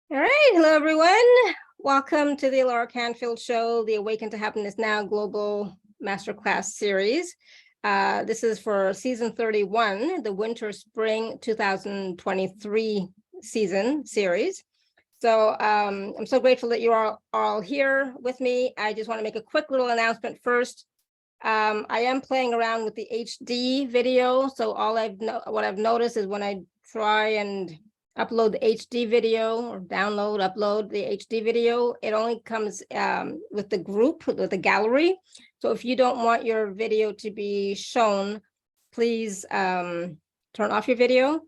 All right. Hello, everyone. Welcome to the Alara Canfield show, the Awaken to Happiness Now Global Masterclass series. This is for season 31, the winter spring 2023 season series. So I'm so grateful that you are all here with me. I just want to make a quick little announcement first. I am playing around with the HD video. So what I've noticed is when I try and upload the HD video or upload the HD video, it only comes with the group, with the gallery. So if you don't want your video to be shown, please turn off your video.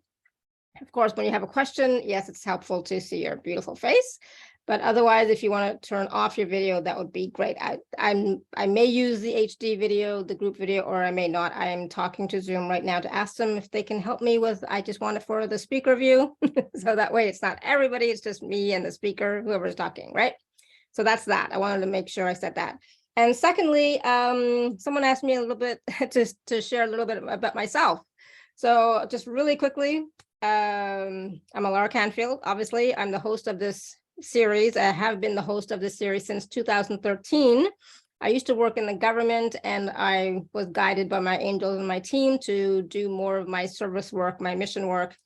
Of course, when you have a question, yes, it's helpful to see your beautiful face. But otherwise, if you want to turn off your video, that would be great. I may use the HD video, the group video, or I may not. I am talking to Zoom right now to ask them if they can help me with, I just want it for the speaker view. So that way it's not everybody, it's just me and the speaker, whoever's talking, right? So that's that. I wanted to make sure I said that. And secondly, someone asked me a little bit to share a little bit about myself. So just really quickly, I'm Alara Canfield. Obviously, I'm the host of this series. I have been the host of this series since 2013. I used to work in the government, and I was guided by my angels and my team to do more of my service work, my mission work,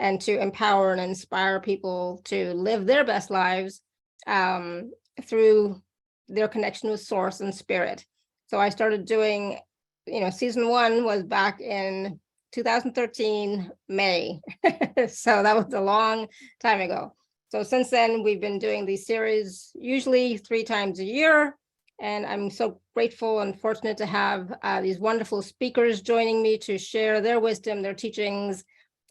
and to empower and inspire people to live their best lives through their connection with source and spirit. So I started doing, season 1 was back in 2013, May. So that was a long time ago. So since then, we've been doing these series usually 3 times a year. And I'm so grateful and fortunate to have these wonderful speakers joining me to share their wisdom, their teachings,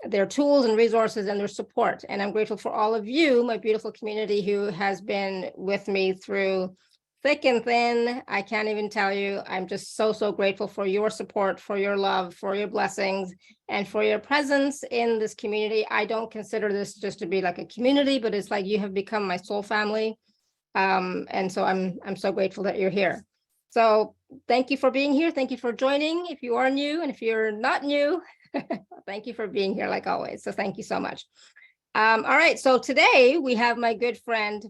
their tools and resources, and their support. And I'm grateful for all of you, my beautiful community, who has been with me through thick and thin. I can't even tell you. I'm just so grateful for your support, for your love, for your blessings, and for your presence in this community. I don't consider this just to be like a community, but it's like you have become my soul family. And so I'm so grateful that you're here. So thank you for being here. Thank you for joining. If you are new, and if you're not new, thank you for being here like always. So thank you so much. All right. So today we have my good friend,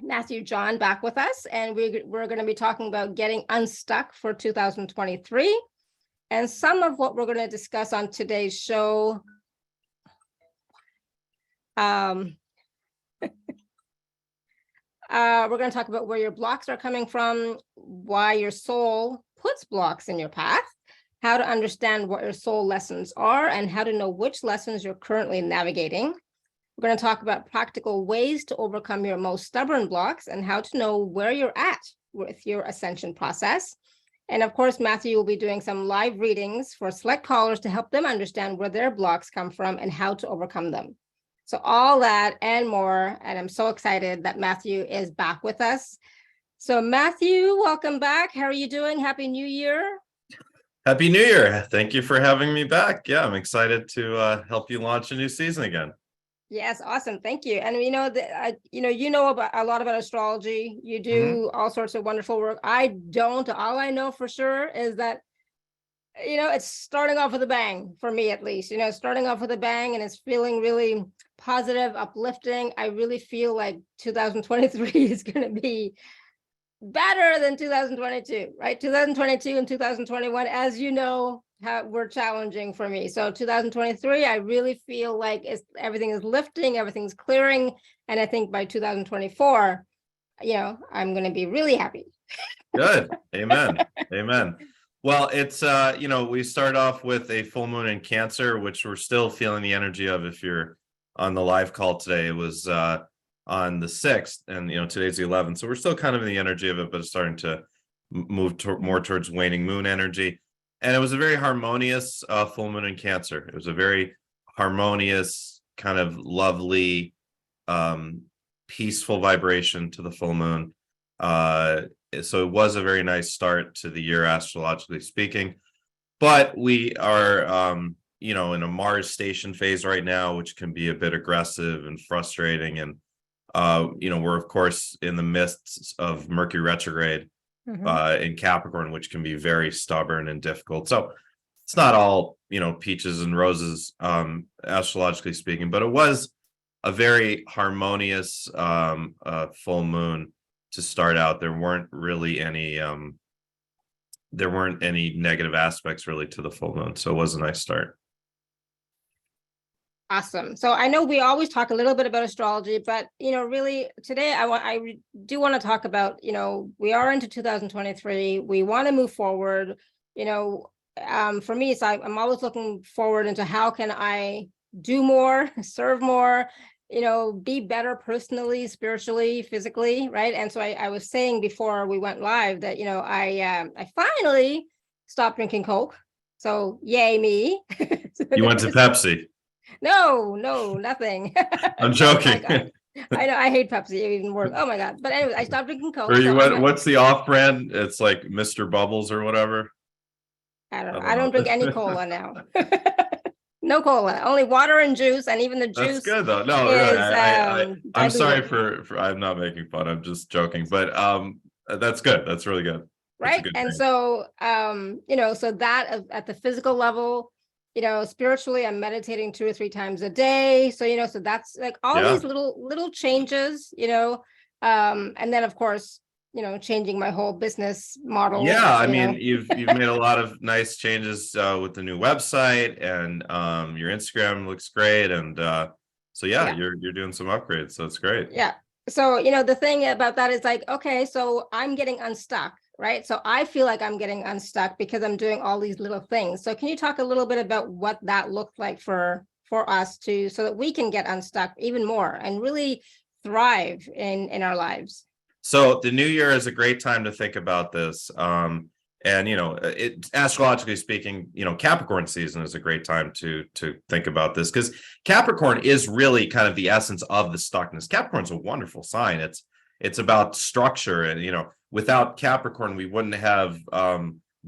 Matthew John, back with us, and we're going to be talking about getting unstuck for 2023. And some of what we're going to discuss on today's show we're going to talk about where your blocks are coming from, why your soul puts blocks in your path, how to understand what your soul lessons are, and how to know which lessons you're currently navigating. We're going to talk about practical ways to overcome your most stubborn blocks and how to know where you're at with your ascension process. And of course, Matthew will be doing some live readings for select callers to help them understand where their blocks come from and how to overcome them. So all that and more, and I'm so excited that Matthew is back with us. So Matthew, welcome back. How are you doing? Happy New Year. Happy New Year. Thank you for having me back. Yeah, I'm excited to help you launch a new season again. Yes, awesome. Thank you. And you know about a lot about astrology. You do all sorts of wonderful work. I don't. All I know for sure is that it's starting off with a bang for me, at least. Starting off with a bang, and it's feeling really positive, uplifting. I really feel like 2023 is going to be better than 2022, right? 2022 and 2021, as you know, were challenging for me. So 2023, I really feel like everything is lifting, everything's clearing. And I think by 2024, I'm going to be really happy. Good. Amen. Amen. Well, it's, we start off with a full moon in Cancer, which we're still feeling the energy of. If you're on the live call today, it was on the 6th, and today's the 11th, so we're still kind of in the energy of it, but it's starting to move more towards waning moon energy. And it was a very harmonious full moon in Cancer. It was a very harmonious, kind of lovely, peaceful vibration to the full moon. So it was a very nice start to the year, astrologically speaking. But we are in a Mars station phase right now, which can be a bit aggressive and frustrating. And we're of course in the midst of Mercury retrograde in Capricorn, which can be very stubborn and difficult. So it's not all peaches and roses, astrologically speaking, but it was a very harmonious full moon to start out. There weren't any negative aspects really to the full moon, so it was a nice start. Awesome. So I know we always talk a little bit about astrology, but really today I do want to talk about, we are into 2023. We want to move forward. For me, it's I'm always looking forward into how can I do more, serve more, be better personally, spiritually, physically, right? And so I was saying before we went live that I finally stopped drinking Coke. So yay me. You went to Pepsi. No, nothing. I'm joking. I know I hate Pepsi even worse. Oh my God. But anyway, I stopped drinking Coke. Or you went, what's the off brand? It's like Mr. Bubbles or whatever. I don't know. I don't drink any cola now. No cola, only water and juice, and even the juice. That's good though. No, I'm sorry for I'm not making fun. I'm just joking, but that's good. That's really good. Right. And so so that at the physical level, spiritually, I'm meditating 2 or 3 times a day. So, so that's like all these little changes, and then of course, changing my whole business model. Yeah. I mean, you've made a lot of nice changes with the new website, and your Instagram looks great. And so, you're doing some upgrades. So it's great. Yeah. So, the thing about that is like, okay, so I'm getting unstuck. Right. So I feel like I'm getting unstuck because I'm doing all these little things. So can you talk a little bit about what that looked like for us so that we can get unstuck even more and really thrive in our lives? So the new year is a great time to think about this. And, astrologically speaking, Capricorn season is a great time to think about this, because Capricorn is really kind of the essence of the stuckness. Capricorn's a wonderful sign. It's about structure, and, without Capricorn, we wouldn't have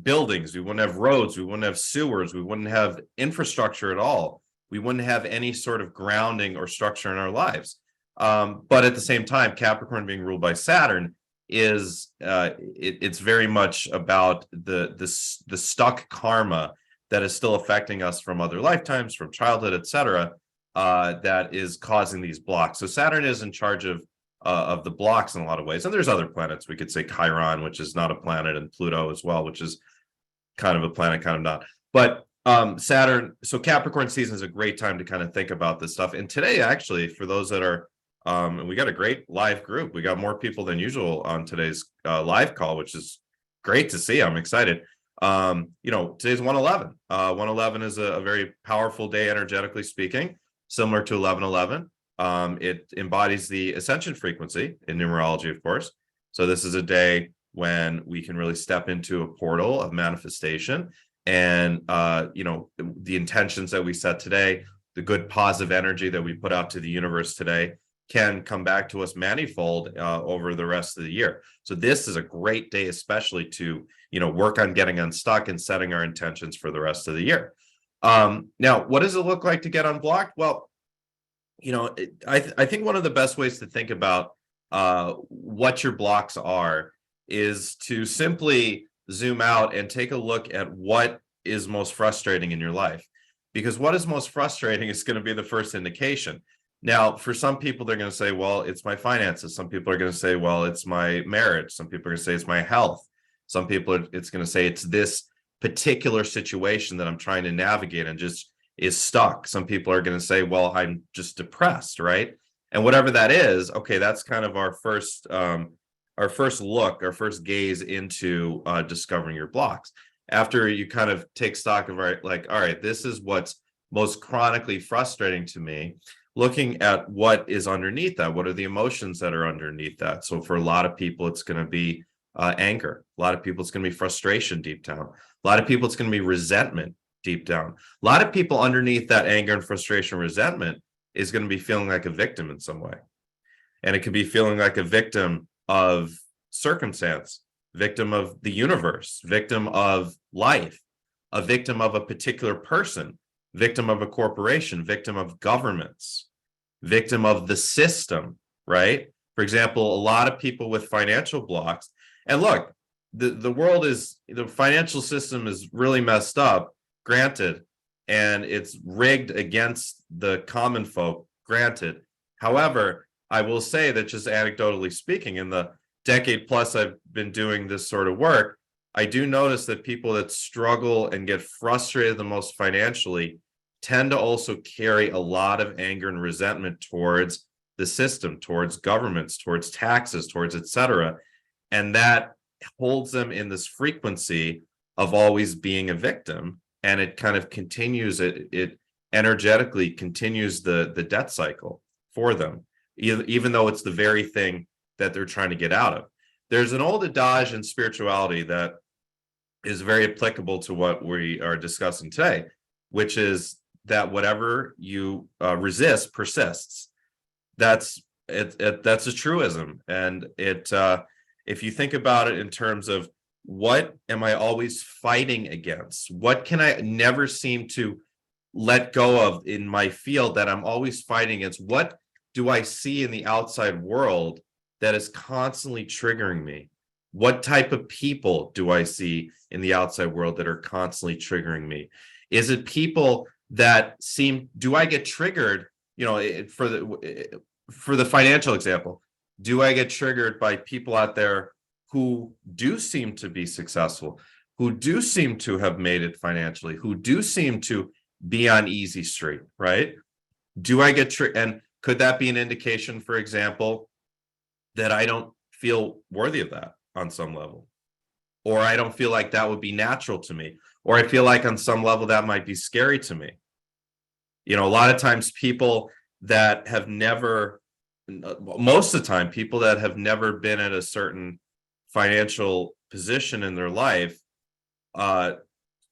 buildings, we wouldn't have roads, we wouldn't have sewers, we wouldn't have infrastructure at all. We wouldn't have any sort of grounding or structure in our lives. But at the same time, Capricorn being ruled by Saturn is it's very much about the stuck karma that is still affecting us from other lifetimes, from childhood, etc. That is causing these blocks. So Saturn is in charge of the blocks in a lot of ways. And there's other planets. We could say Chiron, which is not a planet, and Pluto as well, which is kind of a planet, kind of not. But Saturn, so Capricorn season is a great time to kind of think about this stuff. And today, actually, for those that are, and we got a great live group. We got more people than usual on today's live call, which is great to see. I'm excited. Today's 111. 111 is a very powerful day, energetically speaking, similar to 1111. It embodies the ascension frequency in numerology, of course. So this is a day when we can really step into a portal of manifestation, and the intentions that we set today, the good positive energy that we put out to the universe today, can come back to us manifold over the rest of the year. So this is a great day, especially to work on getting unstuck and setting our intentions for the rest of the year. Now, what does it look like to get unblocked? Well, I think one of the best ways to think about what your blocks are is to simply zoom out and take a look at what is most frustrating in your life. Because what is most frustrating is going to be the first indication. Now, for some people, they're going to say, well, it's my finances. Some people are going to say, well, it's my marriage. Some people are going to say it's my health. Some people it's going to say it's this particular situation that I'm trying to navigate and just is stuck. Some people are going to say, well, I'm just depressed, right? And whatever that is, okay, that's kind of our first look, our first gaze into discovering your blocks. After you kind of take stock of, all right, this is what's most chronically frustrating to me. Looking at what is underneath that, what are the emotions that are underneath that? So for a lot of people, it's going to be anger. A lot of people, it's going to be frustration deep down. A lot of people, it's going to be resentment deep down. A lot of people underneath that anger and frustration, resentment is going to be feeling like a victim in some way. And it could be feeling like a victim of circumstance, victim of the universe, victim of life, a victim of a particular person, victim of a corporation, victim of governments, victim of the system, right? For example, a lot of people with financial blocks, and look, the world is, the financial system is really messed up, granted, and it's rigged against the common folk, granted, However, I will say that just anecdotally speaking, in the decade plus I've been doing this sort of work, I do notice that people that struggle and get frustrated the most financially tend to also carry a lot of anger and resentment towards the system, towards governments, towards taxes, towards etc. And that holds them in this frequency of always being a victim. And it kind of continues, it energetically continues the debt cycle for them, even though it's the very thing that they're trying to get out of. There's an old adage in spirituality that is very applicable to what we are discussing today, which is that whatever you resist persists. That's a truism, and if you think about it in terms of what am I always fighting against, what can I never seem to let go of in my field that I'm always fighting against, what do I see in the outside world that is constantly triggering me? What type of people do I see in the outside world that are constantly triggering me? Is it people that do I get triggered, for the financial example, do I get triggered by people out there who do seem to be successful, who do seem to have made it financially, who do seem to be on easy street, right? Do I get triggered? And could that be an indication, for example, that I don't feel worthy of that on some level? Or I don't feel like that would be natural to me? Or I feel like on some level that might be scary to me? A lot of times people that have never, most of the time, people that have never been at a certain financial position in their life,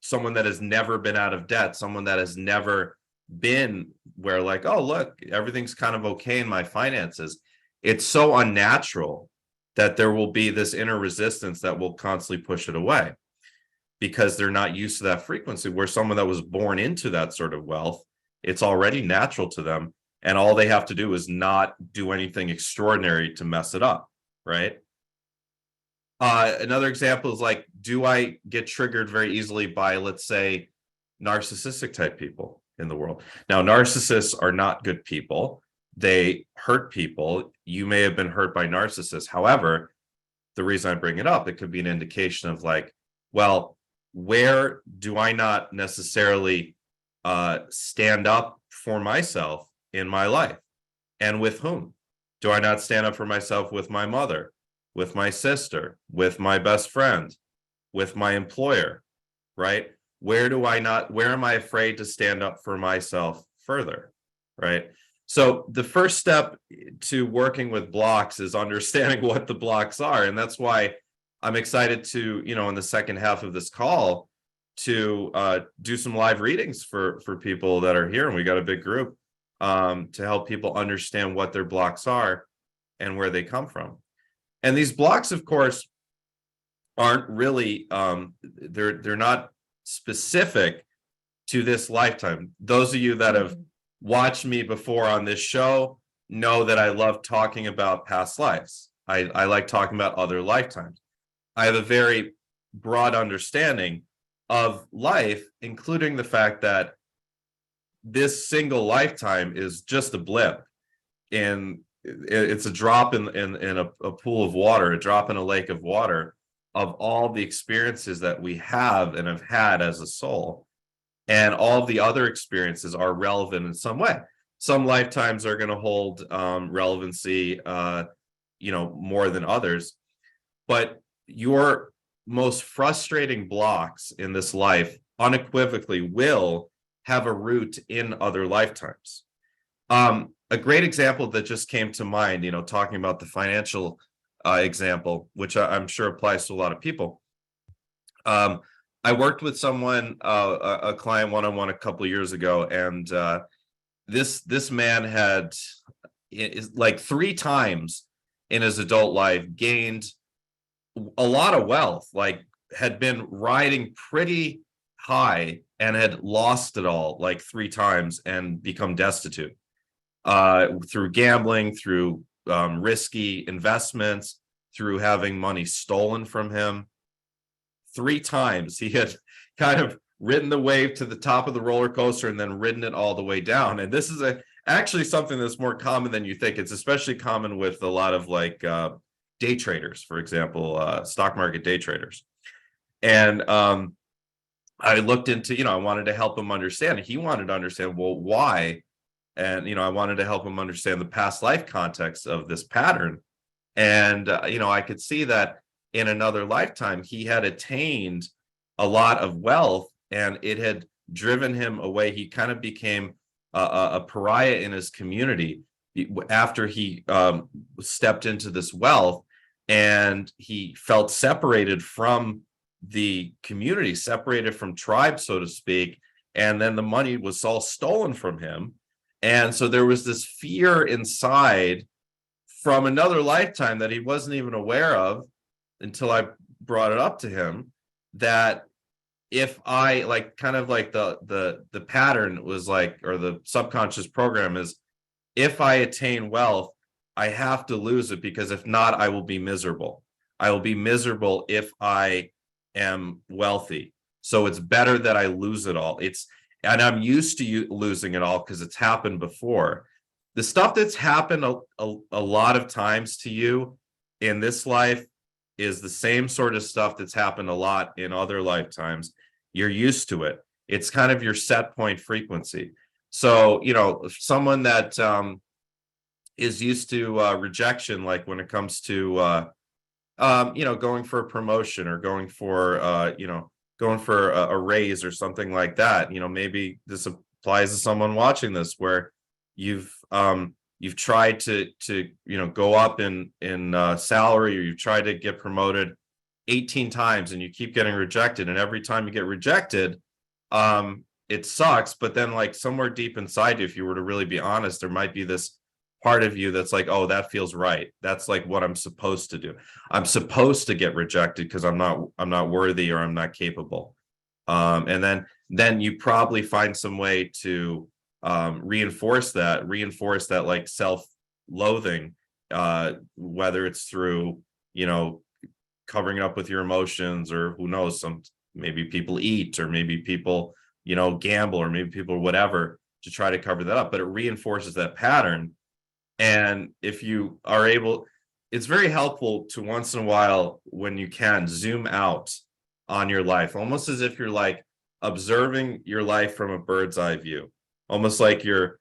someone that has never been out of debt, someone that has never been where like, oh, look, everything's kind of okay in my finances. It's so unnatural that there will be this inner resistance that will constantly push it away because they're not used to that frequency, where someone that was born into that sort of wealth, it's already natural to them. And all they have to do is not do anything extraordinary to mess it up, right? Another example is like, do I get triggered very easily by, let's say, narcissistic type people in the world? Now, narcissists are not good people. They hurt people. You may have been hurt by narcissists. However, the reason I bring it up, it could be an indication of like, well, where do I not necessarily stand up for myself in my life? And with whom? Do I not stand up for myself with my mother, with my sister, with my best friend, with my employer, right? Where am I afraid to stand up for myself further, right? So the first step to working with blocks is understanding what the blocks are. And that's why I'm excited to, in the second half of this call, to do some live readings for people that are here. And we got a big group to help people understand what their blocks are and where they come from. And these blocks, of course, aren't really, they're not specific to this lifetime. Those of you that have watched me before on this show know that I love talking about past lives. I like talking about other lifetimes. I have a very broad understanding of life, including the fact that this single lifetime is just a blip, and it's a drop in a pool of water, a drop in a lake of water of all the experiences that we have and have had as a soul. And all the other experiences are relevant in some way. Some lifetimes are going to hold relevancy, more than others. But your most frustrating blocks in this life unequivocally will have a root in other lifetimes. A great example that just came to mind, talking about the financial example, which I'm sure applies to a lot of people. I worked with someone, a client one-on-one a couple of years ago, and this man had like 3 times in his adult life gained a lot of wealth, like had been riding pretty high and had lost it all like 3 times and become destitute through gambling, through risky investments, through having money stolen from him. 3 times he had kind of ridden the wave to the top of the roller coaster and then ridden it all the way down. And this is actually something that's more common than you think. It's especially common with a lot of like day traders, for example, stock market day traders. And I looked into, I wanted to help him understand. He wanted to understand, well, why? And, I wanted to help him understand the past life context of this pattern. And, I could see that in another lifetime, he had attained a lot of wealth and it had driven him away. He kind of became a pariah in his community after he stepped into this wealth, and he felt separated from the community, separated from tribe, so to speak. And then the money was all stolen from him. And so there was this fear inside from another lifetime that he wasn't even aware of until I brought it up to him, that if I like kind of like the pattern was like, or the subconscious program is, if I attain wealth, I have to lose it, because if not, I will be miserable. I will be miserable if I am wealthy. So it's better that I lose it all. And I'm used to losing it all because it's happened before. The stuff that's happened a lot of times to you in this life is the same sort of stuff that's happened a lot in other lifetimes. You're used to it. It's kind of your set point frequency. So, someone that is used to rejection, like when it comes to going for a promotion or going for a raise or something like that. Maybe this applies to someone watching this, where you've tried to go up in salary, or you've tried to get promoted 18 times and you keep getting rejected. And every time you get rejected, it sucks. But then, like, somewhere deep inside you, if you were to really be honest, there might be this part of you that's like, oh, that feels right. That's like what I'm supposed to do. I'm supposed to get rejected because I'm not worthy, or I'm not capable. And then you probably find some way to reinforce that like self-loathing, whether it's through, covering it up with your emotions, or who knows, maybe people eat, or maybe people, gamble, or maybe people whatever, to try to cover that up. But it reinforces that pattern. And if you are able, it's very helpful to once in a while, when you can, zoom out on your life, almost as if you're like observing your life from a bird's eye view, almost like you're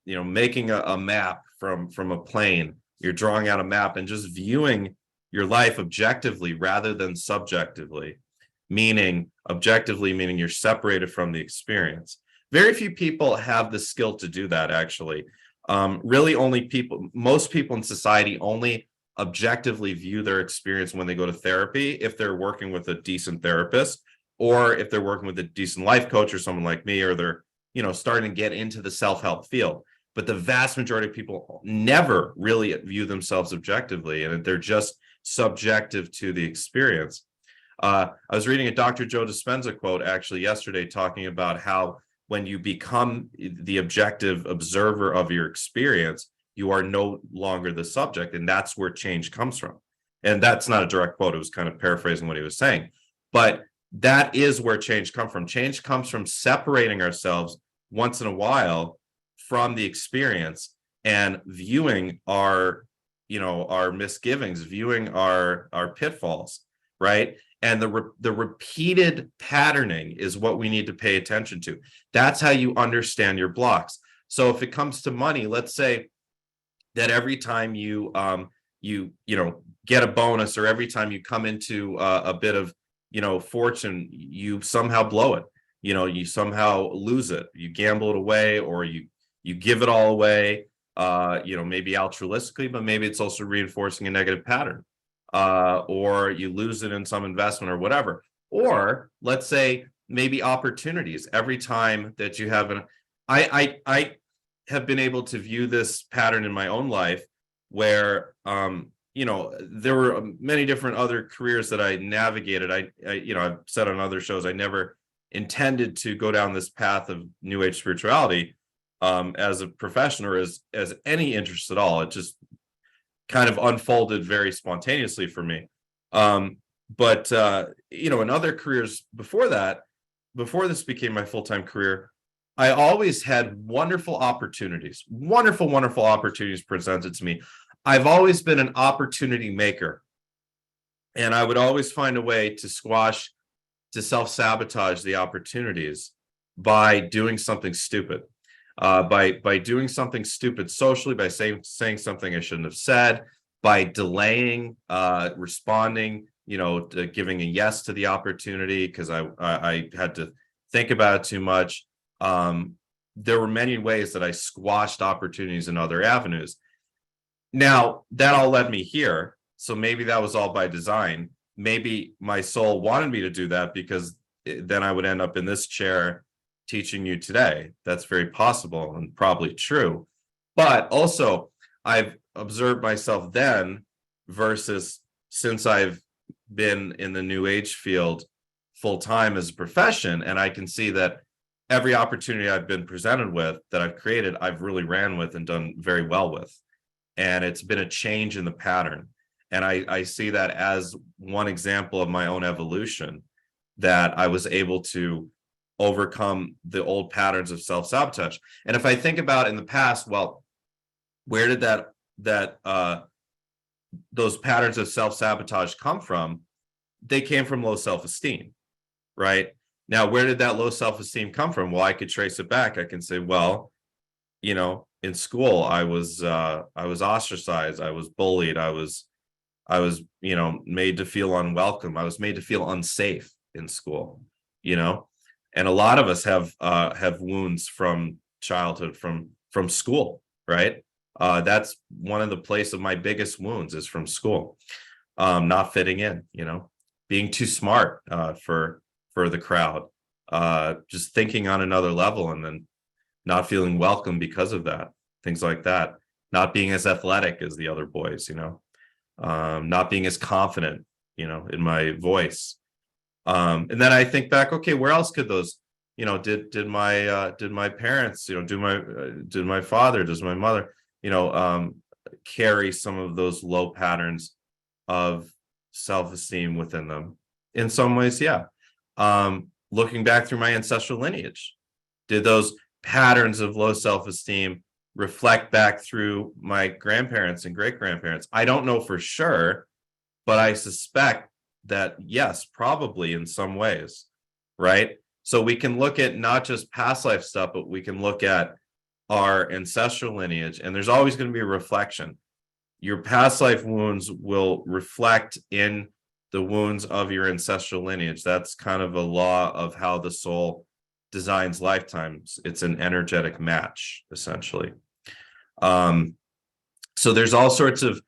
making a map from a plane. You're drawing out a map and just viewing your life objectively rather than subjectively, meaning you're separated from the experience. Very few people have the skill to do that, actually. Really, most people in society only objectively view their experience when they go to therapy, if they're working with a decent therapist, or if they're working with a decent life coach or someone like me, or they're, starting to get into the self-help field. But the vast majority of people never really view themselves objectively, and they're just subjective to the experience. I was reading a Dr. Joe Dispenza quote actually yesterday, talking about how when you become the objective observer of your experience, you are no longer the subject. And that's where change comes from. And that's not a direct quote. It was kind of paraphrasing what he was saying. But that is where change comes from. Change comes from separating ourselves once in a while from the experience, and viewing our misgivings, viewing our pitfalls, right? And the repeated patterning is what we need to pay attention to. That's how you understand your blocks. So if it comes to money, let's say that every time you get a bonus, or every time you come into a bit of fortune, you somehow blow it. You somehow lose it. You gamble it away, or you give it all away. Maybe altruistically, but maybe it's also reinforcing a negative pattern. Or you lose it in some investment or whatever. Or let's say maybe opportunities. Every time that you have I have been able to view this pattern in my own life, where there were many different other careers that I navigated. I've said on other shows, I never intended to go down this path of New Age spirituality as a profession, or as any interest at all. It just kind of unfolded very spontaneously for me. But in other careers before that, before this became my full-time career, I always had wonderful opportunities, wonderful opportunities presented to me. I've always been an opportunity maker. And I would always find a way to squash, to self-sabotage the opportunities by doing something stupid. By doing something stupid socially, by saying something I shouldn't have said, by delaying responding, giving a yes to the opportunity because I had to think about it too much. There were many ways that I squashed opportunities in other avenues. Now, that all led me here. So maybe that was all by design. Maybe my soul wanted me to do that because then I would end up in this chair teaching you today. That's very possible and probably true. But also, I've observed myself then versus since I've been in the New Age field full time as a profession, and I can see that every opportunity I've been presented with that I've created, I've really ran with and done very well with. And it's been a change in the pattern. And I see that as one example of my own evolution, that I was able to overcome the old patterns of self-sabotage. And if I think about in the past, well, where did those patterns of self-sabotage come from? They came from low self-esteem, right? Now, where did that low self-esteem come from? Well, I could trace it back. I can say, well, in school, I was ostracized. I was bullied. I was made to feel unwelcome. I was made to feel unsafe in school, and a lot of us have wounds from childhood, from school, right? That's one of the place of my biggest wounds is from school, not fitting in, being too smart for the crowd, just thinking on another level, and then not feeling welcome because of that, things like that, not being as athletic as the other boys, not being as confident, in my voice. And then I think back, okay, where else could those, did my parents, did my father, does my mother, carry some of those low patterns of self-esteem within them? In some ways, yeah. Looking back through my ancestral lineage, did those patterns of low self-esteem reflect back through my grandparents and great-grandparents? I don't know for sure, but I suspect that yes, probably in some ways, right? So we can look at not just past life stuff, but we can look at our ancestral lineage, and there's always going to be a reflection. Your past life wounds will reflect in the wounds of your ancestral lineage. That's kind of a law of how the soul designs lifetimes. It's an energetic match, essentially. So there's all sorts of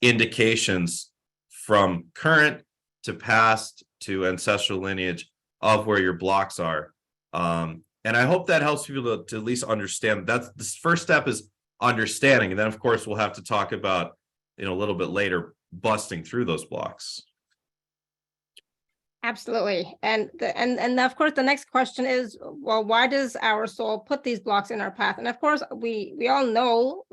indications from current to past to ancestral lineage of where your blocks are. And I hope that helps people to at least understand. That's the first step, is understanding. And then of course we'll have to talk about, a little bit later, busting through those blocks. Absolutely. And of course, the next question is, well, why does our soul put these blocks in our path? And of course, we all know,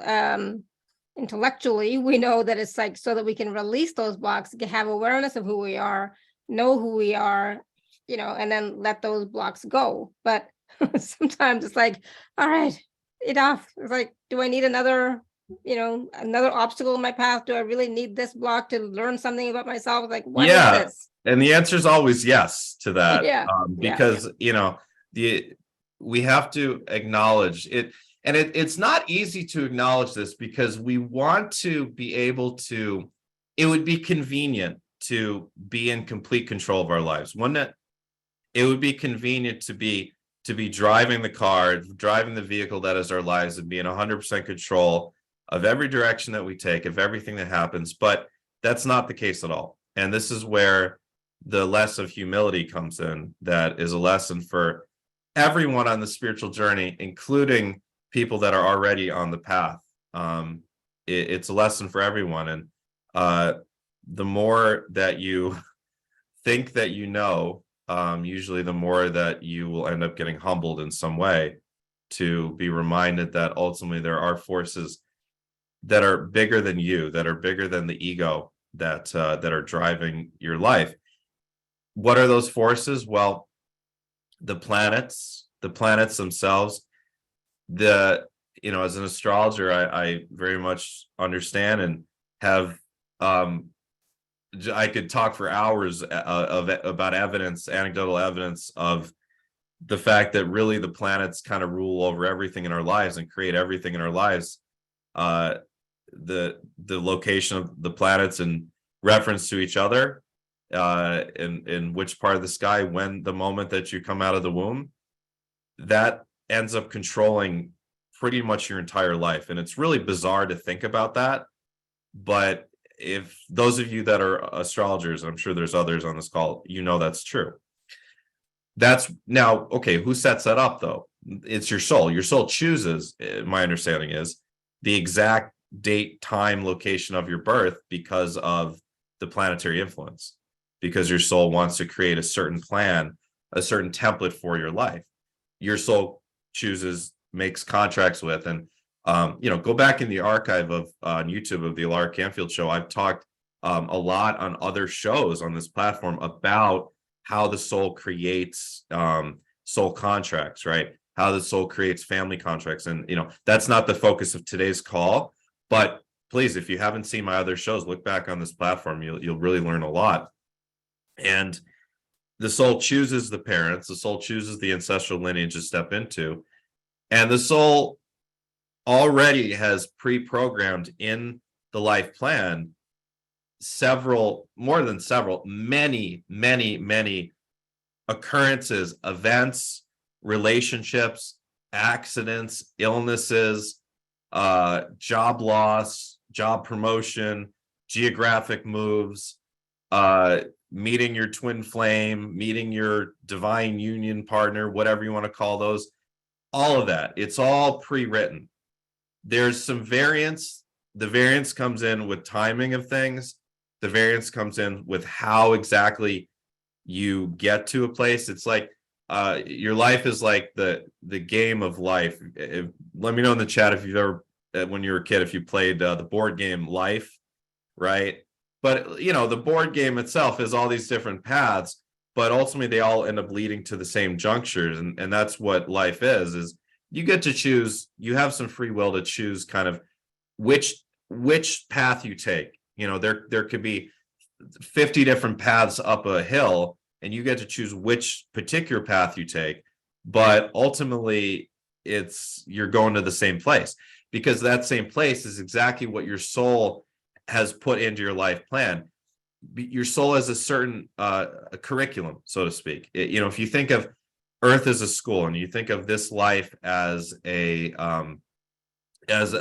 intellectually, we know that it's like so that we can release those blocks, have awareness of who we are, know who we are, and then let those blocks go. But sometimes it's like, all right, enough. It's like, do I need another obstacle in my path? Do I really need this block to learn something about myself? Like, what is this? And the answer is always yes to that. Because we have to acknowledge it, and it's not easy to acknowledge this because we want to be able to. It would be convenient to be in complete control of our lives, wouldn't it? It would be convenient to be driving the car, driving the vehicle that is our lives, and be in 100% control of every direction that we take, of everything that happens. But that's not the case at all. And this is where the lesson of humility comes in. That is a lesson for everyone on the spiritual journey, including people that are already on the path. It's a lesson for everyone. And the more that you think that usually the more that you will end up getting humbled in some way, to be reminded that ultimately there are forces that are bigger than you, that are bigger than the ego, that are driving your life. What are those forces? Well, the planets, the planets themselves, as an astrologer, I very much understand and have, I could talk for hours about anecdotal evidence of the fact that really the planets kind of rule over everything in our lives and create everything in our lives. The location of the planets in reference to each other, in which part of the sky, when the moment that you come out of the womb, that ends up controlling pretty much your entire life. And it's really bizarre to think about that. But if those of you that are astrologers, I'm sure there's others on this call, that's true. That's now, okay, who sets that up though? It's your soul. Your soul chooses, my understanding is, the exact date, time, location of your birth because of the planetary influence, because your soul wants to create a certain plan, a certain template for your life. Your soul chooses, makes contracts with, and go back in the archive of on YouTube of the Alara Canfield show. I've talked a lot on other shows on this platform about how the soul creates soul contracts, right? How the soul creates family contracts. And, that's not the focus of today's call, but please, if you haven't seen my other shows, look back on this platform. You'll really learn a lot. And the soul chooses the parents, the soul chooses the ancestral lineage to step into, and the soul already has pre-programmed in the life plan many occurrences, events, relationships, accidents, illnesses, job loss, job promotion, geographic moves, meeting your twin flame, meeting your divine union partner, whatever you want to call those, all of that. It's all pre-written. There's some variance. The variance comes in with timing of things. The variance comes in with how exactly you get to a place. It's like your life is like the game of life. Let me know in the chat if you've ever, when you were a kid, if you played the board game Life, right? But the board game itself is all these different paths, but ultimately they all end up leading to the same junctures, and that's what life is you get to choose. You have some free will to choose kind of which path you take. There could be 50 different paths up a hill, and you get to choose which particular path you take, but ultimately you're going to the same place, because that same place is exactly what your soul has put into your life plan. Your soul has a certain a curriculum, so to speak. If you think of Earth as a school, and you think of this life as a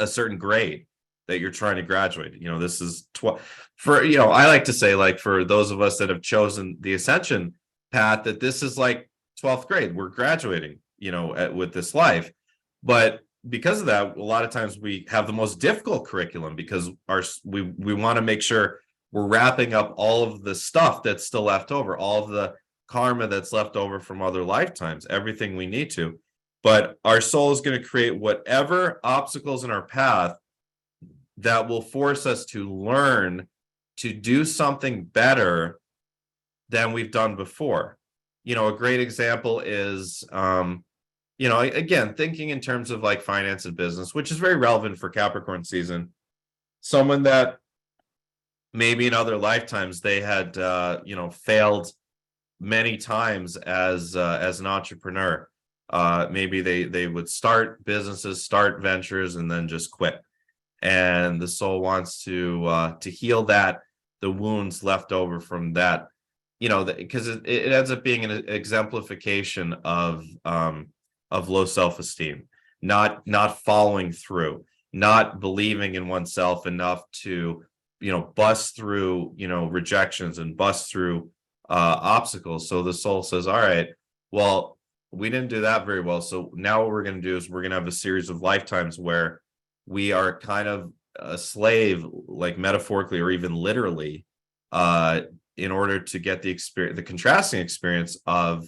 certain grade that you're trying to graduate, this is I like to say, like, for those of us that have chosen the ascension path, that this is like 12th grade. We're graduating, with this life. But because of that, a lot of times we have the most difficult curriculum, because we want to make sure we're wrapping up all of the stuff that's still left over, all of the karma that's left over from other lifetimes, everything we need to. But our soul is going to create whatever obstacles in our path that will force us to learn to do something better than we've done before. A great example is, again, thinking in terms of like finance and business, which is very relevant for Capricorn season. Someone that maybe in other lifetimes they had, failed many times as an entrepreneur. Maybe they would start businesses, start ventures, and then just quit. And the soul wants to heal the wounds left over from that, because it ends up being an exemplification of low self-esteem, not following through, not believing in oneself enough to, bust through, rejections and bust through obstacles. So the soul says, all right, well, we didn't do that very well. So now what we're going to do is we're going to have a series of lifetimes where we are kind of a slave, like metaphorically or even literally, in order to get the experience, the contrasting experience of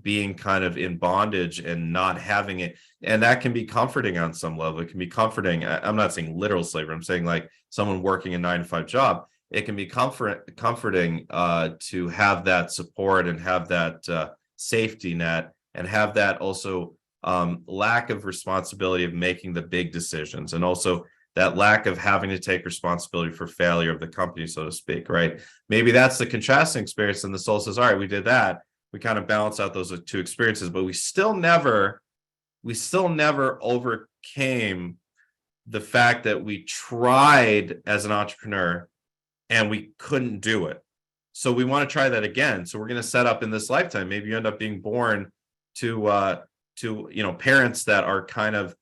being kind of in bondage and not having it. And that can be comforting on some level. It can be comforting. I'm not saying literal slavery. I'm saying like someone working a 9-to-5 job. It can be comforting to have that support and have that safety net and have that also lack of responsibility of making the big decisions, and also that lack of having to take responsibility for failure of the company, so to speak, right? Maybe that's the contrasting experience, and the soul says, all right, we did that. We kind of balance out those two experiences, but we still never overcame the fact that we tried as an entrepreneur and we couldn't do it. So we want to try that again. So we're going to set up in this lifetime. Maybe you end up being born to parents that are kind of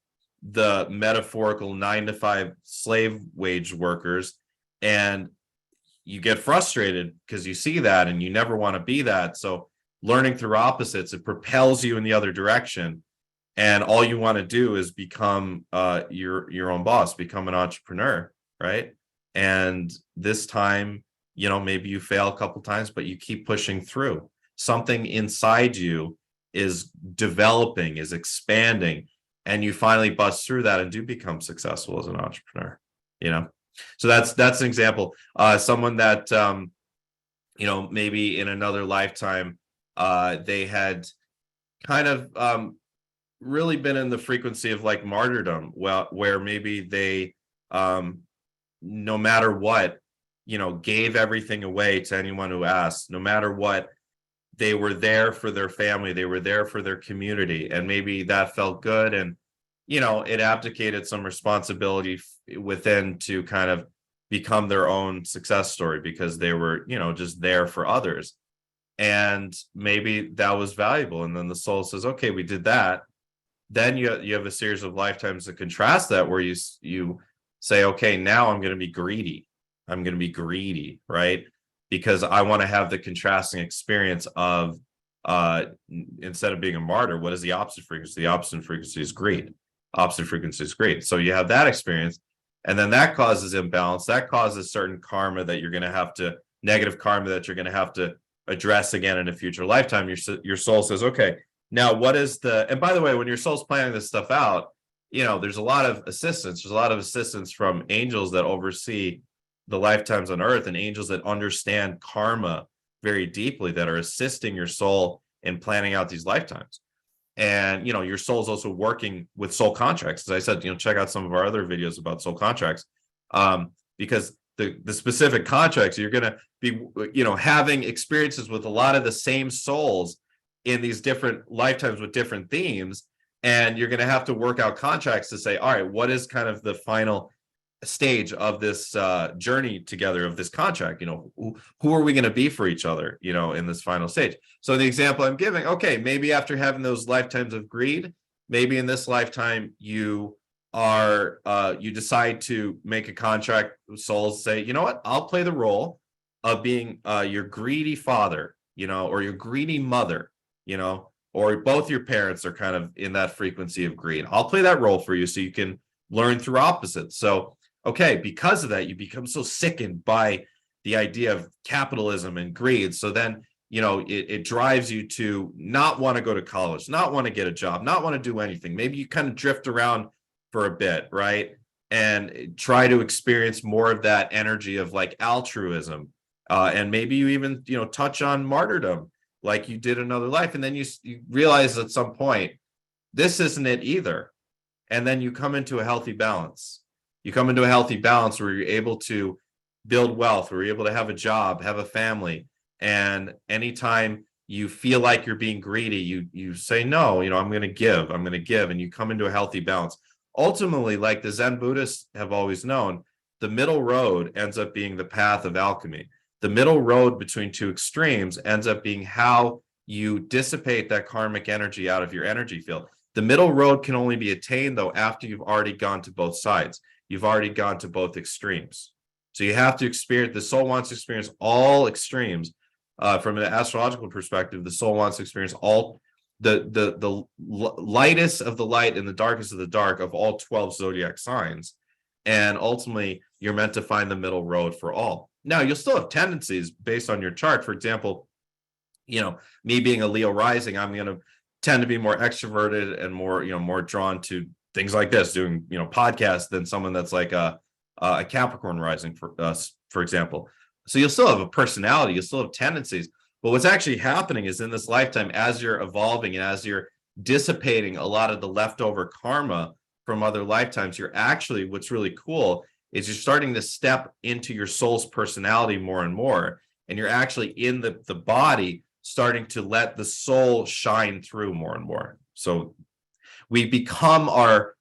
the metaphorical 9-to-5 slave wage workers, and you get frustrated because you see that and you never want to be that. So learning through opposites, it propels you in the other direction, and all you want to do is become your own boss, become an entrepreneur, right? And this time, maybe you fail a couple times, but you keep pushing through. Something inside you is developing, is expanding, and you finally bust through that and do become successful as an entrepreneur. So that's an example. Someone that maybe in another lifetime they had kind of really been in the frequency of like martyrdom, where maybe they no matter what, gave everything away to anyone who asked. No matter what, they were there for their family, they were there for their community, and maybe that felt good, and it abdicated some responsibility within to kind of become their own success story, because they were just there for others, and maybe that was valuable. And then the soul says, okay, we did that. Then you have a series of lifetimes to contrast that, where you say, okay, now I'm going to be greedy. I'm going to be greedy, right? Because I want to have the contrasting experience of instead of being a martyr, what is the opposite frequency? The opposite frequency is greed. Opposite frequency is greed. So you have that experience, and then that causes imbalance. That causes certain karma that you're going to have to, negative karma that you're going to have to address again in a future lifetime. Your soul says, okay, now what is and by the way, when your soul's planning this stuff out, there's a lot of assistance. There's a lot of assistance from angels that oversee the lifetimes on earth, and angels that understand karma very deeply, that are assisting your soul in planning out these lifetimes. And your soul's also working with soul contracts. As I said, check out some of our other videos about soul contracts, because the specific contracts, you're going to be having experiences with a lot of the same souls in these different lifetimes with different themes, and you're going to have to work out contracts to say, all right, what is kind of the final stage of this journey together, of this contract? Who are we going to be for each other in this final stage? So the example I'm giving, okay, maybe after having those lifetimes of greed, maybe in this lifetime you decide to make a contract with souls, say, you know what, I'll play the role of being your greedy father, or your greedy mother, or both your parents are kind of in that frequency of greed. I'll play that role for you so you can learn through opposites. So okay, because of that, you become so sickened by the idea of capitalism and greed. So then, it drives you to not want to go to college, not want to get a job, not want to do anything. Maybe you kind of drift around for a bit, right? And try to experience more of that energy of like altruism. And maybe you even, touch on martyrdom like you did in another life. And then you realize at some point, this isn't it either. And then you come into a healthy balance. You come into a healthy balance where you're able to build wealth, where you're able to have a job, have a family. And anytime you feel like you're being greedy, you say, no, I'm going to give, and you come into a healthy balance. Ultimately, like the Zen Buddhists have always known, the middle road ends up being the path of alchemy. The middle road between two extremes ends up being how you dissipate that karmic energy out of your energy field. The middle road can only be attained, though, after you've already gone to both sides. You've already gone to both extremes. So you have to experience, the soul wants to experience all extremes. From an astrological perspective, the soul wants to experience all the lightest of the light and the darkest of the dark of all 12 zodiac signs. And ultimately, you're meant to find the middle road for all. Now, you'll still have tendencies based on your chart. For example, me being a Leo rising, I'm going to tend to be more extroverted and more drawn to things like this, doing podcasts, than someone that's like a Capricorn rising, for example. So you'll still have a personality, you'll still have tendencies, But what's actually happening is in this lifetime, as you're evolving and as you're dissipating a lot of the leftover karma from other lifetimes, you're actually, what's really cool is you're starting to step into your soul's personality more and more. And you're actually in the body starting to let the soul shine through more and more. So we become our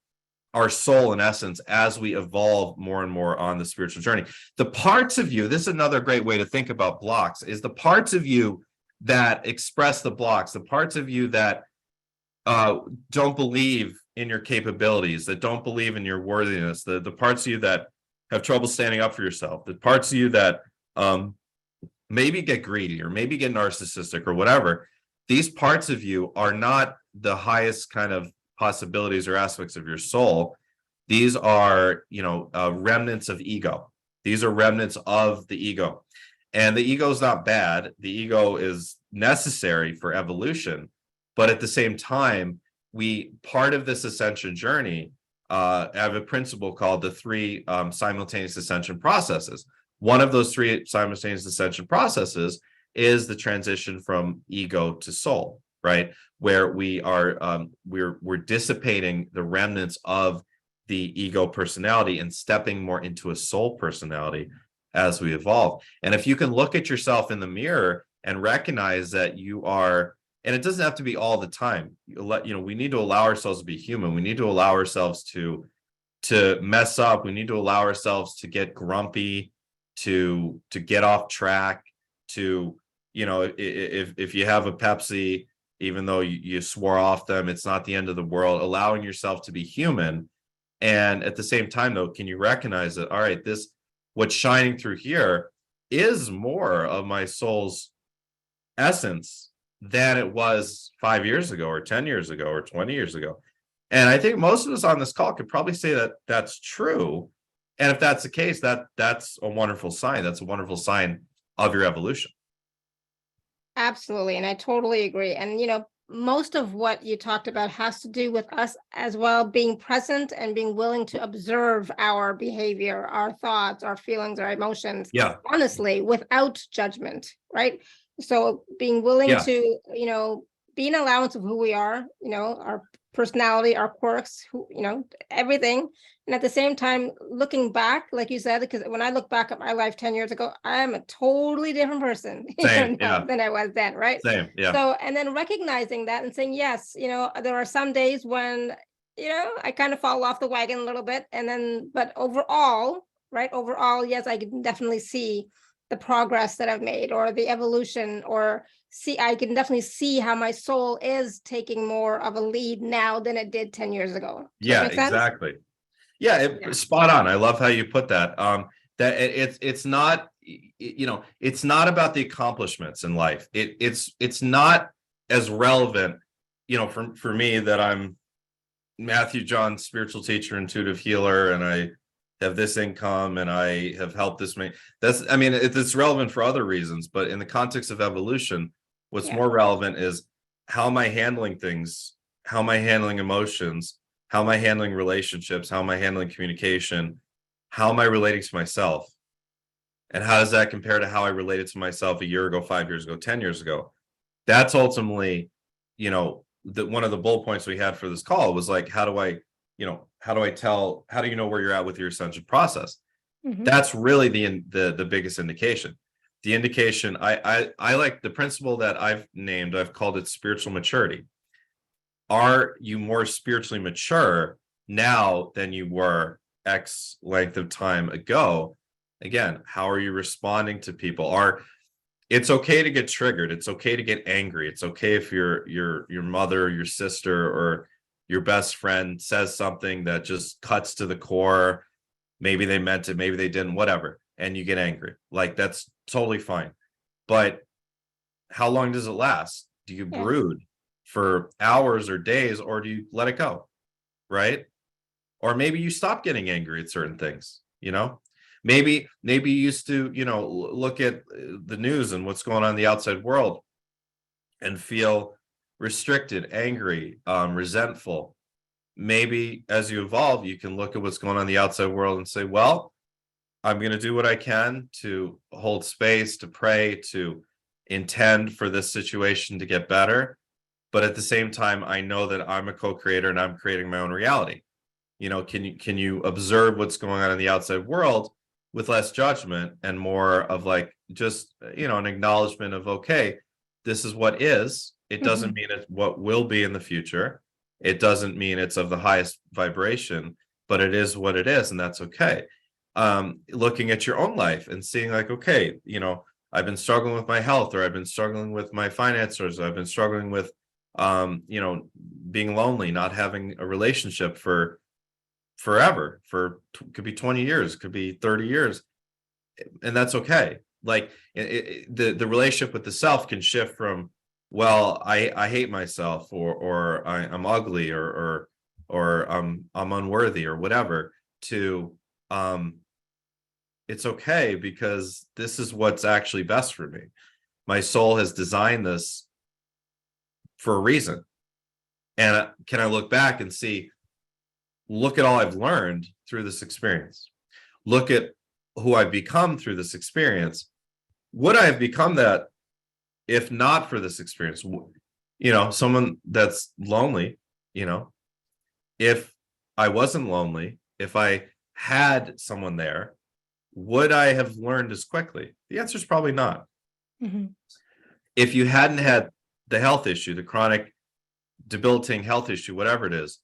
soul in essence as we evolve more and more on the spiritual journey. The parts of you, this is another great way to think about blocks, is the parts of you that express the blocks, the parts of you that don't believe in your capabilities, that don't believe in your worthiness, the parts of you that have trouble standing up for yourself, the parts of you that maybe get greedy or maybe get narcissistic or whatever. These parts of you are not the highest kind of possibilities or aspects of your soul. These are, remnants of ego. These are remnants of the ego. And the ego is not bad. The ego is necessary for evolution. But at the same time, part of this ascension journey, have a principle called the three simultaneous ascension processes. One of those three simultaneous ascension processes is the transition from ego to soul, right? Where we are, we're dissipating the remnants of the ego personality and stepping more into a soul personality as we evolve. And if you can look at yourself in the mirror and recognize that you are, and it doesn't have to be all the time. We need to allow ourselves to be human. We need to allow ourselves to mess up. We need to allow ourselves to get grumpy, to get off track, to, if you have a Pepsi, even though you swore off them, it's not the end of the world. Allowing yourself to be human. And at the same time, though, can you recognize that, all right, what's shining through here is more of my soul's essence than it was 5 years ago or 10 years ago or 20 years ago. And I think most of us on this call could probably say that that's true. And if that's the case, that's a wonderful sign. That's a wonderful sign of your evolution. Absolutely. And I totally agree. And, most of what you talked about has to do with us as well, being present and being willing to observe our behavior, our thoughts, our feelings, our emotions, honestly, without judgment, right? So being willing to, be an allowance of who we are, our personality, our quirks, everything. And at the same time, looking back, like you said, because when I look back at my life 10 years ago, I am a totally different person than I was then, right? Same, yeah. So, and then recognizing that and saying, yes, there are some days when, I kind of fall off the wagon a little bit. And then, but overall, right? Overall, yes, I can definitely see the progress that I've made or the evolution, or I can definitely see how my soul is taking more of a lead now than it did 10 years ago. Yeah, exactly. Yeah, spot on. I love how you put that. That it's not, it's not about the accomplishments in life. It's not as relevant, for me, that I'm Matthew John, spiritual teacher, intuitive healer, and I have this income and I have helped this many. It's relevant for other reasons, but in the context of evolution, what's more relevant is how am I handling things? How am I handling emotions? How am I handling relationships? How am I handling communication? How am I relating to myself? And how does that compare to how I related to myself a year ago, 5 years ago, 10 years ago? That's ultimately, one of the bullet points we had for this call was like, how do you know where you're at with your ascension process? Mm-hmm. That's really the biggest indication. The indication, I like the principle that I've called it spiritual maturity. Are you more spiritually mature now than you were X length of time ago? Again, how are you responding to people? It's okay to get triggered. It's okay to get angry. It's okay if your mother, your sister, or your best friend says something that just cuts to the core. Maybe they meant it, maybe they didn't, whatever, and you get angry. Like, that's totally fine. But how long does it last? Do you brood for hours or days, or do you let it go? Right? Or maybe you stop getting angry at certain things, Maybe you used to, look at the news and what's going on in the outside world and feel restricted, angry, resentful. Maybe as you evolve, you can look at what's going on in the outside world and say, well, I'm going to do what I can to hold space, to pray, to intend for this situation to get better. But at the same time, I know that I'm a co-creator and I'm creating my own reality. Can you observe what's going on in the outside world with less judgment and more of like just an acknowledgement of, okay, this is what is. It doesn't mean it's what will be in the future. It doesn't mean it's of the highest vibration, but it is what it is, and that's okay. Looking at your own life and seeing like, okay, I've been struggling with my health, or I've been struggling with my finances, I've been struggling with being lonely, not having a relationship for forever, could be 20 years, could be 30 years, and that's okay. Like the relationship with the self can shift from, well, I hate myself, or I'm ugly, or I'm unworthy, or whatever, to it's okay because this is what's actually best for me. My soul has designed this for a reason. And can I look back and see, look at all I've learned through this experience. Look at who I've become through this experience. Would I have become that if not for this experience? Someone that's lonely, if I wasn't lonely, if I had someone there, would I have learned as quickly? The answer is probably not. If you hadn't had the health issue, the chronic debilitating health issue, whatever it is,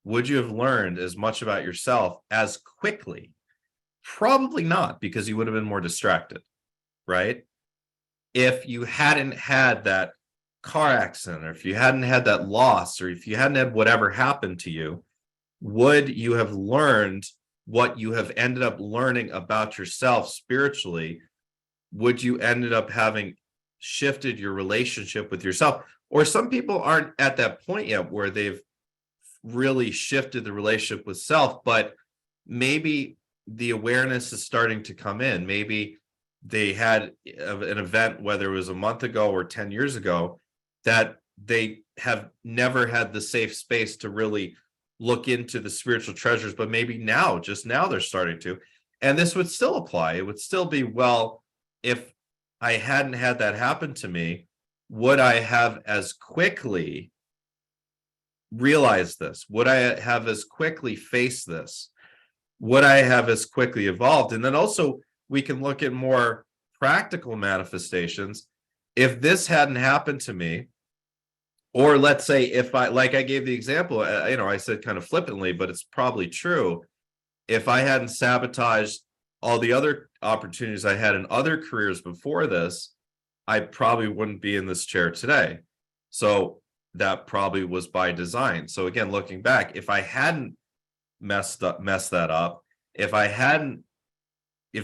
would you have learned as much about yourself as quickly? Probably not, because you would have been more distracted, right? If you hadn't had that car accident, or if you hadn't had that loss, or if you hadn't had whatever happened to you, would you have learned what you have ended up learning about yourself spiritually? Would you ended up having shifted your relationship with yourself? Or some people aren't at that point yet where they've really shifted the relationship with self, but maybe the awareness is starting to come in. Maybe they had an event, whether it was a month ago or 10 years ago, that they have never had the safe space to really look into the spiritual treasures, but maybe now, just now, they're starting to. And this would still apply. It would still be, well, if I hadn't had that happen to me, would I have as quickly realized this? Would I have as quickly faced this? Would I have as quickly evolved? And then also, we can look at more practical manifestations. If this hadn't happened to me, or let's say if I gave the example, I said kind of flippantly, but it's probably true. If I hadn't sabotaged all the other opportunities I had in other careers before this, I probably wouldn't be in this chair today. So that probably was by design. So again, looking back, if I hadn't messed that up, if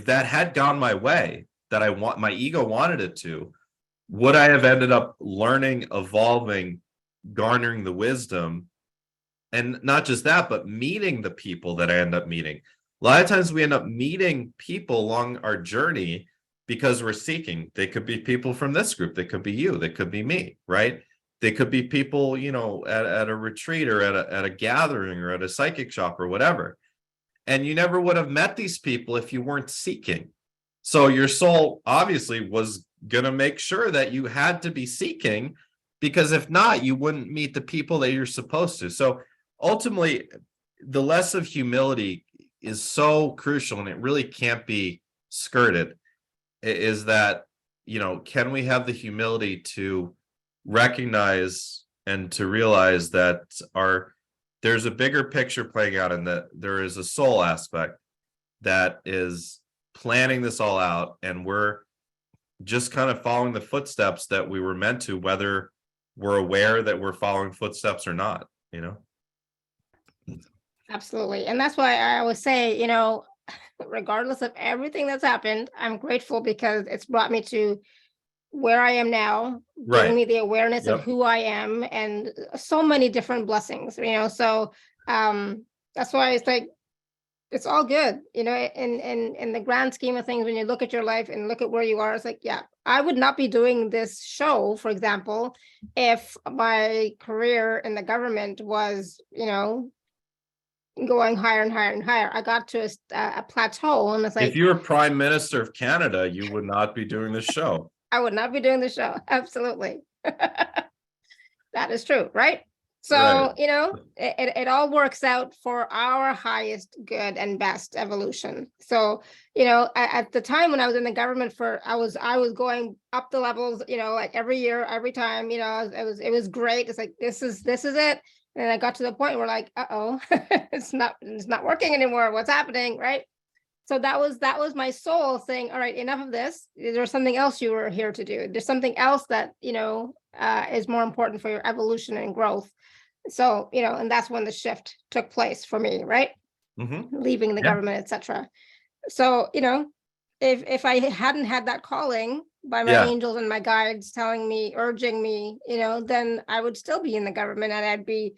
that had gone my way, that my ego wanted it to, would I have ended up learning, evolving, garnering the wisdom, and not just that, but meeting the people that I end up meeting? A lot of times we end up meeting people along our journey because we're seeking. They could be people from this group. They could be you. They could be me, right? They could be people, at a retreat, or at a gathering, or at a psychic shop, or whatever. And you never would have met these people if you weren't seeking. So your soul obviously was going to make sure that you had to be seeking, because if not, you wouldn't meet the people that you're supposed to. So ultimately, the less of humility is so crucial, and it really can't be skirted, is that, can we have the humility to recognize and to realize that there's a bigger picture playing out, and that there is a soul aspect that is planning this all out, and we're just kind of following the footsteps that we were meant to, whether we're aware that we're following footsteps or not. Absolutely. And that's why I always say, regardless of everything that's happened, I'm grateful, because it's brought me to where I am now, giving me the awareness of who I am, and so many different blessings, so that's why it's like, it's all good, in the grand scheme of things. When you look at your life and look at where you are, it's like, yeah, I would not be doing this show, for example, if my career in the government was, going higher and higher and higher. I got to a plateau, and it's like, if you were Prime Minister of Canada, you would not be doing this show. I would not be doing the show. Absolutely. That is true, right? So, Right. it all works out for our highest good and best evolution. So, at the time when I was in the government I was going up the levels, like every year, every time, it was great. It's like, this is it. And I got to the point where like, uh-oh, it's not working anymore. What's happening, right? So that was my soul saying, all right, enough of this. There's something else you were here to do. There's something else that, is more important for your evolution and growth. So, and that's when the shift took place for me, right? Leaving the Yeah. government, etc. So, if I hadn't had that calling by my angels and my guides telling me, urging me, then I would still be in the government, and I'd be,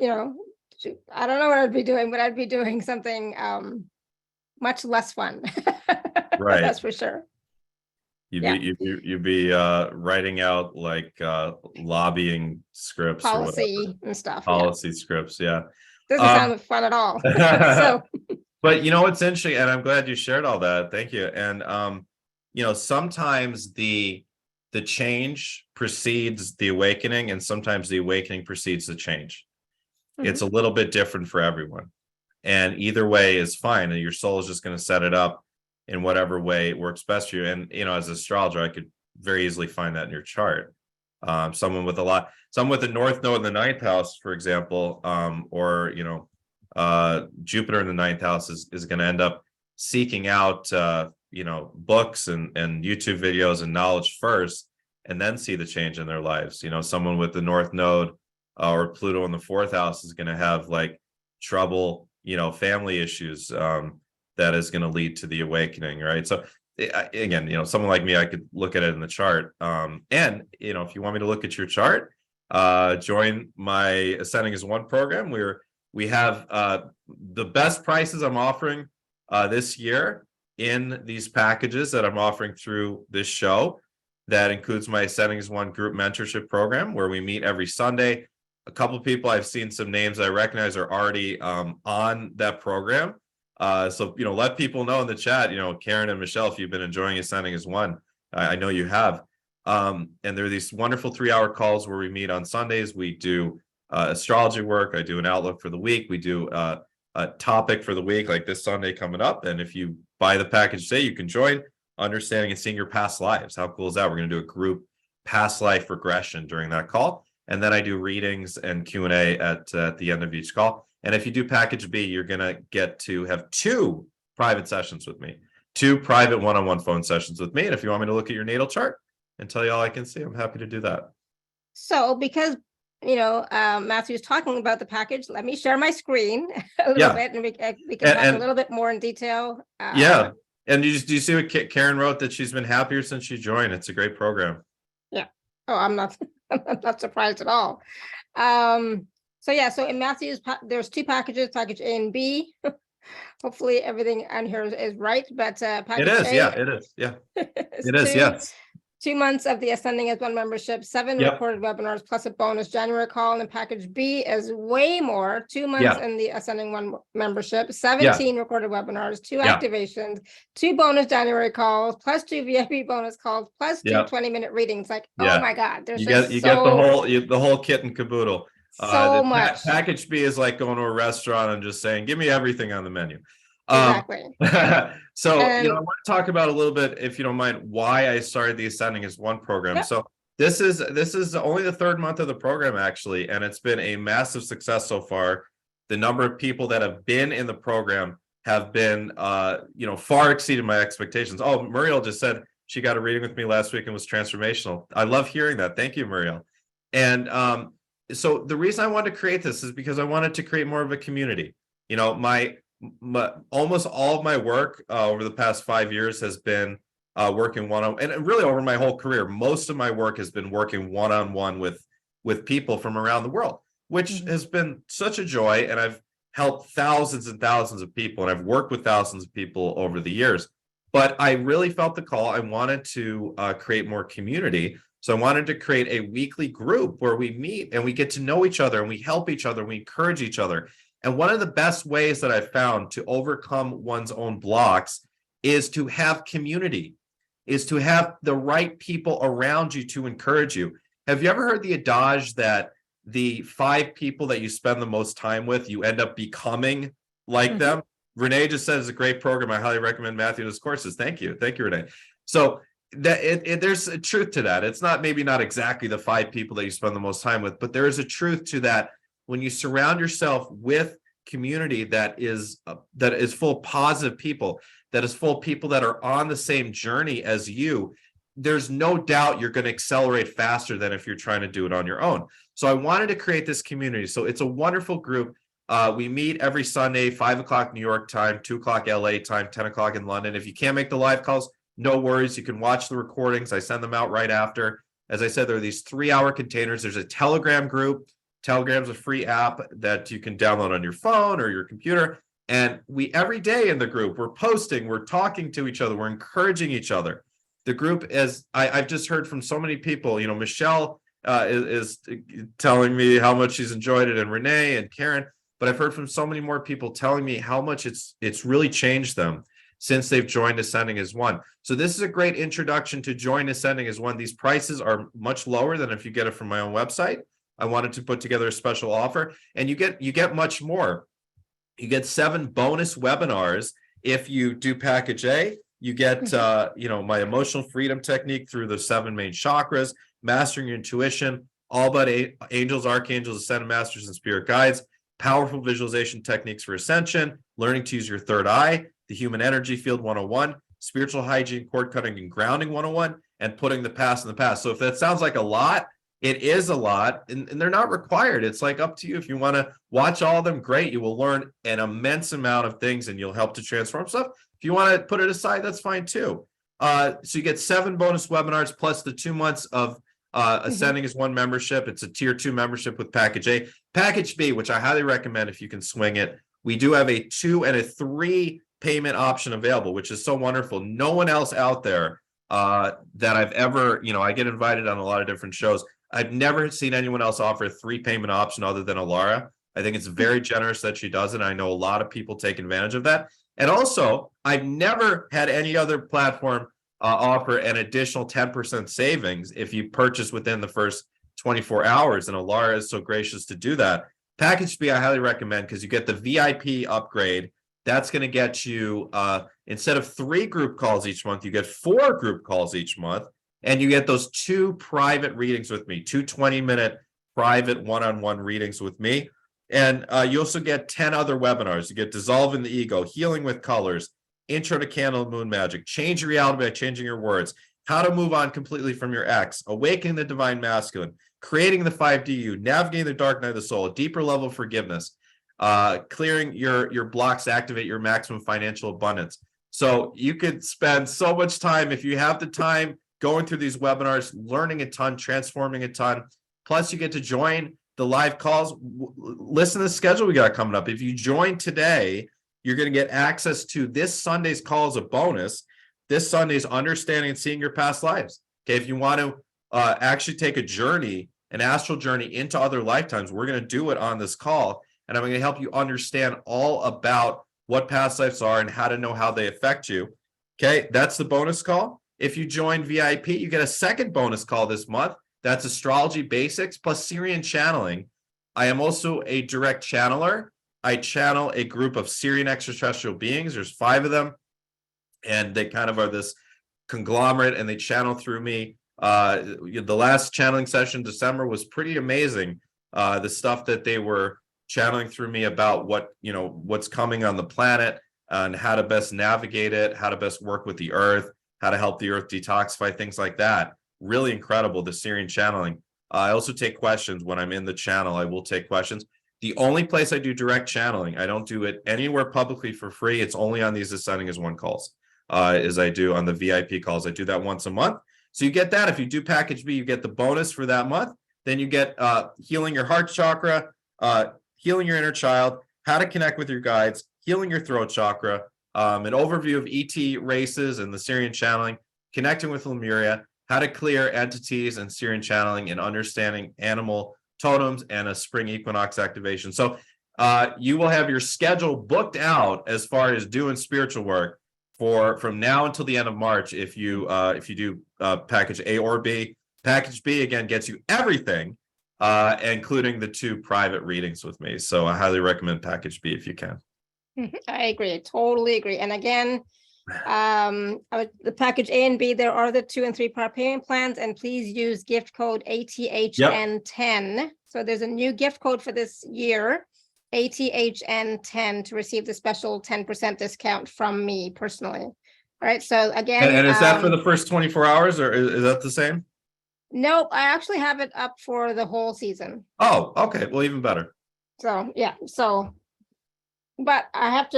I don't know what I'd be doing, but I'd be doing something much less fun. Right. That's for sure. You'd be writing out like lobbying scripts Policy and stuff. Policy scripts, yeah. Doesn't sound fun at all. So, but what's interesting, and I'm glad you shared all that. Thank you. And sometimes the change precedes the awakening, and sometimes the awakening precedes the change. It's a little bit different for everyone, and either way is fine. And your soul is just going to set it up in whatever way works best for you. And as an astrologer, I could very easily find that in your chart. Someone with the North Node in the ninth house, for example, or Jupiter in the ninth house is going to end up seeking out books and YouTube videos and knowledge first, and then see the change in their lives. Someone with the North Node or Pluto in the fourth house is going to have like trouble, family issues. That is going to lead to the awakening, right? So again, someone like me, I could look at it in the chart. And if you want me to look at your chart, join my Ascending as One program. We have the best prices I'm offering this year in these packages that I'm offering through this show. That includes my Ascending as One group mentorship program, where we meet every Sunday. A couple of people, I've seen some names I recognize are already on that program. So, let people know in the chat, Karen and Michelle, if you've been enjoying Ascending as One, I know you have. And there are these wonderful 3-hour calls where we meet on Sundays. We do astrology work. I do an outlook for the week. We do a topic for the week, like this Sunday coming up. And if you buy the package today, you can join Understanding and Seeing Your Past Lives. How cool is that? We're going to do a group past life regression during that call. And then I do readings and Q&A at the end of each call. And if you do package B, you're going to get to have 2 private sessions with me, 2 private one-on-one phone sessions with me. And if you want me to look at your natal chart and tell you all I can see, I'm happy to do that. So because, Matthew's talking about the package, let me share my screen a little bit, and we can talk a little bit more in detail. And do you see what Karen wrote, that she's been happier since she joined? It's a great program. Yeah. Oh, I'm not surprised at all. So in Matthew's, there's 2 packages, package A and B. Hopefully everything on here is right, but package it is, A, it is, it is, yes. 2 months of the Ascending as One membership, 7 recorded webinars plus a bonus January call, and then package B is way more, 2 months in the Ascending One membership, 17 recorded webinars, 2 activations, 2 bonus January calls, plus 2 VIP bonus calls, plus 2 20-minute readings. Like, oh my God, there's you get the whole kit and caboodle. So much. Package B is like going to a restaurant and just saying, give me everything on the menu. Exactly. So, I want to talk about a little bit, if you don't mind, why I started the Ascending as One program. So this is only the 3rd month of the program, actually, and it's been a massive success so far. The number of people that have been in the program have been, far exceeded my expectations. Oh, Muriel just said she got a reading with me last week and was transformational. I love hearing that. Thank you, Muriel. And so the reason I wanted to create this is because I wanted to create more of a community. My almost all of my work over the past 5 years has been working one-on-one, and really over my whole career, most of my work has been working one-on-one with people from around the world, which has been such a joy. And I've helped thousands and thousands of people, and I've worked with thousands of people over the years. But I really felt the call. I wanted to create more community. So I wanted to create a weekly group where we meet and we get to know each other, and we help each other, and we encourage each other. And one of the best ways that I've found to overcome one's own blocks is to have community. is to have the right people around you to encourage you. Have you ever heard the adage that the 5 people that you spend the most time with, you end up becoming like them? Renee just says it's a great program. I highly recommend Matthew and his courses. Thank you. Thank you, Renee. So that there's a truth to that. It's not maybe not exactly the 5 people that you spend the most time with, but there is a truth to that. When you surround yourself with community that is full of positive people, that is full of people that are on the same journey as you, there's no doubt you're going to accelerate faster than if you're trying to do it on your own. So I wanted to create this community. So it's a wonderful group. We meet every Sunday, 5 o'clock New York time, 2 o'clock LA time, 10 o'clock in London. If you can't make the live calls, no worries. You can watch the recordings. I send them out right after. As I said, there are these 3-hour containers. There's a Telegram group. Telegram's a free app that you can download on your phone or your computer. And we, every day in the group, we're posting, we're talking to each other, we're encouraging each other. The group, as I've just heard from so many people, you know, Michelle is telling me how much she's enjoyed it, and Renee and Karen, but I've heard from so many more people telling me how much it's really changed them since they've joined Ascending as One. So this is a great introduction to join Ascending as One. These prices are much lower than if you get it from my own website. I wanted to put together a special offer, and you get much more. You get 7 bonus webinars if you do package A. You get my emotional freedom technique through the 7 main chakras, mastering your intuition, all about angels, archangels, ascended masters, and spirit guides, powerful visualization techniques for ascension, learning to use your third eye, the human energy field 101, spiritual hygiene, cord cutting, and grounding 101, and putting the past in the past. So if that sounds like a lot, it is a lot, and they're not required. It's like up to you. If you want to watch all of them, great. You will learn an immense amount of things, and you'll help to transform stuff. If you want to put it aside, that's fine too. So you get 7 bonus webinars plus the 2 months of Ascending as One membership. It's a tier 2 membership with package A. Package B, which I highly recommend if you can swing it, we do have a 2 and a 3 payment option available, which is so wonderful. No one else out there that I've ever, I get invited on a lot of different shows. I've never seen anyone else offer a 3 payment option other than Alara. I think it's very generous that she does it. I know a lot of people take advantage of that. And also, I've never had any other platform offer an additional 10% savings if you purchase within the first 24 hours. And Alara is so gracious to do that. Package B, I highly recommend, because you get the VIP upgrade. That's going to get you, instead of 3 group calls each month, you get 4 group calls each month. And you get those 2 private readings with me, 2 20-minute private one-on-one readings with me. And you also get 10 other webinars. You get Dissolving the Ego, Healing with Colors, Intro to Candle and Moon Magic, Change Your Reality by Changing Your Words, How to Move On Completely from Your Ex, Awakening the Divine Masculine, Creating the 5DU, Navigating the Dark Night of the Soul, a Deeper Level of Forgiveness, Clearing your blocks to activate your maximum financial abundance. So you could spend so much time, if you have the time, going through these webinars, learning a ton, transforming a ton. Plus, you get to join the live calls. Listen to the schedule we got coming up. If you join today, you're going to get access to this Sunday's call as a bonus. This Sunday's Understanding and Seeing Your Past Lives. Okay, if you want to actually take a journey, an astral journey into other lifetimes, we're going to do it on this call. And I'm going to help you understand all about what past lives are and how to know how they affect you. Okay, that's the bonus call. If you join VIP, you get a second bonus call this month. That's Astrology Basics plus Syrian Channeling. I am also a direct channeler. I channel a group of Syrian extraterrestrial beings. There's 5 of them, and they kind of are this conglomerate, and they channel through me. The last channeling session in December was pretty amazing. The stuff that they were channeling through me about what's coming on the planet and how to best navigate it, how to best work with the earth, how to help the earth detoxify, things like that. Really incredible, the Syrian channeling. I also take questions when I'm in the channel. I will take questions. The only place I do direct channeling, I don't do it anywhere publicly for free. It's only on these Ascending as One calls, as I do on the VIP calls. I do that once a month. So you get that. If you do package B, you get the bonus for that month. Then you get healing your heart chakra, healing your inner child, how to connect with your guides, healing your throat chakra, an overview of ET races and the Syrian channeling, connecting with Lemuria, how to clear entities and Syrian channeling, and understanding animal totems and a spring equinox activation. So you will have your schedule booked out as far as doing spiritual work from now until the end of March, if you do package A or B. Package B again gets you everything, including the 2 private readings with me. So I highly recommend package B if you can. I agree. I totally agree. And again, the package A and B, there are the 2 and 3 part payment plans, and please use gift code ATHN10. So there's a new gift code for this year, ATHN10, to receive the special 10% discount from me personally. All right. So again, And is that for the first 24 hours, or is that the same? Nope, I actually have it up for the whole season. Oh, okay. Well, even better. So yeah, but I have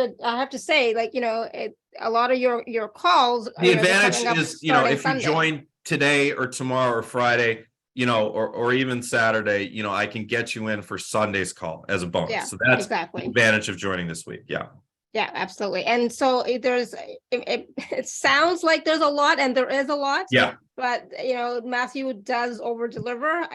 to say, like, a lot of your calls. The advantage is, if you join today or tomorrow or Friday, or even Saturday, I can get you in for Sunday's call as a bonus. Yeah, so that's exactly the advantage of joining this week. Yeah. Yeah, absolutely. And so it sounds like there's a lot, and there is a lot. Yeah. But Matthew does over deliver,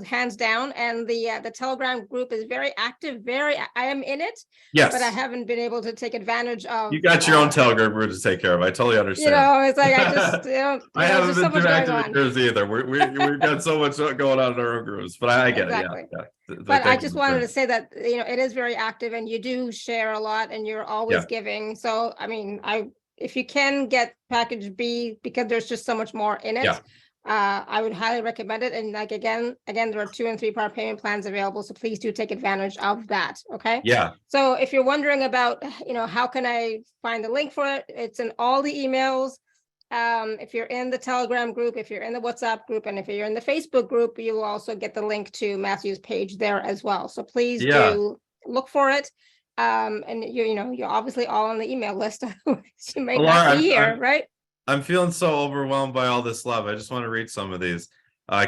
hands down. And the Telegram group is very active. I am in it. Yes. But I haven't been able to take advantage of. You got your own Telegram group to take care of. I totally understand. It's like I just I haven't been too active in yours either. We've got so much going on in our own groups, but I get it. Yeah. But I just wanted to say that it is very active, and you do share a lot, and you're always giving. So I mean, if you can get package B, because there's just so much more in it, I would highly recommend it. And like again, there are 2 and 3 part payment plans available, so please do take advantage of that. Okay. Yeah. So if you're wondering about how can I find the link for it, it's in all the emails. If you're in the Telegram group, if you're in the WhatsApp group, and if you're in the Facebook group, you will also get the link to Matthew's page there as well. So please do look for it. And you're obviously all on the email list. You may not be here, right? I'm feeling so overwhelmed by all this love. I just want to read some of these.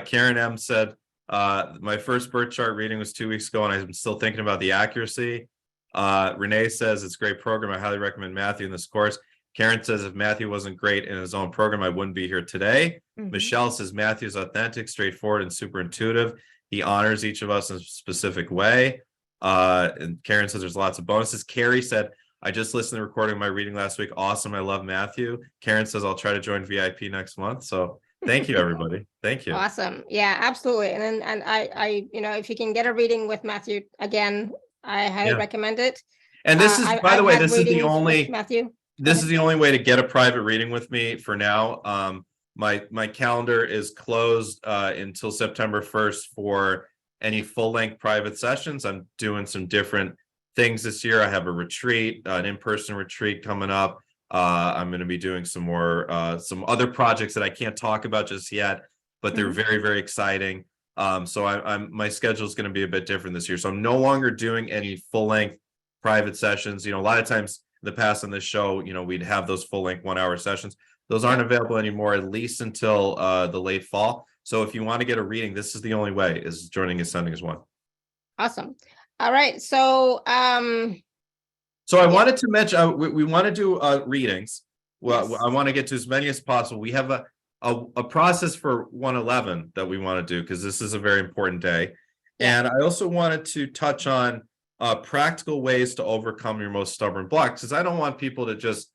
Karen M said, my first birth chart reading was 2 weeks ago, and I'm still thinking about the accuracy. Renee says, it's a great program. I highly recommend Matthew in this course. Karen says, if Matthew wasn't great in his own program, I wouldn't be here today. Michelle says, Matthew's authentic, straightforward, and super intuitive. He honors each of us in a specific way. And Karen says there's lots of bonuses. Carrie said, I just listened to the recording of my reading last week. Awesome. I love Matthew. Karen says, I'll try to join VIP next month. So thank you, everybody. Thank you. Awesome. Yeah, absolutely. And I if you can get a reading with Matthew, again, I highly recommend it. And this is, by the way, this is the only Matthew. This is the only way to get a private reading with me for now. My calendar is closed until September 1st for any full-length private sessions. I'm doing some different things this year. I have a retreat, an in-person retreat coming up. I'm going to be doing some more, some other projects that I can't talk about just yet, but they're very, very exciting. So my schedule is going to be a bit different this year. So I'm no longer doing any full-length private sessions. A lot of times in the past on this show, we'd have those full-length 1-hour sessions. Those aren't available anymore, at least until the late fall. So if you want to get a reading, this is the only way, is joining Ascending as One. Awesome. All right. So so I wanted to mention, we want to do readings. Well, I want to get to as many as possible. We have a process for 111 that we want to do, because this is a very important day. And I also wanted to touch on practical ways to overcome your most stubborn blocks, because I don't want people to just,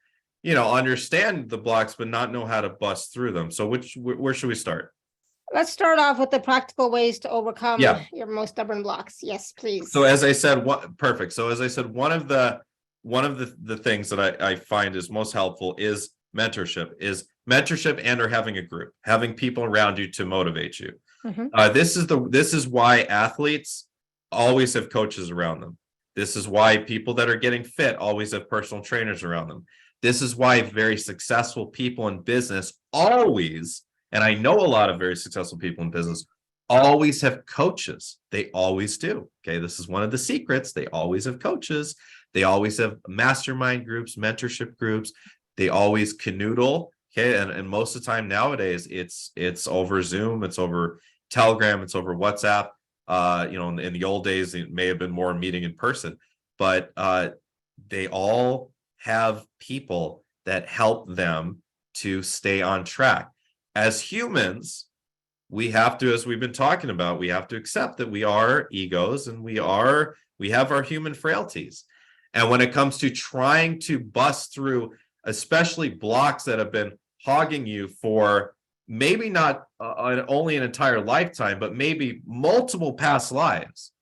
understand the blocks, but not know how to bust through them. So where should we start? Let's start off with the practical ways to overcome your most stubborn blocks. Yes, please. So as I said, perfect. So as I said, one of the things that I find is most helpful is mentorship and or having a group, having people around you to motivate you. This is why athletes always have coaches around them. This is why people that are getting fit always have personal trainers around them. This is why very successful people in business always, and I know a lot of very successful people in business, always have coaches. They always do. Okay. This is one of the secrets. They always have coaches. They always have mastermind groups, mentorship groups. They always canoodle. Okay. And most of the time nowadays, it's over Zoom, it's over Telegram, it's over WhatsApp. In the old days, it may have been more meeting in person, but they all have people that help them to stay on track. As humans, we have to, as we've been talking about, we have to accept that we are egos and we have our human frailties. And when it comes to trying to bust through especially blocks that have been hogging you for maybe not only an entire lifetime, but maybe multiple past lives.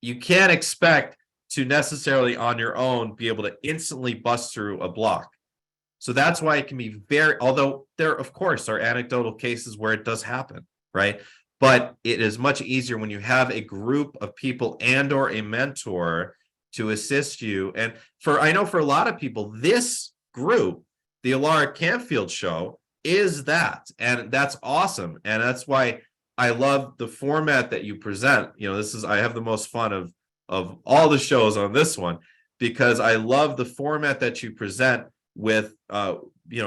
You can't expect to necessarily on your own be able to instantly bust through a block. So that's why it can be although there, of course, are anecdotal cases where it does happen, right? But it is much easier when you have a group of people and or a mentor to assist you. And I know for a lot of people, this group, the Alara Canfield show, is that. And that's awesome. And that's why I love the format that you present. I have the most fun of all the shows on this one, because I love the format that you present with,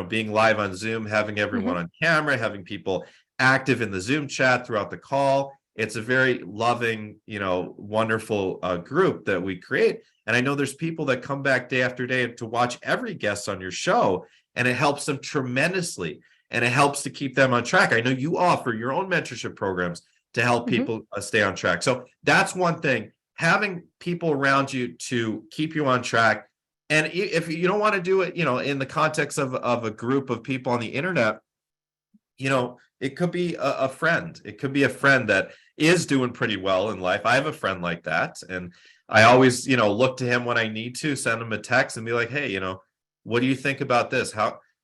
being live on Zoom, having everyone on camera, having people active in the Zoom chat throughout the call. It's a very loving, wonderful group that we create. And I know there's people that come back day after day to watch every guest on your show, and it helps them tremendously. And it helps to keep them on track. I know you offer your own mentorship programs to help people stay on track. So that's one thing, having people around you to keep you on track. And if you don't want to do it, in the context of a group of people on the internet, it could be a friend. It could be a friend that is doing pretty well in life. I have a friend like that. And I always, look to him when I need to, send him a text and be like, hey, what do you think about this?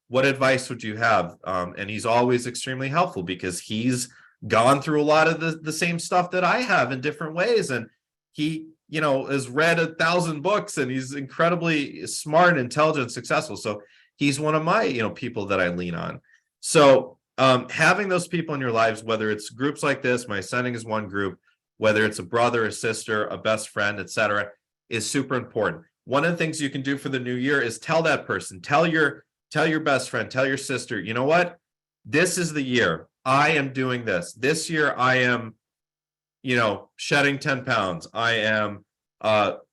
What advice would you have? And he's always extremely helpful, because he's gone through a lot of the same stuff that I have in different ways. And he, has read 1,000 books, and he's incredibly smart, intelligent, successful. So he's one of my, people that I lean on. So having those people in your lives, whether it's groups like this, my Ascending is one group, whether it's a brother, a sister, a best friend, etc., is super important. One of the things you can do for the new year is tell that person, tell your best friend, tell your sister, you know what? This is the year. I am doing this. This year I am, shedding 10 pounds. I am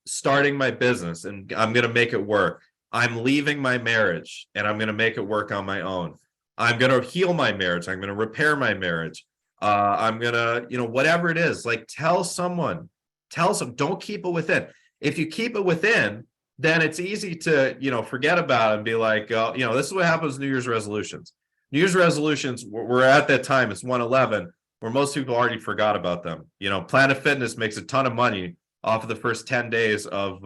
starting my business, and I'm going to make it work. I'm leaving my marriage, and I'm going to make it work on my own. I'm going to heal my marriage. I'm going to repair my marriage. I'm going to, whatever it is, like tell someone, don't keep it within. If you keep it within, then it's easy to, forget about it and be like, this is what happens with New Year's resolutions. New Year's resolutions, we're at that time, it's 1/11, where most people already forgot about them. Planet Fitness makes a ton of money off of the first 10 days of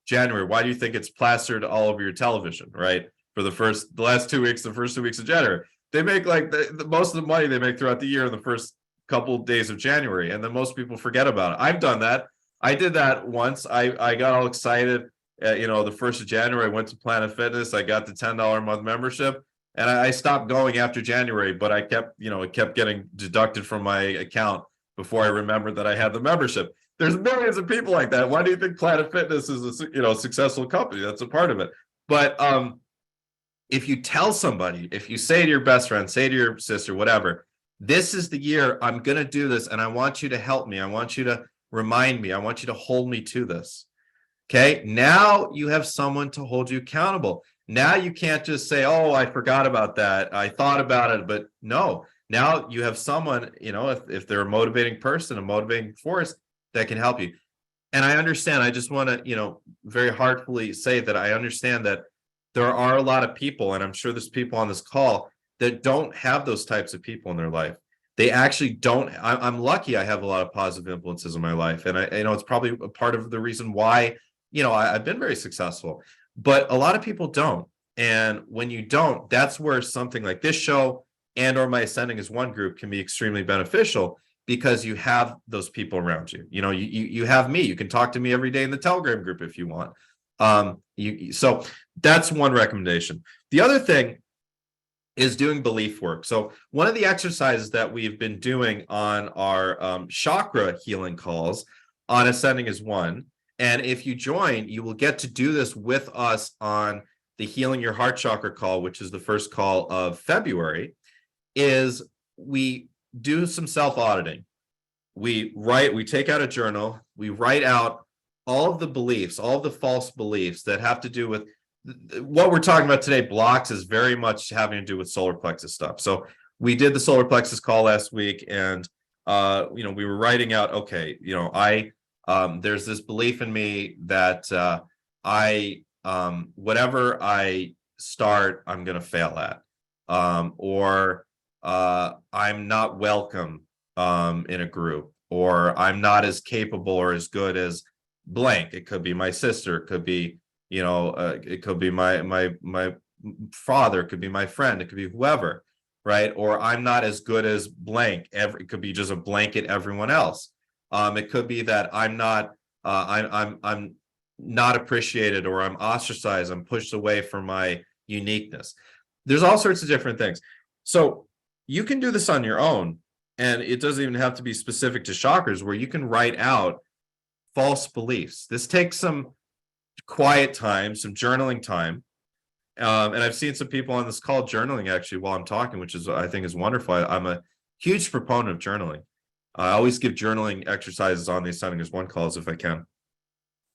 January. Why do you think it's plastered all over your television, right? For the first 2 weeks of January. They make like the most of the money they make throughout the year in the first couple of days of January. And then most people forget about it. I've done that. I did that once. I got all excited. The 1st of January, I went to Planet Fitness. I got the $10 a month membership, and I stopped going after January, but I kept, it kept getting deducted from my account before I remembered that I had the membership. There's millions of people like that. Why do you think Planet Fitness is a successful company? That's a part of it. But if you tell somebody, if you say to your best friend, say to your sister, whatever, this is the year I'm going to do this, and I want you to help me. I want you to remind me. I want you to hold me to this. Okay, now you have someone to hold you accountable. Now you can't just say, oh, I forgot about that. I thought about it, but no. Now you have someone, if they're a motivating person, a motivating force that can help you. And I understand, I just want to, very heartfully say that I understand that there are a lot of people, and I'm sure there's people on this call that don't have those types of people in their life. They actually don't. I'm lucky I have a lot of positive influences in my life. And it's probably a part of the reason why, I've been very successful, but a lot of people don't. And when you don't, that's where something like this show and or my Ascending is one group can be extremely beneficial, because you have those people around you. You have me. You can talk to me every day in the Telegram group if you want. So that's one recommendation. The other thing is doing belief work. So one of the exercises that we've been doing on our chakra healing calls on Ascending is one. And if you join, you will get to do this with us on the Healing Your Heart Chakra call, which is the first call of February, is we do some self-auditing. We take out a journal, we write out all of the beliefs, all of the false beliefs that have to do with what we're talking about today. Blocks is very much having to do with solar plexus stuff. So we did the solar plexus call last week, and we were writing out, okay, there's this belief in me that whatever I start, I'm going to fail at, or I'm not welcome in a group, or I'm not as capable or as good as blank. It could be my sister, it could be, it could be my father, it could be my friend, it could be whoever, right? Or I'm not as good as blank. It could be just a blanket everyone else. It could be that I'm not I'm not appreciated, or I'm ostracized, I'm pushed away for my uniqueness. There's all sorts of different things. So you can do this on your own, and it doesn't even have to be specific to chakras, where you can write out false beliefs. This takes some quiet time, some journaling time. And I've seen some people on this call journaling actually while I'm talking, which is, I think, is wonderful. I'm a huge proponent of journaling. I always give journaling exercises on the Ascending as One calls if I can.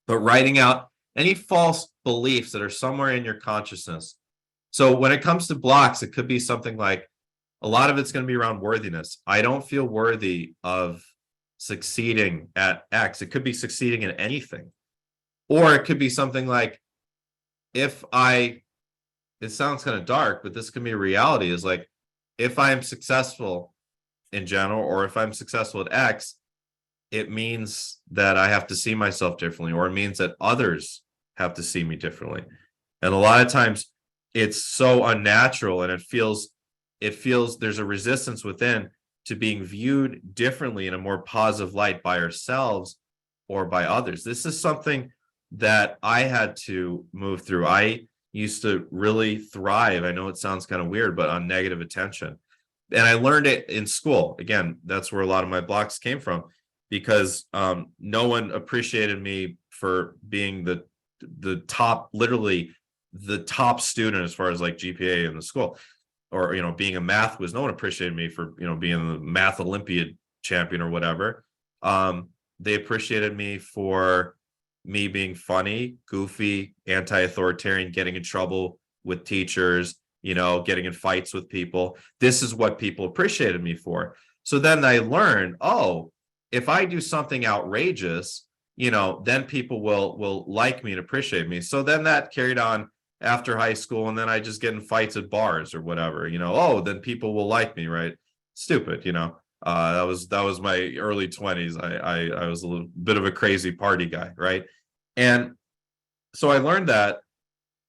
But writing out any false beliefs that are somewhere in your consciousness. So when it comes to blocks, it could be something like, a lot of it's going to be around worthiness. I don't feel worthy of succeeding at X. It could be succeeding in anything. Or it could be something like, it sounds kind of dark, but this can be a reality, is like, if I'm successful in general, or if I'm successful at X, it means that I have to see myself differently, or it means that others have to see me differently. And a lot of times it's so unnatural, and it feels there's a resistance within to being viewed differently in a more positive light by ourselves or by others. This is something that I had to move through. I used to really thrive, I know it sounds kind of weird, but on negative attention. And I learned it in school. Again, that's where a lot of my blocks came from, because no one appreciated me for being the top, literally the top student as far as like GPA in the school, or being a math whiz. No one appreciated me for being the math Olympiad champion or whatever. They appreciated me for me being funny, goofy, anti-authoritarian, getting in trouble with teachers, getting in fights with people. This is what people appreciated me for. So then I learned, if I do something outrageous, then people will like me and appreciate me. So then that carried on after high school, and then I just get in fights at bars or whatever, then people will like me, right? Stupid, that was my early 20s. I was a little bit of a crazy party guy, right? And so I learned that,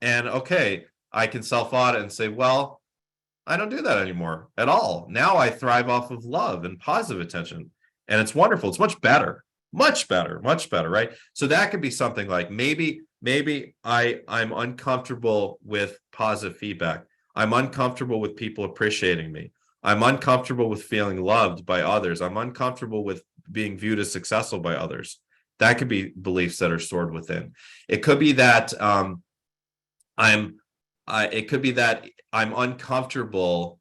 and okay, I can self-audit and say, well, I don't do that anymore at all. Now I thrive off of love and positive attention, and it's wonderful. It's much better, right? So that could be something like, maybe I'm uncomfortable with positive feedback. I'm uncomfortable with people appreciating me. I'm uncomfortable with feeling loved by others. I'm uncomfortable with being viewed as successful by others. That could be beliefs that are stored within. It could be that I'm uncomfortable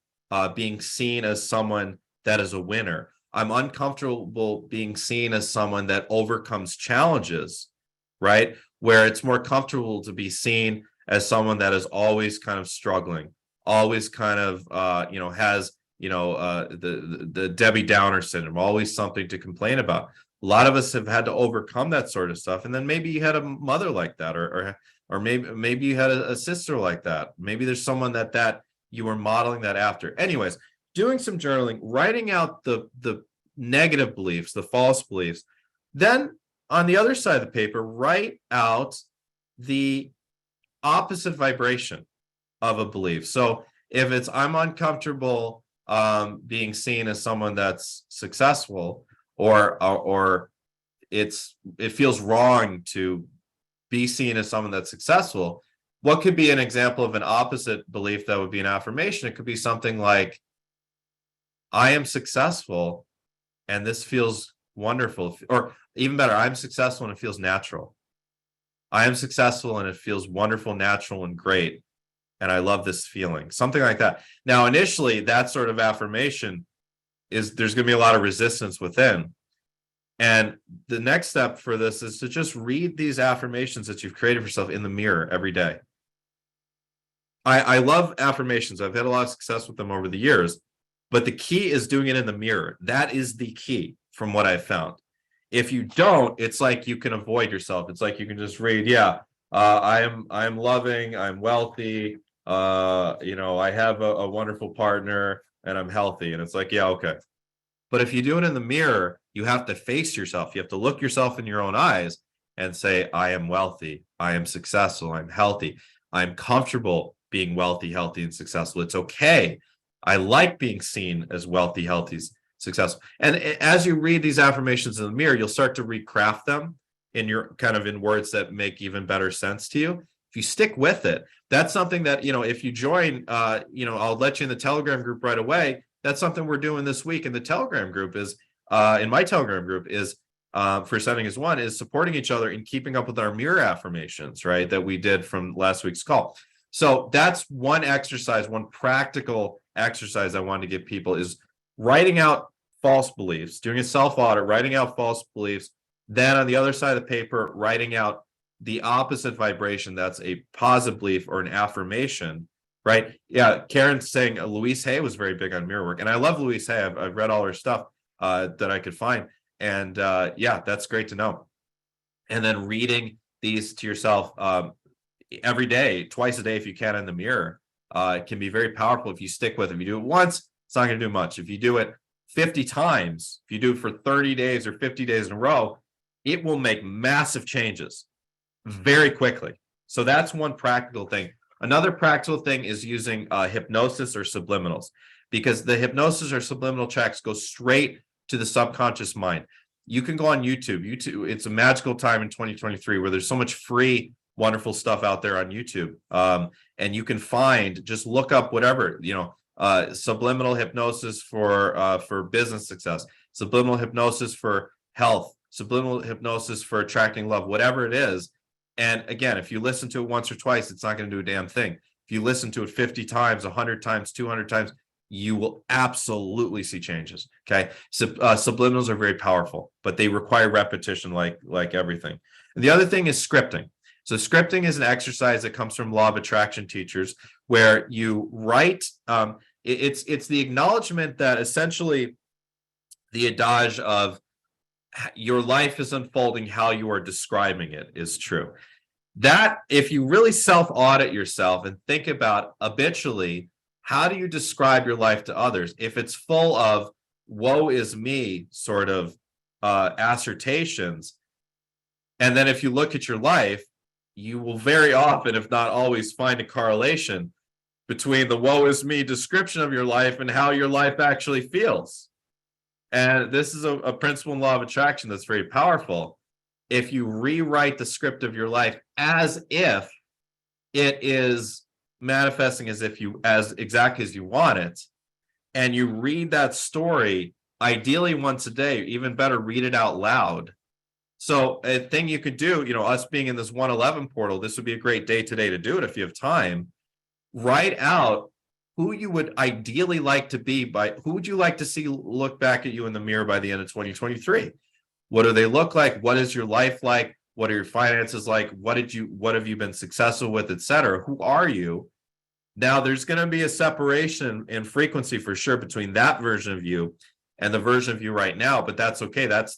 being seen as someone that is a winner. I'm uncomfortable being seen as someone that overcomes challenges, right? Where it's more comfortable to be seen as someone that is always kind of struggling, always kind of has the Debbie Downer syndrome, always something to complain about. A lot of us have had to overcome that sort of stuff. And then maybe you had a mother like that, or maybe you had a sister like that. Maybe there's someone that you were modeling that after. Anyways, doing some journaling, writing out the negative beliefs, the false beliefs. Then on the other side of the paper, write out the opposite vibration of a belief. So if it's, I'm uncomfortable being seen as someone that's successful, or it feels wrong to be seen as someone that's successful, what could be an example of an opposite belief that would be an affirmation? It could be something like, I am successful and this feels wonderful. Or even better, I'm successful and it feels natural. I am successful and it feels wonderful, natural, and great. And I love this feeling. Something like that. Now, initially, that sort of affirmation there's going to be a lot of resistance within. And the next step for this is to just read these affirmations that you've created for yourself in the mirror every day. I love affirmations. I've had a lot of success with them over the years, but the key is doing it in the mirror. That is the key from what I've found. If you don't, it's like you can avoid yourself. It's like you can just read, I am loving, I'm wealthy, I have a wonderful partner and I'm healthy. And it's like, yeah, okay. But if you do it in the mirror, you have to face yourself. You have to look yourself in your own eyes and say, I am wealthy. I am successful. I'm healthy. I'm comfortable being wealthy, healthy, and successful. It's okay. I like being seen as wealthy, healthy, successful. And as you read these affirmations in the mirror, you'll start to recraft them in words that make even better sense to you. If you stick with it, that's something that, if you join, I'll let you in the Telegram group right away. That's something we're doing this week in the Telegram group in my Telegram group for Setting as One is supporting each other in keeping up with our mirror affirmations, right? That we did from last week's call. So that's one exercise, one practical exercise I wanted to give people is writing out false beliefs, doing a self-audit, writing out false beliefs. Then on the other side of the paper, writing out the opposite vibration. That's a positive belief or an affirmation. Right. Yeah. Karen's saying Louise Hay was very big on mirror work. And I love Louise Hay. I've read all her stuff that I could find. And that's great to know. And then reading these to yourself every day, twice a day, if you can, in the mirror, it can be very powerful if you stick with it. If you do it once, it's not going to do much. If you do it 50 times, if you do it for 30 days or 50 days in a row, it will make massive changes very quickly. So that's one practical thing. Another practical thing is using hypnosis or subliminals, because the hypnosis or subliminal tracks go straight to the subconscious mind. You can go on YouTube. It's a magical time in 2023 where there's so much free, wonderful stuff out there on YouTube. And you can just look up whatever, subliminal hypnosis for business success, subliminal hypnosis for health, subliminal hypnosis for attracting love, whatever it is. And again, if you listen to it once or twice, it's not going to do a damn thing. If you listen to it 50 times, 100 times, 200 times, you will absolutely see changes. Okay. Subliminals are very powerful, but they require repetition like everything. And the other thing is scripting. So scripting is an exercise that comes from law of attraction teachers where you write, it's the acknowledgement that essentially the adage of your life is unfolding how you are describing it is true. That if you really self-audit yourself and think about habitually, how do you describe your life to others? If it's full of woe is me sort of assertions, and then if you look at your life, you will very often, if not always, find a correlation between the woe is me description of your life and how your life actually feels. And this is a principle in law of attraction that's very powerful. If you rewrite the script of your life as if it is manifesting as exactly as you want it, and you read that story, ideally once a day, even better, read it out loud. So a thing you could do, us being in this 111 portal, this would be a great day today to do it if you have time. Write out who you would ideally like to be who would you like to see look back at you in the mirror by the end of 2023? What do they look like? What is your life like? What are your finances like? What have you been successful with, etc.? Who are you? Now there's going to be a separation in frequency for sure between that version of you and the version of you right now, but that's okay. That's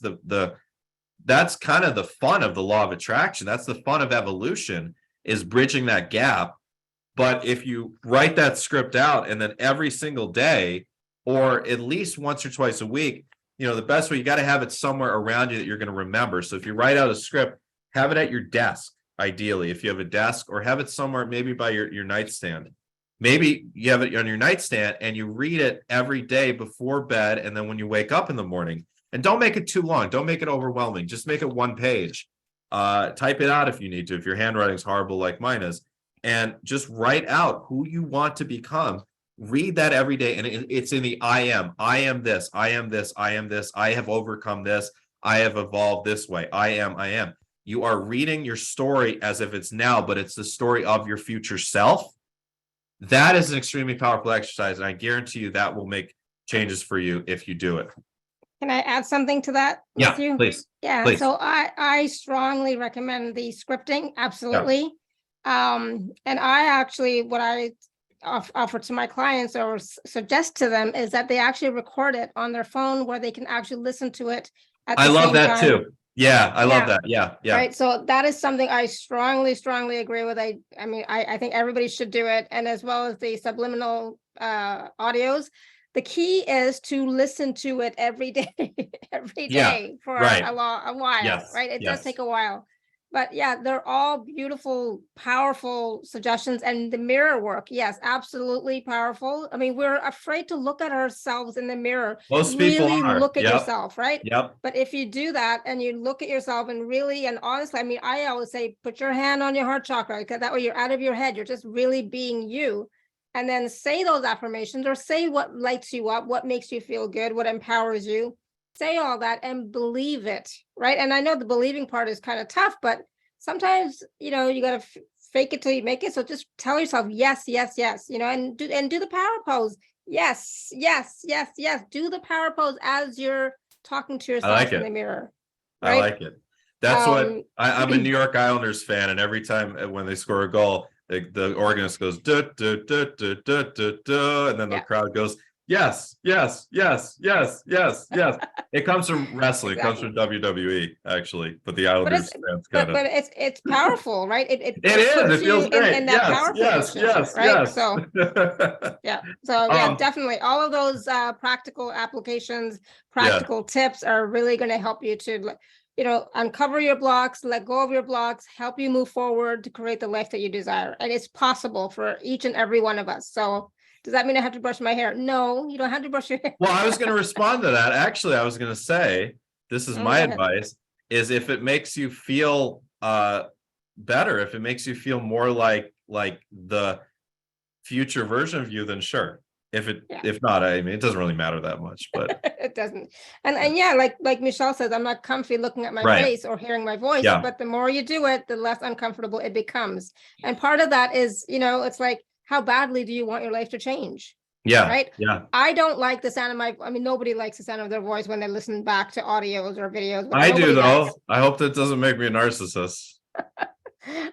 that's kind of the fun of the law of attraction. That's the fun of evolution, is bridging that gap. But if you write that script out and then every single day, or at least once or twice a week, the best way, you got to have it somewhere around you that you're going to remember. So if you write out a script, have it at your desk, ideally, if you have a desk, or have it somewhere, maybe by your nightstand. Maybe you have it on your nightstand and you read it every day before bed. And then when you wake up in the morning, and don't make it too long. Don't make it overwhelming. Just make it one page. Type it out if you need to, if your handwriting's horrible like mine is. And just write out who you want to become. Read that every day. And it's in the I am. I am this. I am this. I am this. I have overcome this. I have evolved this way. I am. You are reading your story as if it's now, but it's the story of your future self. That is an extremely powerful exercise. And I guarantee you that will make changes for you if you do it. Can I add something to that, Matthew? Yeah, please. Yeah, please. So I strongly recommend the scripting, absolutely. Yeah. And I actually, what I offer to my clients or suggest to them is that they actually record it on their phone where they can actually listen to it at the same time. I love that too. Yeah, I love Yeah. that. Yeah, yeah. Right. So that is something I strongly, strongly agree with. I mean, I think everybody should do it. And as well as the subliminal audios, the key is to listen to it every day, every Yeah, day for right. a while, Yes, right? It does yes. take a while. But yeah, they're all beautiful, powerful suggestions. And the mirror work, yes, absolutely powerful. I mean, we're afraid to look at ourselves in the mirror, Most people really are. look at Yep, yourself, right? yep. But if you do that and you look at yourself and really and honestly, I mean, I always say, put your hand on your heart chakra, because that way you're out of your head. You're just really being you. And then say those affirmations or say what lights you up, what makes you feel good, what empowers you. Say all that and believe it, right? And I know the believing part is kind of tough, but sometimes, you got to fake it till you make it. So just tell yourself, yes, yes, yes, and do the power pose. Yes, yes, yes, yes. Do the power pose as you're talking to I like yourself in the it. mirror, I right? like it. That's what I'm a New York Islanders fan, and every time when they score a goal, the organist goes duh, duh, duh, duh, duh, duh, duh, and then the Yeah, crowd goes yes, yes, yes, yes, yes, yes. It comes from wrestling. It comes exactly. from WWE actually, but the But it's Islanders fans kind of. it's powerful, right? It It is. puts It feels you great. in that Yes, power yes, position, yes, right? yes. So yeah, so yeah, um, definitely all of those practical applications, yeah. practical tips are really going to help you to uncover your blocks, let go of your blocks, help you move forward to create the life that you desire. And it's possible for each and every one of us. So does that mean I have to brush my hair? No, you don't have to brush your hair. Well, I was going to respond to that. Actually, I was going to say, this is my Go ahead. advice, is if it makes you feel better, if it makes you feel more like the future version of you, then sure. Yeah. If not, I mean, it doesn't really matter that much, but It doesn't. And yeah, like Michelle says, I'm not comfy looking at my right. face or hearing my voice, Yeah. but the more you do it, the less uncomfortable it becomes. And part of that is, it's like, how badly do you want your life to change? Yeah. Right? Yeah. I don't like the sound of I mean, nobody likes the sound of their voice when they listen back to audios or videos, but I do nobody though. does. I hope that doesn't make me a narcissist.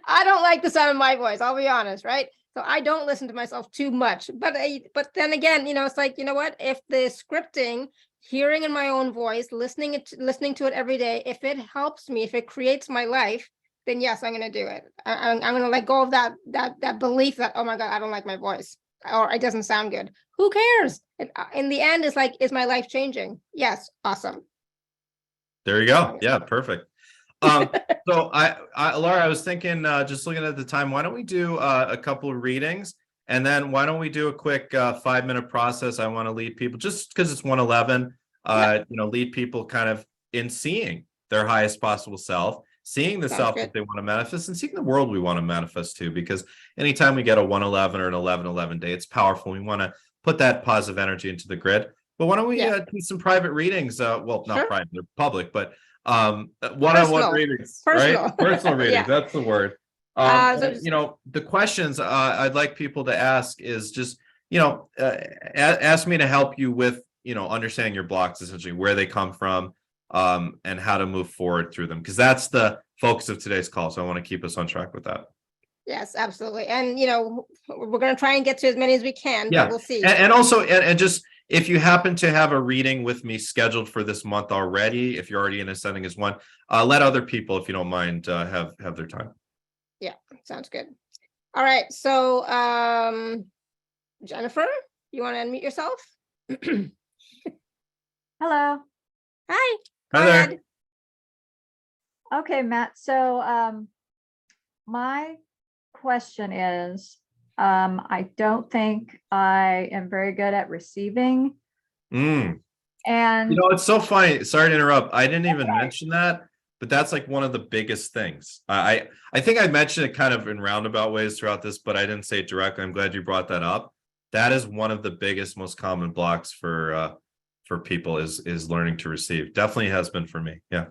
I don't like the sound of my voice, I'll be honest, right? So I don't listen to myself too much. But then again, it's like, you know what? If the scripting, hearing in my own voice, listening to it every day, if it helps me, if it creates my life, then yes, I'm going to do it. I'm going to let go of that belief that, oh my God, I don't like my voice or it doesn't sound good. Who cares? In the end, it's like, is my life changing? Yes, awesome. There you go. Yeah, perfect. So Laura, I was thinking, just looking at the time, why don't we do a couple of readings, and then why don't we do a quick 5-minute process? I want to lead people, just because it's 111, lead people kind of in seeing their highest possible self, seeing the Sounds self good. that they want to manifest, and seeing the world we want to manifest to. Because anytime we get a 111 or an 1111 day, it's powerful. We want to put that positive energy into the grid. But why don't we do some private readings? Well, not Sure. private, they're public, but one-on-one readings, Personal. right? Personal readings. Yeah. That's the word. The questions I'd like people to ask is just, ask me to help you with, understanding your blocks, essentially where they come from, and how to move forward through them, because that's the focus of today's call. So I want to keep us on track with that. Yes, absolutely. And, we're going to try and get to as many as we can, but we'll see. And also, and just, if you happen to have a reading with me scheduled for this month already, if you're already in ascending as one, let other people, if you don't mind, have their time. Yeah, sounds good. All right. So, Jennifer, you want to unmute yourself? Hello. Hi. Go Hi there. ahead. Okay, Matt. So my question is, I don't think I am very good at receiving. And it's so funny. Sorry to interrupt. I didn't even mention that, but that's like one of the biggest things. I think I mentioned it kind of in roundabout ways throughout this, but I didn't say it directly. I'm glad you brought that up. That is one of the biggest, most common blocks for people is learning to receive. Definitely has been for me. Yeah.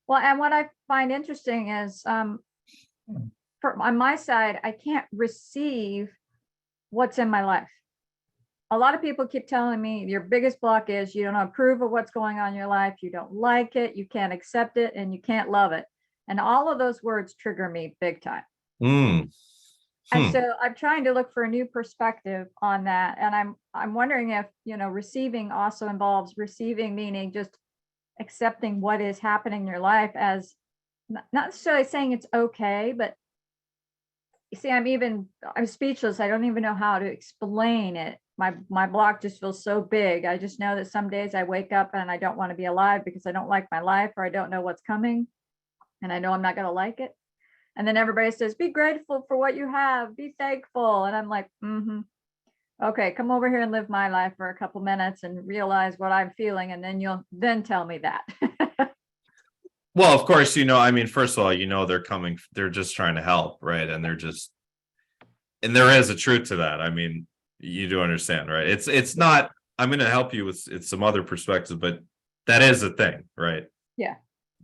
Well, and what I find interesting is, on my side, I can't receive what's in my life. A lot of people keep telling me your biggest block is you don't approve of what's going on in your life. You don't like it. You can't accept it, and you can't love it. And all of those words trigger me big time. And so I'm trying to look for a new perspective on that. And I'm wondering if, receiving also involves receiving, meaning just accepting what is happening in your life as not necessarily saying it's okay, but you see, I'm speechless. I don't even know how to explain it. My block just feels so big. I just know that some days I wake up and I don't want to be alive because I don't like my life, or I don't know what's coming, and I know I'm not going to like it. And then everybody says, be grateful for what you have, be thankful. And I'm like, okay, come over here and live my life for a couple minutes and realize what I'm feeling. And then you'll then tell me that. Well, of course, I mean, first of all, they're just trying to help, right? And and there is a truth to that. I mean, you do understand, right? It's not, I'm going to help you with some other perspectives, but that is a thing, right? Yeah.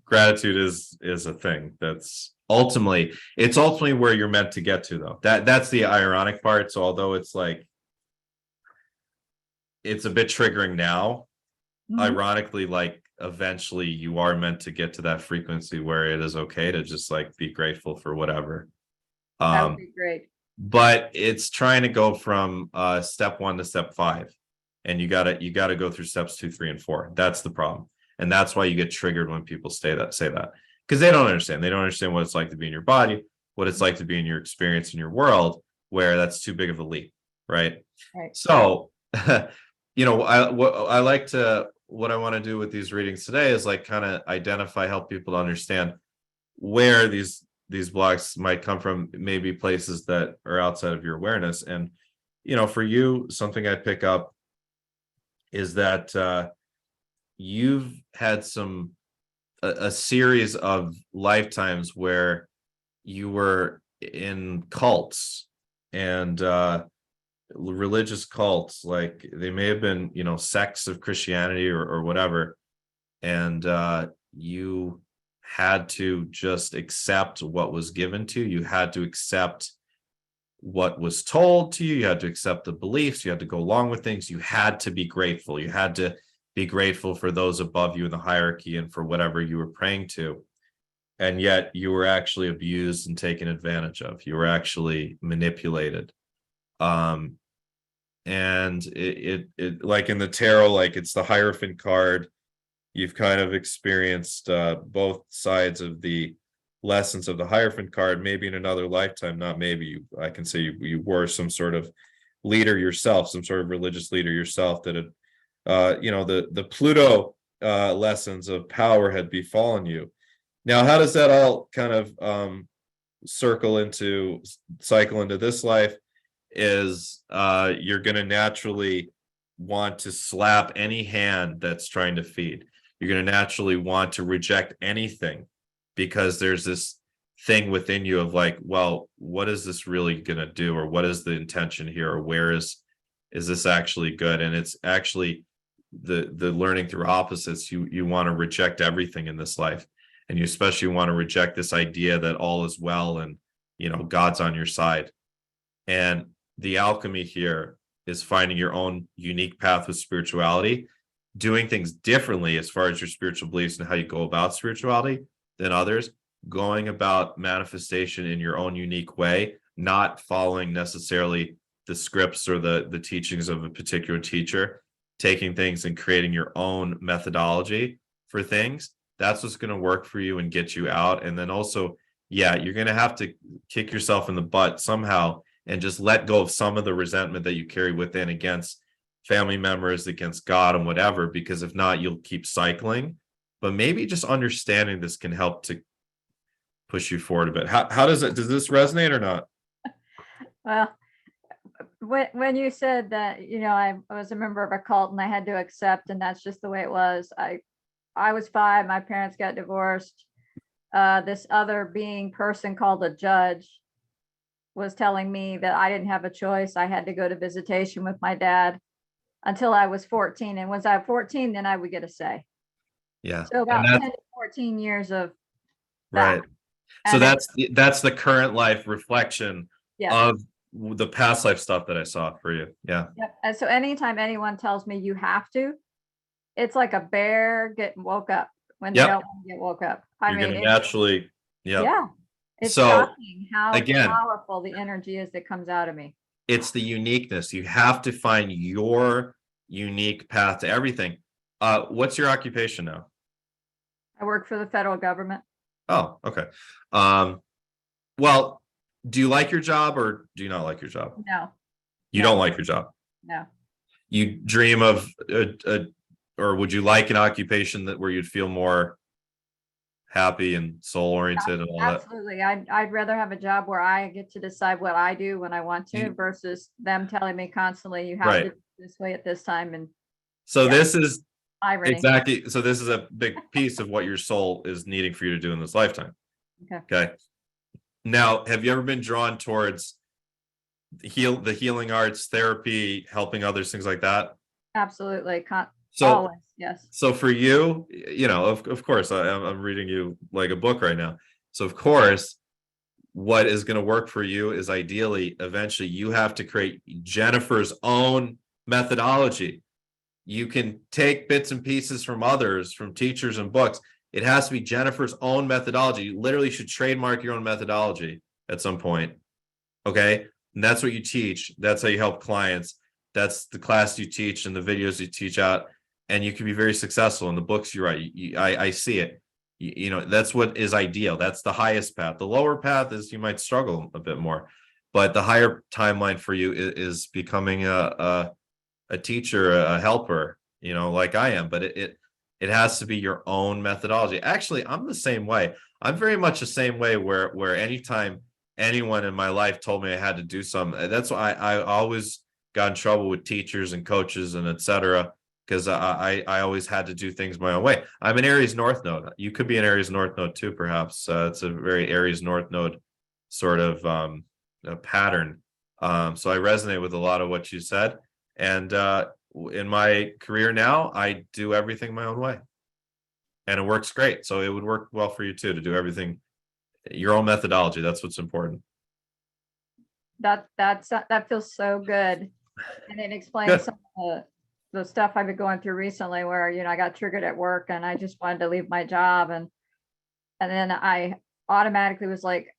Gratitude is a thing. It's ultimately where you're meant to get to, though. That's the ironic part. So although it's like, it's a bit triggering now, ironically, like eventually you are meant to get to that frequency where it is okay to just like be grateful for whatever. That would be great. But it's trying to go from step 1 to step 5, and you gotta go through steps 2, 3, and 4. That's the problem, and that's why you get triggered when people say that, because they don't understand. They don't understand what it's like to be in your body, what it's like to be in your experience in your world, where that's too big of a leap, right? Right. So, what I want to do with these readings today is like kind of help people to understand where these blocks might come from, maybe places that are outside of your awareness. And for you, something I pick up is that you've had a series of lifetimes where you were in cults and religious cults. Like they may have been sects of Christianity or whatever, and you had to just accept what was given to you. You had to accept what was told to you. You had to accept the beliefs. You had to go along with things. You had to be grateful. You had to be grateful for those above you in the hierarchy and for whatever you were praying to. And yet you were actually abused and taken advantage of. You were actually manipulated. And it like in the tarot, like it's the Hierophant card. You've kind of experienced both sides of the lessons of the Hierophant card, maybe in another lifetime, not maybe. I can say you were some sort of leader yourself, some sort of religious leader yourself that had, the Pluto lessons of power had befallen you. Now, how does that all kind of cycle into this life? Is you're going to naturally want to slap any hand that's trying to feed. You're going to naturally want to reject anything because there's this thing within you of like, well, what is this really going to do? Or what is the intention here? Or where is this actually good? And it's actually the learning through opposites. You want to reject everything in this life. And you especially want to reject this idea that all is well and, God's on your side. And the alchemy here is finding your own unique path with spirituality, doing things differently as far as your spiritual beliefs and how you go about spirituality than others, going about manifestation in your own unique way, not following necessarily the scripts or the teachings of a particular teacher, taking things and creating your own methodology for things. That's what's going to work for you and get you out. And then also, you're going to have to kick yourself in the butt somehow and just let go of some of the resentment that you carry within against family members, against God and whatever, because if not, you'll keep cycling. But maybe just understanding this can help to push you forward a bit. How does this resonate or not? Well, when you said that, I was a member of a cult and I had to accept, and that's just the way it was. I was 5, my parents got divorced. This other person called a judge was telling me that I didn't have a choice. I had to go to visitation with my dad until I was 14. And once I was 14, then I would get a say. Yeah. So about 10 to 14 years of that. Right. So that's the current life reflection of the past life stuff that I saw for you. Yeah. Yep. And so anytime anyone tells me you have to, it's like a bear getting woke up when they don't want to get woke up. You're going to naturally. Yeah. It's shocking how powerful the energy is that comes out of me. It's the uniqueness. You have to find your unique path to everything. What's your occupation now? I work for the federal government. Oh, okay. Well, do you like your job or do you not like your job? No, You No. don't like your job. no. You dream of or would you like an occupation that where you'd feel more happy and soul oriented and all that? Absolutely. I'd rather have a job where I get to decide what I do when I want to You- versus them telling me constantly, you have Right. to do this way at this time, and So Yeah. this is irony. exactly, so this is a big piece of what your soul is needing for you to do in this lifetime. Okay. Okay. Now, have you ever been drawn towards the healing arts, therapy, helping others, things like that? Absolutely. So, Always. Yes. so for you, you know, of course, I'm reading you like a book right now. So of course, what is going to work for you is ideally, eventually, you have to create Jennifer's own methodology. You can take bits and pieces from others, from teachers and books. It has to be Jennifer's own methodology. You literally should trademark your own methodology at some point. Okay. And that's what you teach. That's how you help clients. That's the class you teach and the videos you teach out. And you can be very successful in the books you write. I see it. You know, that's what is ideal. That's the highest path. The lower path is you might struggle a bit more, but the higher timeline for you is becoming a teacher, a helper, you know, like I am, but it has to be your own methodology. Actually, I'm the same way. I'm very much the same way where anytime anyone in my life told me I had to do something, that's why I always got in trouble with teachers and coaches and etc. because I always had to do things my own way. I'm an Aries North Node. You could be an Aries North Node too, perhaps. It's a very Aries North Node sort of a pattern. So I resonate with a lot of what you said. And in my career now, I do everything my own way. And it works great. So it would work well for you too, to do everything, your own methodology. That's what's important. That feels so good. And it explains Good. some of the stuff I've been going through recently where, I got triggered at work and I just wanted to leave my job. And then I automatically was like,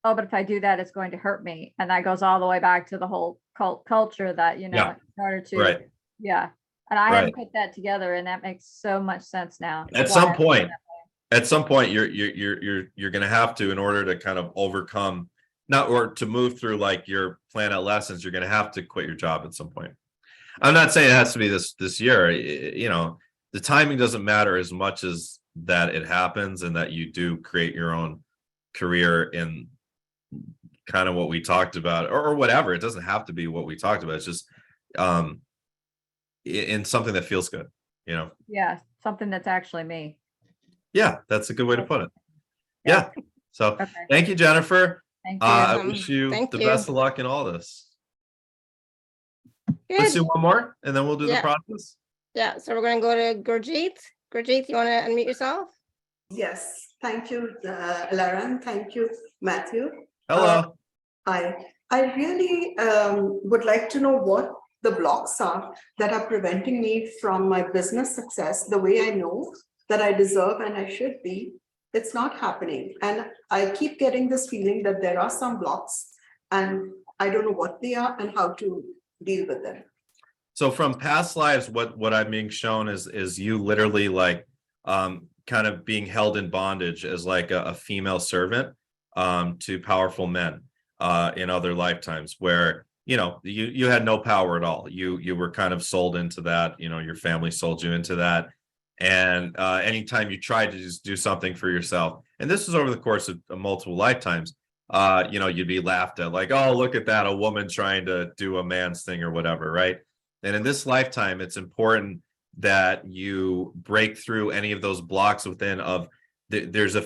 oh, but if I do that, it's going to hurt me. And that goes all the way back to the whole culture that, Yeah. in order to, Right. yeah. And I Right. hadn't put that together, and that makes so much sense now. At Why some I feel point, that you're going to have to, in order to kind of overcome, not or to move through like your planet lessons, you're going to have to quit your job at some point. I'm not saying it has to be this year. You know, the timing doesn't matter as much as that it happens and that you do create your own career in kind of what we talked about, or whatever. It doesn't have to be what we talked about. It's just in something that feels good, you know. Yeah, something that's actually me. Yeah, that's a good way to put it. Yeah. So Okay. thank you, Jennifer. Thank you. I wish you Thank the you. best of luck in all this. Good. Let's do one more and then we'll do the Yeah. process. Yeah, so we're going to go to Gurjeet. Gurjeet, you want to unmute yourself? Yes, thank you, Alara, and thank you, Matthew. Hello. I really would like to know what the blocks are that are preventing me from my business success the way I know that I deserve and I should be. It's not happening. And I keep getting this feeling that there are some blocks and I don't know what they are and how to deal with them. So from past lives, what I'm being shown is you literally like kind of being held in bondage as like a female servant to powerful men in other lifetimes, where you had no power at all. You were kind of sold into that. Your family sold you into that. And anytime you tried to just do something for yourself, and this was over the course of multiple lifetimes, you'd be laughed at, like, oh, look at that, a woman trying to do a man's thing or whatever, right? And in this lifetime, it's important that you break through any of those blocks within of there's a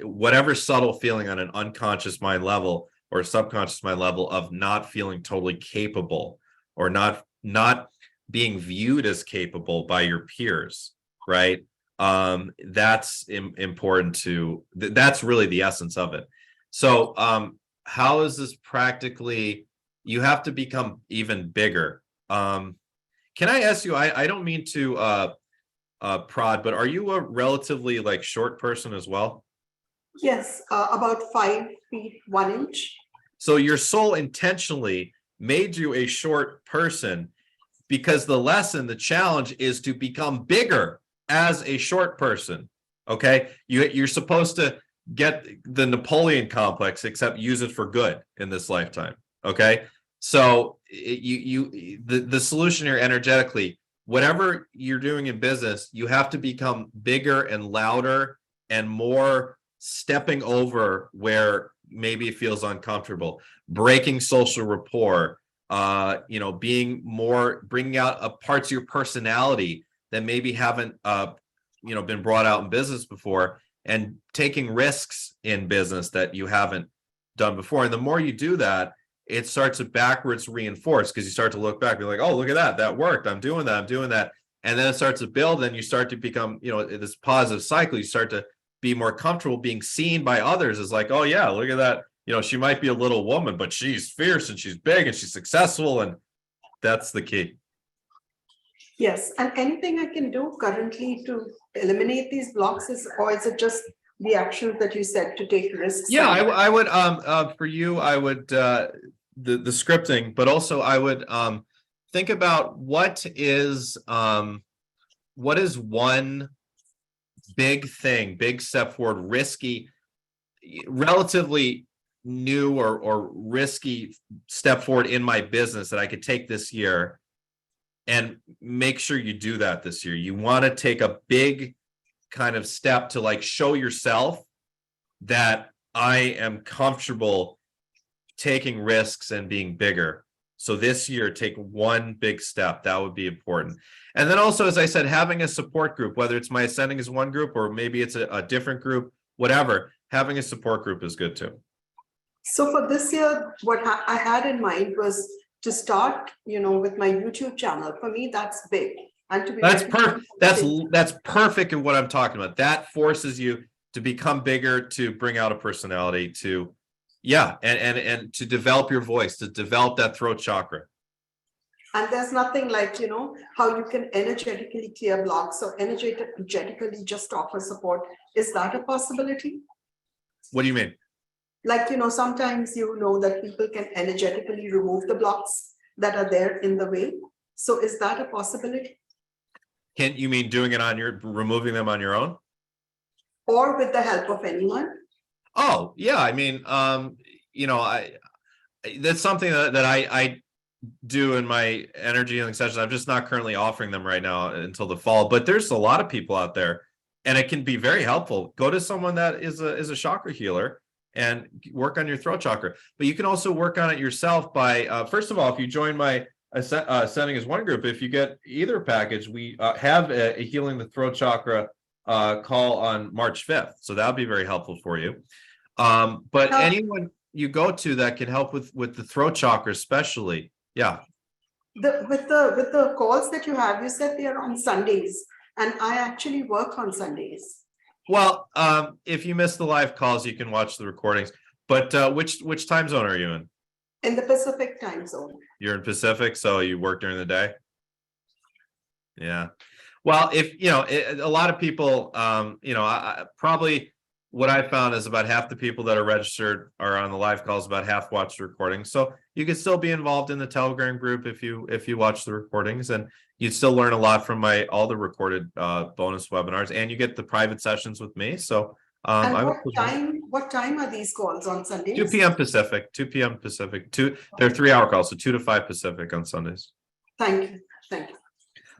whatever subtle feeling on an unconscious mind level or subconscious mind level of not feeling totally capable or not being viewed as capable by your peers, right? That's important to, that's really the essence of it. So how is this practically, you have to become even bigger. Can I ask you, I don't mean to prod, but are you a relatively like short person as well? Yes, about 5 feet 1 inch. So your soul intentionally made you a short person because the lesson, the challenge is to become bigger as a short person. Okay. You're supposed to get the Napoleon complex, except use it for good in this lifetime. Okay. So the solution here energetically, whatever you're doing in business, you have to become bigger and louder and more stepping over where maybe it feels uncomfortable, breaking social rapport, being more, bringing out parts of your personality that maybe haven't, been brought out in business before, and taking risks in business that you haven't done before. And the more you do that, it starts to backwards reinforce, because you start to look back, be like, oh, look at that, that worked. I'm doing that. And then it starts to build, and you start to become, this positive cycle. You start to be more comfortable being seen by others as like, oh yeah, look at that. She might be a little woman, but she's fierce and she's big and she's successful. And that's the key. Yes. And anything I can do currently to eliminate these blocks or is it just the actions that you said to take risks? Yeah, I would, for you, I would, the scripting, but also I would, think about what is one big thing, big step forward, risky, relatively new or risky step forward in my business that I could take this year, and make sure you do that this year. You want to take a big kind of step to like show yourself that I am comfortable taking risks and being bigger. So this year, take one big step. That would be important. And then also, as I said, having a support group, whether it's my Ascending as one group or maybe it's a different group, whatever, having a support group is good too. So for this year, what I had in mind was to start, with my YouTube channel. For me, that's big. And to be that's perfect. That's perfect in what I'm talking about. That forces you to become bigger, to bring out a personality, to and to develop your voice, to develop that throat chakra. And there's nothing like, how you can energetically clear blocks or energetically just offer support. Is that a possibility? What do you mean? Like, sometimes that people can energetically remove the blocks that are there in the way. So is that a possibility? Can you mean doing it removing them on your own? Or with the help of anyone? Oh, yeah. I mean, that's something that I do in my energy healing sessions. I'm just not currently offering them right now until the fall, but there's a lot of people out there, and it can be very helpful. Go to someone that is a chakra healer and work on your throat chakra. But you can also work on it yourself by, first of all, if you join my Ascending as one group, if you get either package, we have a Healing the Throat Chakra call on March 5th. So that'll be very helpful for you. But anyone you go to that can help with the throat chakra, especially. Yeah. With the calls that you have, you said they are on Sundays, and I actually work on Sundays. Well, if you miss the live calls, you can watch the recordings. But which time zone are you in? In the Pacific time zone. You're in Pacific, so you work during the day? Yeah. Well, if a lot of people, probably what I found is about half the people that are registered are on the live calls, about half watch the recordings. So you can still be involved in the Telegram group if you watch the recordings, and you still learn a lot from all the recorded bonus webinars, and you get the private sessions with me. So what time are these calls on Sundays? 2 p.m. Pacific. 2 p.m. Pacific. They're 3-hour calls, so 2 to 5 Pacific on Sundays. Thank you.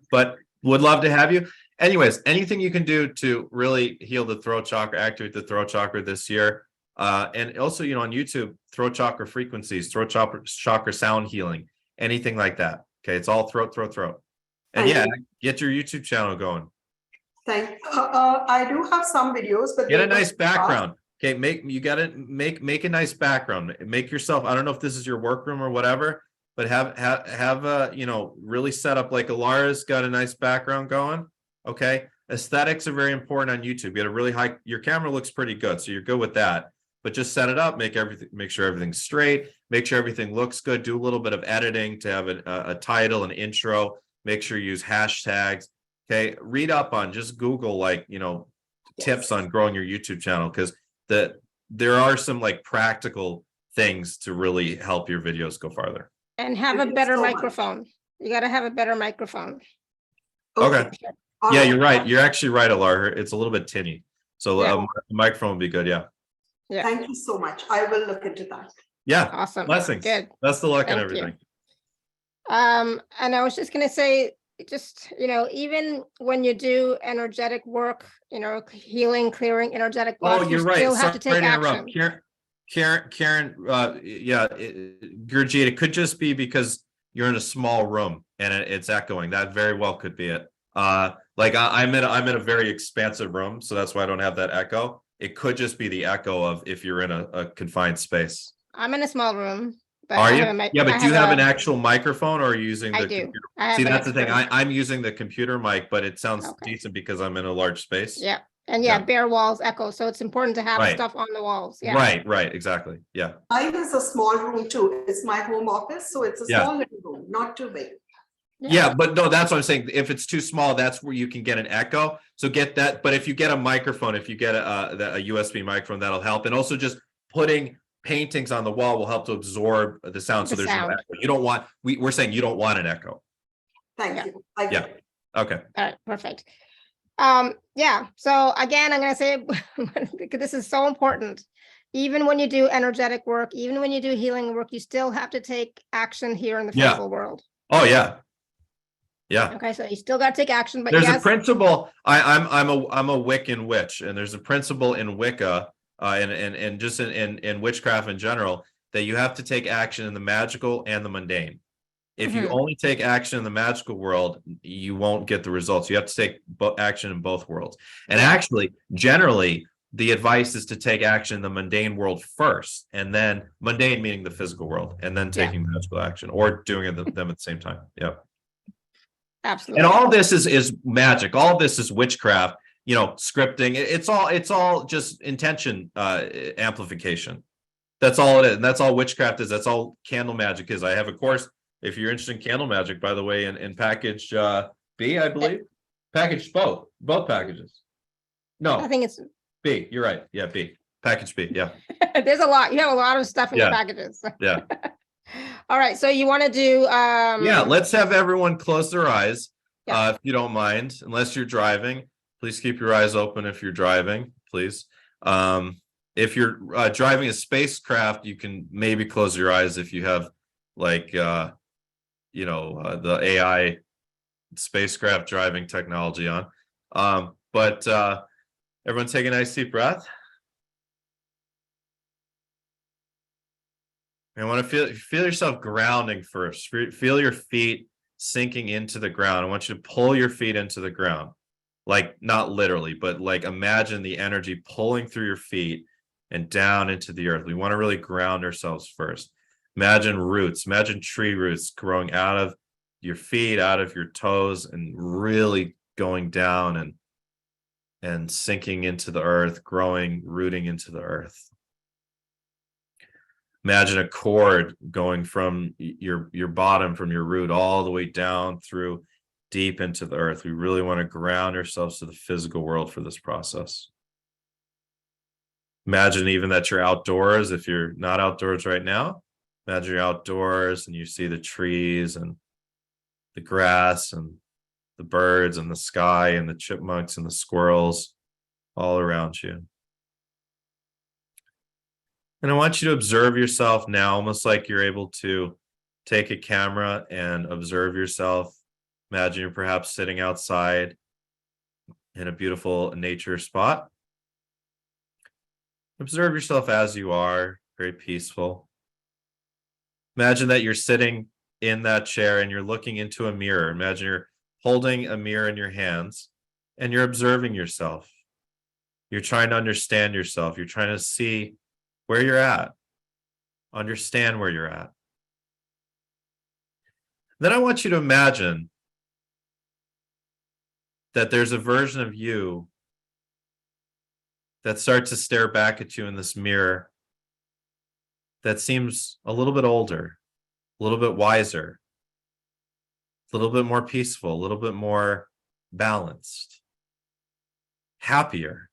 But would love to have you. Anyways, anything you can do to really heal the throat chakra, activate the throat chakra this year. And also, on YouTube, throat chakra frequencies, throat chakra sound healing, anything like that. Okay. It's all throat. And get your YouTube channel going. I do have some videos, but get a nice background. Okay. Make a nice background. Make yourself, I don't know if this is your workroom or whatever, but have really set up like Alara's got a nice background going. Okay. Aesthetics are very important on YouTube. Get a really high, your camera looks pretty good, so you're good with that. But just set it up, make sure everything's straight, make sure everything looks good, do a little bit of editing to have a title, an intro, make sure you use hashtags. Okay. Read up on, just Google tips on growing your YouTube channel, because there are some practical things to really help your videos go farther. And have a better microphone. You got to have a better microphone. Okay. Yeah, you're right. You're actually right, Alara. It's a little bit tinny. So Yeah. a microphone would be good. Yeah. Yeah. Thank you so much. I will look into that. Yeah. Awesome. Blessings. Good. Best of luck and Thank you. everything. And I was just going to say, just, even when you do energetic work, healing, clearing energetic blocks, you you're right. still have to Sorry take to interrupt. action. Karen, Gurjit, it could just be because you're in a small room and it's echoing. That very well could be it. Like I'm in a very expansive room, so that's why I don't have that echo. It could just be the echo of if you're in a confined space. I'm in a small room, but Are I you? have a Yeah, but do you have an a- actual microphone or are you using the I do. computer? I have See, an that's the thing. external- I'm using the computer mic, but it sounds Okay. decent because I'm in a large space. Yeah. And Yeah. bare walls echo. So it's important to have Right. stuff on the walls. Yeah. Right, exactly. Yeah. Mine is a small room too. It's my home office, so it's a Yeah. small little room, not too big. Yeah, but no, that's what I'm saying. If it's too small, that's where you can get an echo. So get that. But if you get a microphone, if you get a USB microphone, that'll help. And also just putting paintings on the wall will help to absorb the sound. So The there's sound. no echo. You don't want, we're saying you don't want an echo. Thank Yeah. you. I get it. Okay. All right. Perfect. Yeah. So again, I'm going to say, because this is so important. Even when you do energetic work, even when you do healing work, you still have to take action here in the Yeah. physical world. Oh yeah. Yeah. Okay. So you still got to take action, but There's yes. a principle. I'm a Wiccan witch, and there's a principle in Wicca, and just in witchcraft in general, that you have to take action in the magical and the mundane. If you Mhm. only take action in the magical world, you won't get the results. You have to take action in both worlds. And Yeah. actually, generally, the advice is to take action in the mundane world first, and then mundane meaning the physical world, and then Yeah. taking magical action or doing them at the same time. Yeah. Absolutely. And all this is magic. All of this is witchcraft, scripting. It's all just intention amplification. That's all it is. And that's all witchcraft is. That's all candle magic is. I have a course, if you're interested in candle magic, by the way, in package B, I believe. Package both packages. I No, think it's, B, you're right. Yeah, B. Package B. Yeah. there's a lot. You have a lot of stuff in your Yeah. packages. Yeah. All right. So you want to do, Yeah, let's have everyone close their eyes, Yeah. if you don't mind, unless you're driving. Please keep your eyes open if you're driving, please. If you're driving a spacecraft, you can maybe close your eyes if you have like, the AI spacecraft driving technology on. But everyone take a nice deep breath. I want to feel yourself grounding first. Feel your feet sinking into the ground. I want you to pull your feet into the ground. Like not literally, but like imagine the energy pulling through your feet and down into the earth. We want to really ground ourselves first. Imagine roots, imagine tree roots growing out of your feet, out of your toes, and really going down and sinking into the earth, growing, rooting into the earth. Imagine a cord going from your bottom, from your root, all the way down through deep into the earth. We really want to ground ourselves to the physical world for this process. Imagine even that you're outdoors. If you're not outdoors right now, imagine you're outdoors and you see the trees and the grass and the birds and the sky and the chipmunks and the squirrels all around you. And I want you to observe yourself now, almost like you're able to take a camera and observe yourself. Imagine you're perhaps sitting outside in a beautiful nature spot. Observe yourself as you are, very peaceful. Imagine that you're sitting in that chair and you're looking into a mirror. Imagine you're holding a mirror in your hands and you're observing yourself. You're trying to understand yourself. You're trying to see where you're at, understand where you're at. Then I want you to imagine that there's a version of you that starts to stare back at you in this mirror that seems a little bit older, a little bit wiser, a little bit more peaceful, a little bit more balanced, happier,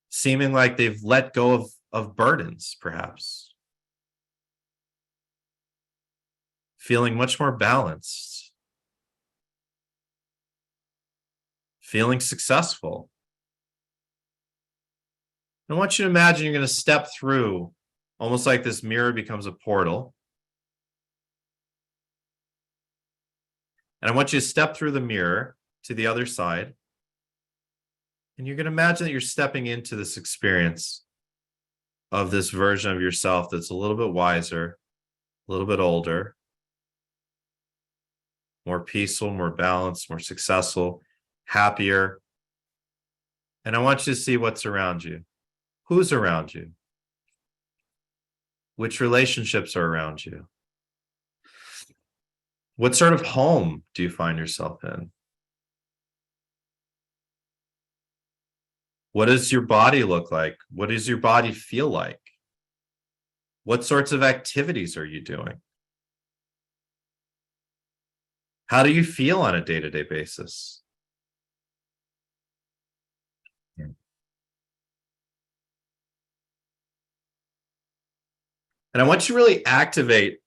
seeming like they've let go of burdens, perhaps. Feeling much more balanced. feeling successful. I want you to imagine you're going to step through, almost like this mirror becomes a portal. And I want you to step through the mirror to the other side. And you're going to imagine that you're stepping into this experience of this version of yourself that's a little bit wiser, a little bit older, more peaceful, more balanced, more successful, happier. And I want you to see what's around you. Who's around you? Which relationships are around you? What sort of home do you find yourself in? What does your body look like? What does your body feel like? What sorts of activities are you doing? How do you feel on a day-to-day basis? And I want you to really activate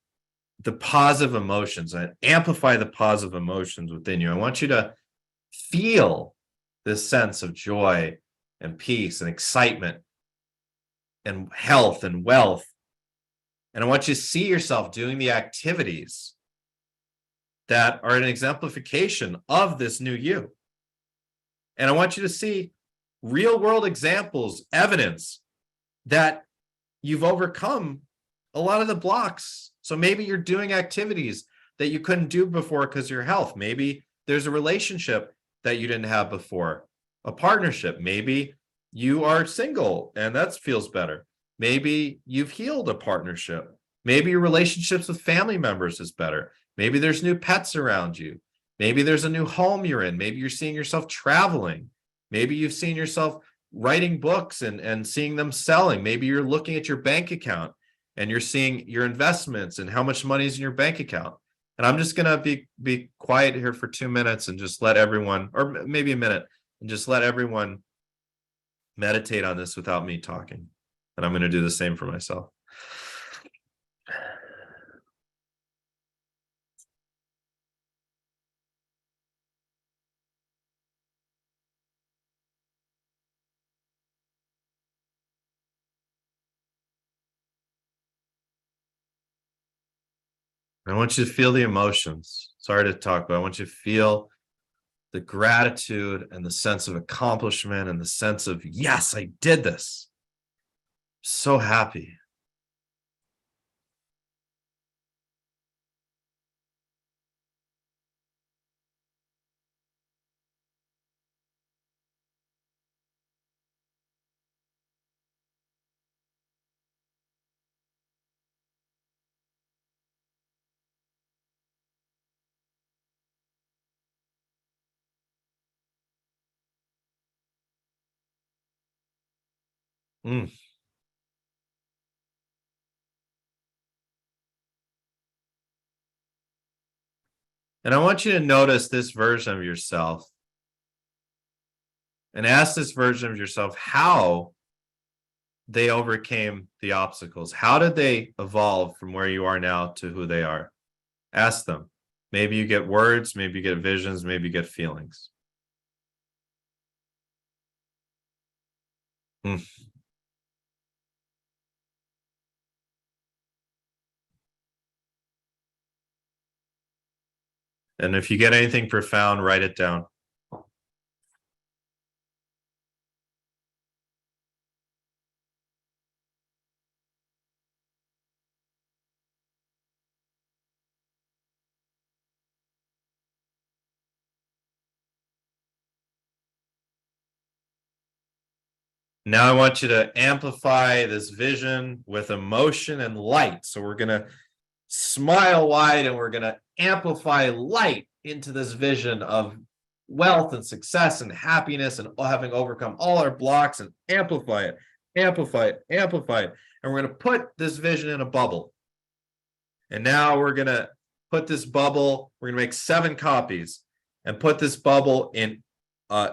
the positive emotions and amplify the positive emotions within you. I want you to feel this sense of joy and peace and excitement and health and wealth. And I want you to see yourself doing the activities that are an exemplification of this new you. And I want you to see real world examples, evidence that you've overcome a lot of the blocks. So maybe you're doing activities that you couldn't do before because of your health. Maybe there's a relationship that you didn't have before, a partnership. Maybe you are single and that feels better. Maybe you've healed a partnership. Maybe your relationships with family members is better. Maybe there's new pets around you. Maybe there's a new home you're in. Maybe you're seeing yourself traveling. Maybe you've seen yourself writing books and seeing them selling. Maybe you're looking at your bank account and you're seeing your investments and how much money is in your bank account. And I'm just going to be quiet here for 2 minutes and just let everyone, or maybe a minute, and just let everyone meditate on this without me talking. And I'm going to do the same for myself. I want you to feel the emotions. Sorry to talk, but I want you to feel the gratitude and the sense of accomplishment and the sense of, yes, I did this. So happy. Mm. And I want you to notice this version of yourself and ask this version of yourself how they overcame the obstacles. How did they evolve from where you are now to who they are? Ask them. Maybe you get words, maybe you get visions, maybe you get feelings. Mm. And if you get anything profound, write it down. Now I want you to amplify this vision with emotion and light. So we're going to smile wide and we're going to amplify light into this vision of wealth and success and happiness and having overcome all our blocks, and amplify it, amplify it, amplify it. And we're going to put this vision in a bubble. And now we're going to put this bubble, we're going to make 7 copies and put this bubble in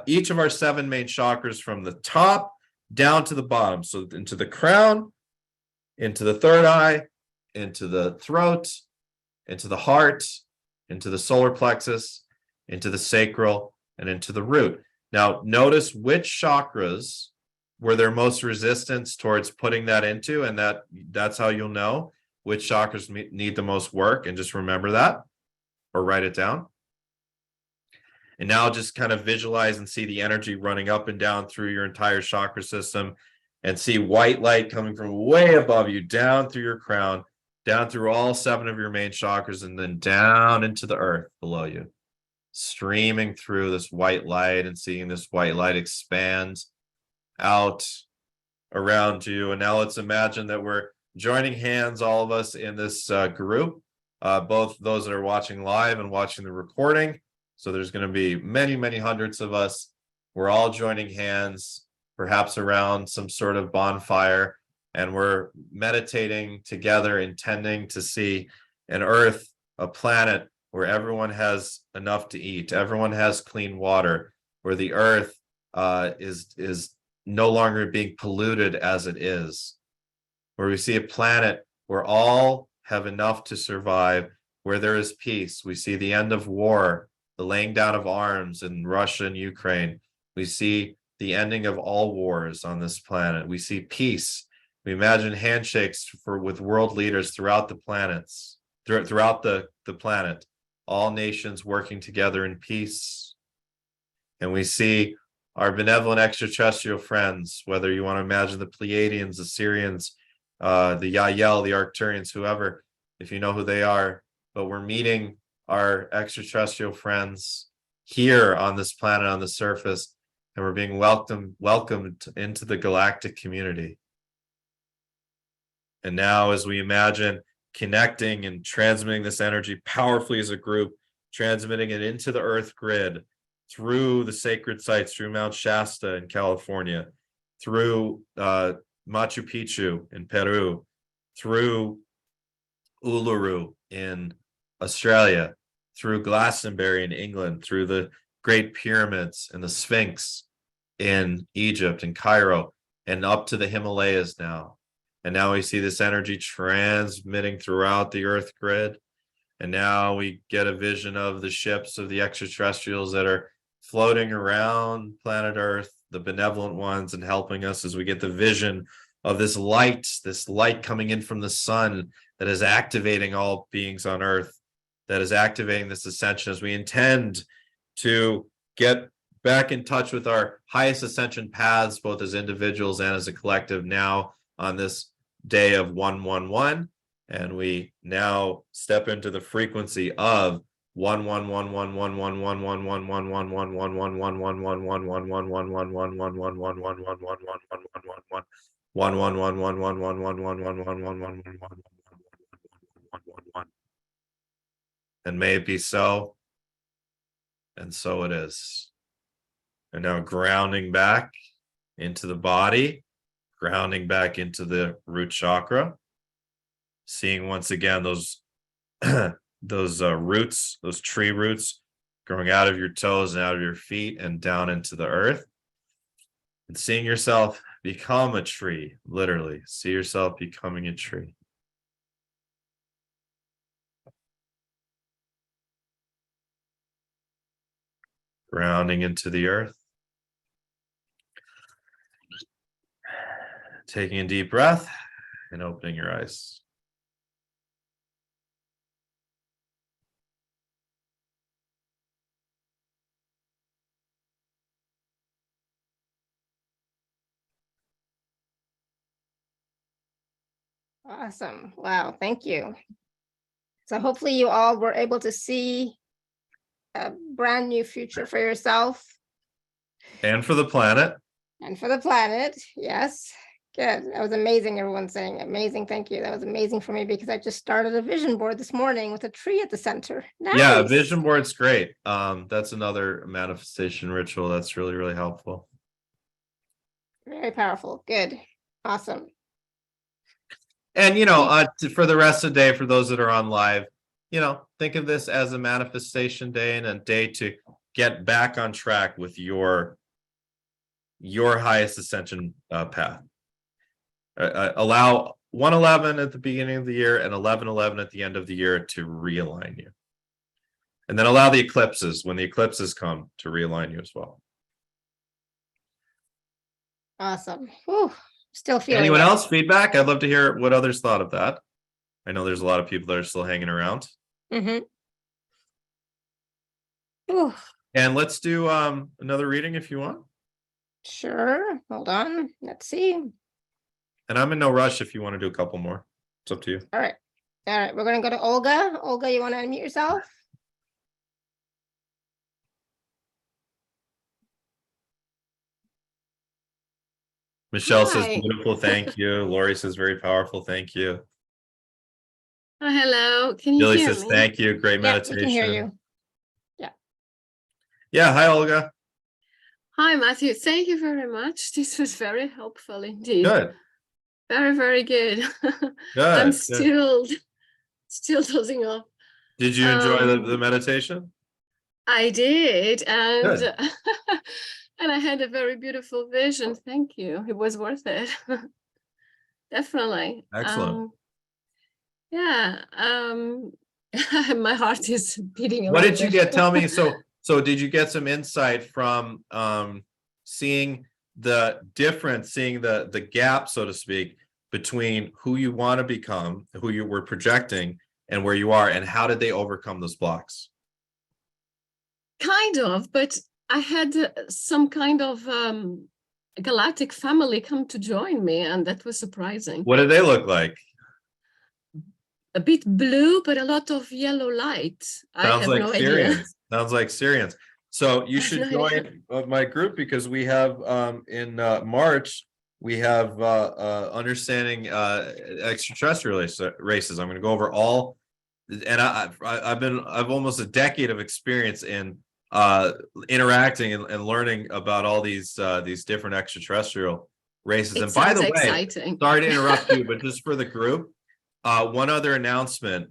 each of our 7 main chakras from the top down to the bottom. So into the crown, into the third eye, into the throat, into the heart, into the solar plexus, into the sacral, and into the root. Now, notice which chakras were there most resistance towards putting that into, and that's how you'll know which chakras need the most work, and just remember that or write it down. And now just kind of visualize and see the energy running up and down through your entire chakra system, and see white light coming from way above you, down through your crown, down through all 7 of your main chakras, and then down into the earth below you, streaming through this white light, and seeing this white light expand out around you. And now let's imagine that we're joining hands, all of us in this group, both those that are watching live and watching the recording. So there's going to be many, many hundreds of us. We're all joining hands, perhaps around some sort of bonfire, and we're meditating together, intending to see an earth, a planet where everyone has enough to eat, everyone has clean water, where the earth is no longer being polluted as it is, where we see a planet where all have enough to survive, where there is peace. We see the end of war, the laying down of arms in Russia and Ukraine. We see the ending of all wars on this planet. We see peace. We imagine handshakes with world leaders throughout the planets, throughout the planet, all nations working together in peace. And we see our benevolent extraterrestrial friends, whether you want to imagine the Pleiadians, the Syrians, the Yael, the Arcturians, whoever, if you know who they are. But we're meeting our extraterrestrial friends here on this planet, on the surface, and we're being welcomed into the galactic community. And now, as we imagine connecting and transmitting this energy powerfully as a group, transmitting it into the Earth grid, through the sacred sites, through Mount Shasta in California, through Machu Picchu in Peru, through Uluru in Australia, through Glastonbury in England, through the Great Pyramids and the Sphinx in Egypt and Cairo, and up to the Himalayas now. And now we see this energy transmitting throughout the Earth grid. And now we get a vision of the ships of the extraterrestrials that are floating around planet Earth, the benevolent ones, and helping us as we get the vision of this light coming in from the sun that is activating all beings on Earth, that is activating this ascension as we intend to get back in touch with our highest ascension paths, both as individuals and as a collective, now on this day of 111. And we now step into the frequency of 111. And may it be so, and so it is. And now grounding back into the body, grounding back into the root chakra, seeing once again those roots, those tree roots growing out of your toes and out of your feet and down into the earth, and seeing yourself become a tree. Literally see yourself becoming a tree. Grounding into the earth, taking a deep breath and opening your eyes. Awesome. Wow. Thank you. So hopefully you all were able to see a brand new future for yourself. And for the planet. And for the planet. Yes. Good. That was amazing. Everyone's saying amazing. Thank you. That was amazing for me because I just started a vision board this morning with a tree at the center. Nice. Yeah, a vision board's great. That's another manifestation ritual that's really, really helpful. Very powerful. Good. Awesome. And, for the rest of the day, for those that are on live, think of this as a manifestation day and a day to get back on track with your highest ascension path. Allow 111 at the beginning of the year and 1111 at the end of the year to realign you. And then allow the eclipses, when the eclipses come, to realign you as well. Awesome. Whew, still feeling Anyone it. else feedback? I'd love to hear what others thought of that. I know there's a lot of people that are still hanging around. Mm-hmm. Whew, And let's do another reading if you want. sure. Hold on. Let's see. And I'm in no rush if you want to do a couple more. It's up to you. All right. All right. We're going to go to Olga. Olga, you want to unmute yourself? Michelle says Hi. beautiful, thank you. Lori says very powerful, thank you. Oh, hello. Can you Billy hear says me? thank you, great Yeah, we meditation. can hear you. Yeah, hi Olga. Hi, Matthew. Thank you very much. This was very helpful indeed. Good, Very, very good. good. I'm good. still dozing off. Did you enjoy the Um, meditation? I did, and Good. and I had a very beautiful vision. Thank you. It was worth it. Definitely. Excellent. Yeah. My heart is beating a What little did you bit. get? Tell me. So did you get some insight from seeing the difference, seeing the gap, so to speak, between who you want to become, who you were projecting, and where you are, and how did they overcome those blocks? Kind of, but I had some kind of galactic family come to join me, and that was surprising. What did they look like? A bit blue, but a lot of yellow light. I Sounds have like no idea. Syrians. Sounds like Syrians. So you I have should no idea. join my group because we have in March we have understanding extraterrestrial races. I'm going to go over all, and I've almost a decade of experience in interacting and learning about all these different extraterrestrial races. It And by sounds the way, exciting. sorry to interrupt you, but just for the group, one other announcement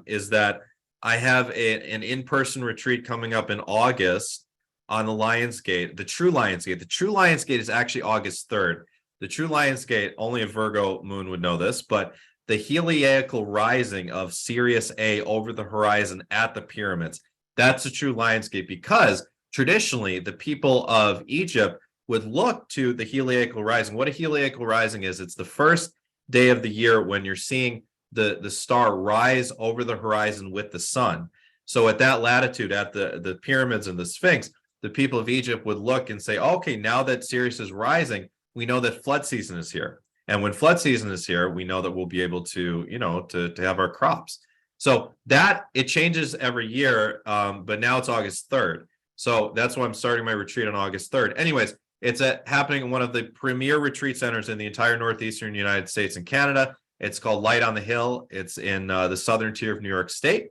is that I have an in-person retreat coming up in August on the Lionsgate, the True Lionsgate. The True Lionsgate is actually August 3rd. The True Lionsgate, only a Virgo moon would know this, but the heliacal rising of Sirius A over the horizon at the pyramids. That's the True Lionsgate because traditionally the people of Egypt would look to the heliacal rising. What a heliacal rising is, it's the first day of the year when you're seeing the star rise over the horizon with the sun. So at that latitude, at the pyramids and the Sphinx, the people of Egypt would look and say, okay, now that Sirius is rising, we know that flood season is here. And when flood season is here, we know that we'll be able to, to have our crops. So that it changes every year, but now it's August 3rd. So that's why I'm starting my retreat on August 3rd. Anyways, it's happening in one of the premier retreat centers in the entire northeastern United States and Canada. It's called Light on the Hill. It's in the southern tier of New York State.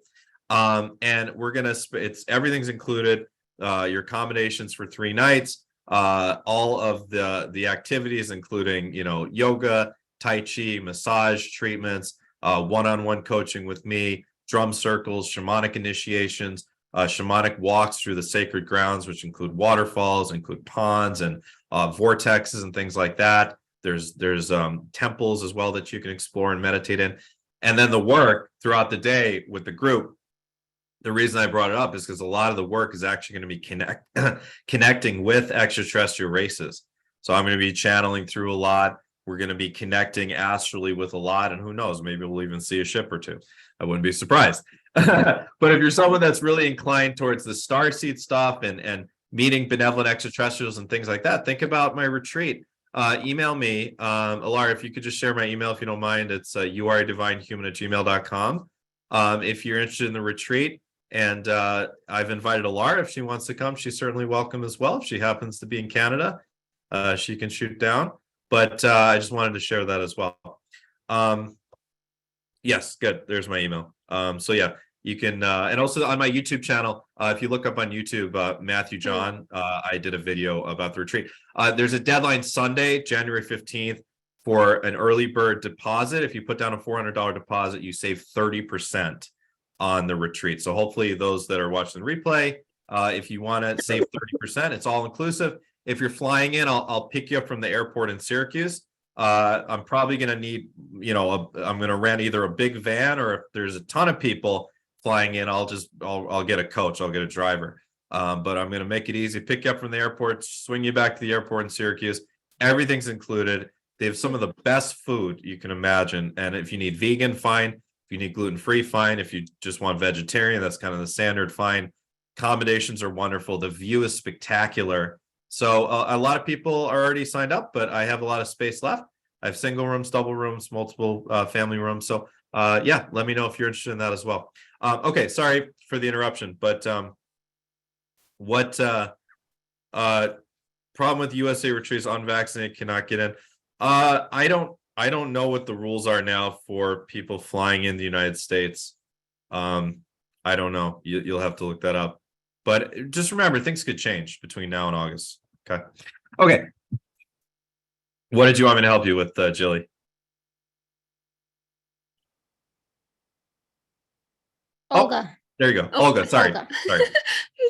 And we're going to, everything's included, your accommodations for 3 nights, all of the activities, including, yoga, Tai Chi, massage treatments, one-on-one coaching with me, drum circles, shamanic initiations, shamanic walks through the sacred grounds, which include waterfalls, include ponds and vortexes and things like that. There's temples as well that you can explore and meditate in. And then the work throughout the day with the group. The reason I brought it up is because a lot of the work is actually going to be connecting with extraterrestrial races. So I'm going to be channeling through a lot. We're going to be connecting astrally with a lot. And who knows, maybe we'll even see a ship or two. I wouldn't be surprised. But if you're someone that's really inclined towards the starseed stuff and meeting benevolent extraterrestrials and things like that, think about my retreat. Email me, Alara, if you could just share my email, if you don't mind. It's youredivinehuman@gmail.com. If you're interested in the retreat, and I've invited Alara. If she wants to come, she's certainly welcome as well. If she happens to be in Canada, she can shoot down. But I just wanted to share that as well. Yes, good. There's my email. So yeah, you can, and also on my YouTube channel, if you look up on YouTube, Matthew John, I did a video about the retreat. There's a deadline Sunday, January 15th, for an early bird deposit. If you put down a $400 deposit, you save 30% on the retreat. So hopefully those that are watching the replay, if you want to save 30%, it's all inclusive. If you're flying in, I'll pick you up from the airport in Syracuse. I'm probably going to need, I'm going to rent either a big van, or if there's a ton of people flying in, I'll get a coach, I'll get a driver. But I'm going to make it easy, pick you up from the airport, swing you back to the airport in Syracuse, Everything's included. They have some of the best food you can imagine. And if you need vegan, fine. If you need gluten-free, fine. If you just want vegetarian, that's kind of the standard, fine. Accommodations are wonderful. The view is spectacular. So a lot of people are already signed up, but I have a lot of space left. I have single rooms, double rooms, multiple family rooms. So yeah, let me know if you're interested in that as well. Okay, sorry for the interruption, but what problem with USA retreats, unvaccinated cannot get in? I don't know what the rules are now for people flying in the United States. I don't know. You'll have to look that up. But just remember, things could change between now and August. Okay. Okay. What did you want me to help you with, Jilly? Olga. There you go. Oh, Olga, sorry. Olga. Sorry.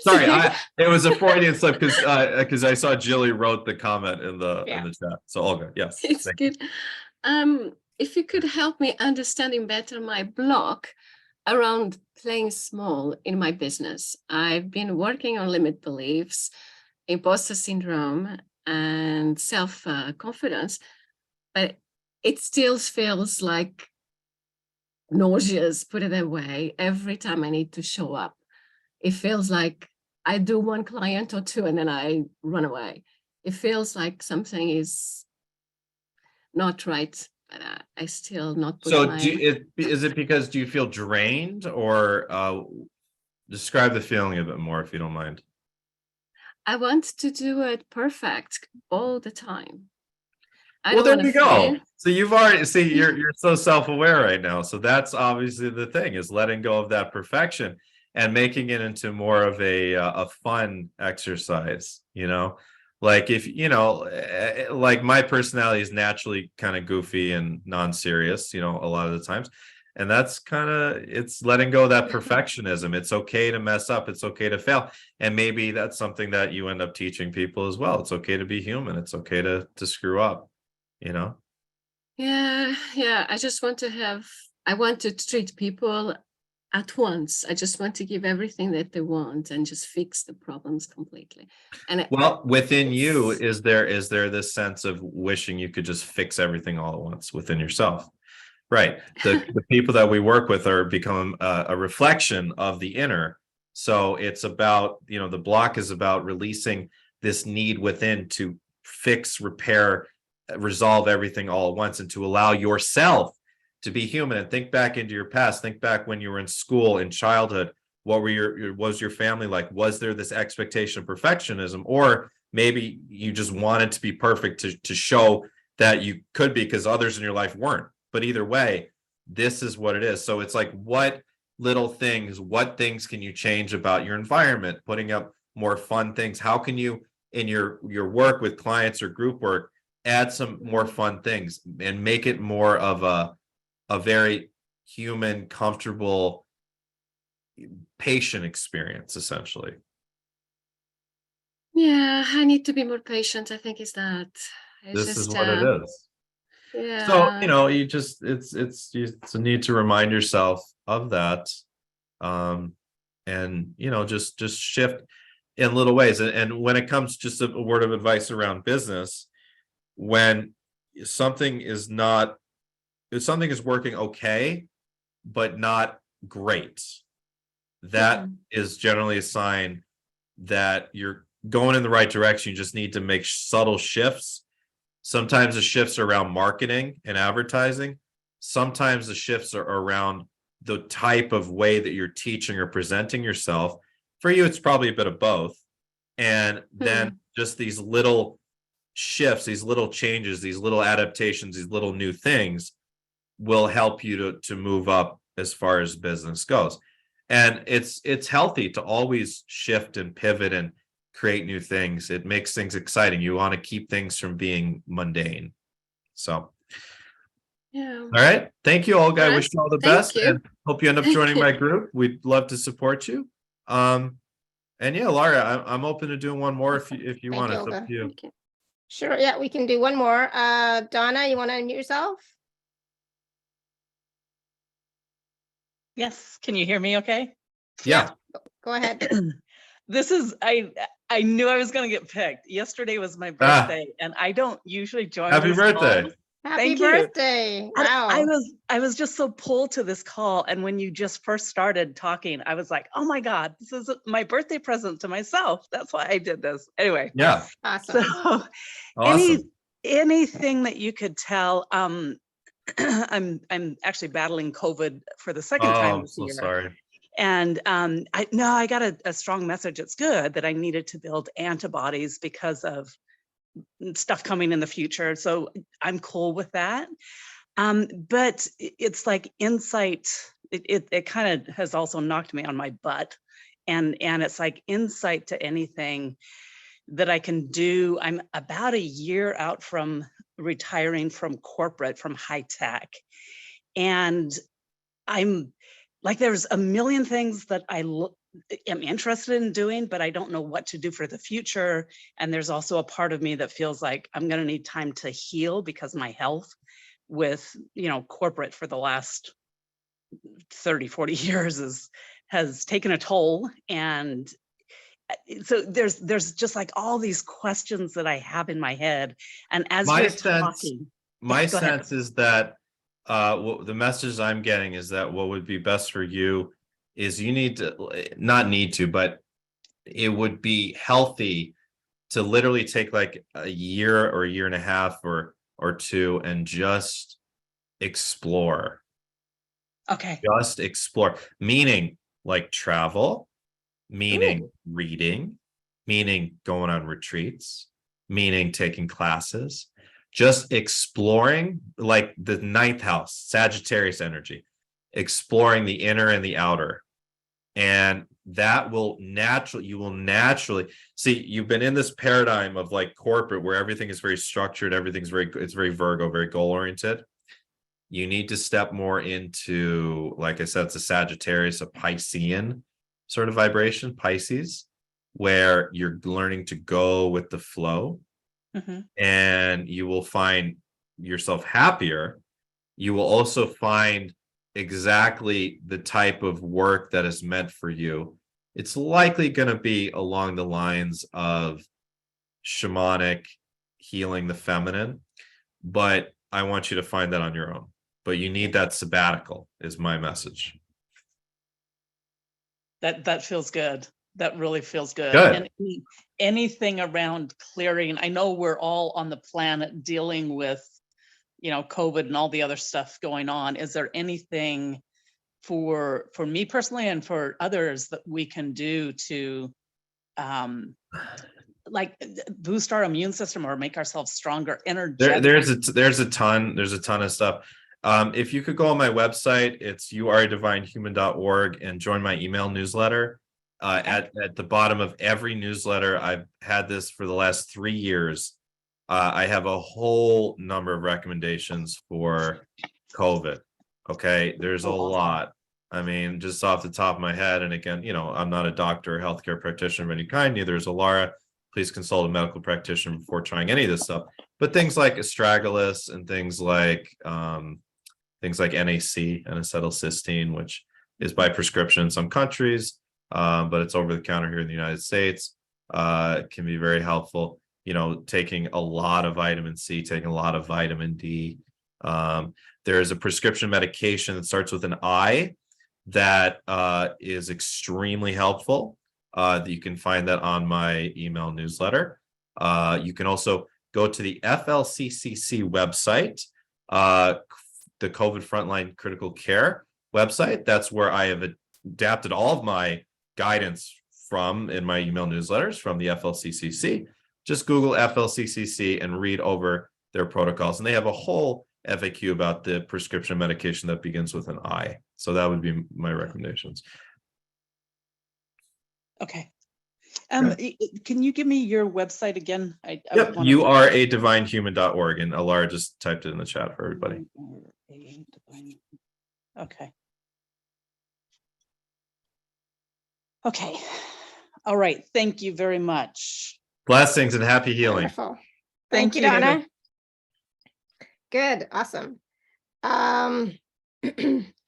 Sorry, it was a Freudian slip because I saw Jilly wrote the comment in the chat. So Olga, yes. It's thank good. If you could help me understanding better my block around playing small in my business. I've been working on limit beliefs, imposter syndrome, and self-confidence, but it still feels like nauseous, put it away, every time I need to show up. It feels like I do one client or two and then I run away. It feels like something is not right, but I still not put So my... is it because do you feel drained, or describe the feeling a bit more if you don't mind? I want to do it perfect all the time. Well, there you go. So you've already you're so self-aware right now. So that's obviously the thing, is letting go of that perfection and making it into more of a fun exercise, you know? Like if, you know, like my personality is naturally kind of goofy and non-serious, you know, a lot of the times. And that's kind of, it's letting go of that perfectionism. It's okay to mess up. It's okay to fail. And maybe that's something that you end up teaching people as well. It's okay to be human. It's okay to screw up, you know? Yeah. I just want I want to treat people at once. I just want to give everything that they want and just fix the problems completely. And well, within you, is there this sense of wishing you could just fix everything all at once within yourself? Right. The people that we work with are become a reflection of the inner. So it's about, you know, the block is about releasing this need within to fix, repair, resolve everything all at once, and to allow yourself to be human. And think back into your past. Think back when you were in school, in childhood. What were was your family like? Was there this expectation of perfectionism, or maybe you just wanted to be perfect to show that you could be because others in your life weren't? But either way, this is what it is. So it's like, what things can you change about your environment? Putting up more fun things. How can you, in your work with clients or group work, add some more fun things and make it more of a very human, comfortable, patient experience, essentially? yeah, I need to be more patient. I think is that. This is what it is. Yeah. So, you know, you just, it's a need to remind yourself of that. And, you know, just shift in little ways. And when it comes, just a word of advice around business, when something is working okay, but not great, that is generally a sign that you're going in the right direction. You just need to make subtle shifts. Sometimes the shifts are around marketing and advertising. Sometimes the shifts are around the type of way that you're teaching or presenting yourself. For you, it's probably a bit of both. And then just these little shifts, these little changes, these little adaptations, these little new things will help you to move up as far as business goes. And it's healthy to always shift and pivot and create new things. It makes things exciting. You want to keep things from being mundane. So, yeah. All right. Thank you, Olga. I wish you all the best, you. and hope you end up Thank joining you. my group. We'd love to support you. And yeah, Lara, I'm open to doing one more if you Thank want. you, It's up Olga. to you. Okay. Sure. Yeah, we can do one more. Donna, you want to unmute yourself? Yes, can you hear me okay? Yeah. Go ahead. This is, I I knew I was going to get picked. Yesterday was my Ah. birthday, and I don't usually join. Happy these birthday. calls. Happy Thank you. birthday. And Wow. I was just so pulled to this call. And when you just first started talking, I was like, oh my God, this is my birthday present to myself. That's why I did this. Anyway, Yeah. Awesome. so Awesome. anything that you could tell, I'm actually battling COVID for the second Oh, time I'm this so year. sorry. And I got a strong message. It's good that I needed to build antibodies because of stuff coming in the future. So I'm cool with that. But it's like insight. It kind of has also knocked me on my butt. And it's like insight to anything that I can do. I'm about a year out from retiring from corporate, from high tech. And I'm like, there's a million things that I am interested in doing, but I don't know what to do for the future. And there's also a part of me that feels like I'm going to need time to heal because my health with, corporate for the last 30, 40 years has taken a toll. And so there's just like all these questions that I have in my head. And as My you're sense- talking, My go ahead. sense is that the message I'm getting is that what would be best for you is you need to not need to, but it would be healthy to literally take like a year or a year and a half or two and just explore. Okay. Just explore, meaning like travel, meaning reading, meaning going on retreats, meaning taking classes, just exploring, like the ninth house, Sagittarius energy, exploring the inner and the outer. And that will you will naturally see, you've been in this paradigm of like corporate where everything is very structured, it's very Virgo, very goal oriented. You need to step more into, like I said, it's a Sagittarius, a Piscean sort of vibration, Pisces, where you're learning to go with the flow. Mhm. And you will find yourself happier. You will also find exactly the type of work that is meant for you. It's likely going to be along the lines of shamanic, healing the feminine, but I want you to find that on your own. But you need that sabbatical, is my message. That feels good. That really feels good. Good. And anything around clearing, I know we're all on the planet dealing with, COVID and all the other stuff going on. Is there anything for me personally and for others that we can do to like boost our immune system or make ourselves stronger, energetic? There's a ton of stuff. If you could go on my website, it's youaredivinehuman.org, and join my email newsletter. At the bottom of every newsletter, I've had this for the last 3 years. I have a whole number of recommendations for COVID. Okay, there's a lot. I mean, just off the top of my head, and again, I'm not a doctor or healthcare practitioner of any kind, neither is Alara. Please consult a medical practitioner before trying any of this stuff. But things like astragalus and things like NAC, N-acetylcysteine, which is by prescription in some countries, but it's over the counter here in the United States, can be very helpful. Taking a lot of vitamin C, taking a lot of vitamin D. There is a prescription medication that starts with an I that is extremely helpful. You can find that on my email newsletter. You can also go to the FLCCC website, the COVID Frontline Critical Care website. That's where I have adapted all of my guidance from in my email newsletters from the FLCCC. Just Google FLCCC and read over their protocols. And they have a whole FAQ about the prescription medication that begins with an I. So that would be my recommendations. Okay. Can you give me your website again? Yep, youaredivinehuman.org, and Alara just typed it in the chat for everybody. Okay. Okay. All right. Thank you very much. Blessings and happy healing. Wonderful. Thank Thank you, you. Donna. Good. Awesome. Can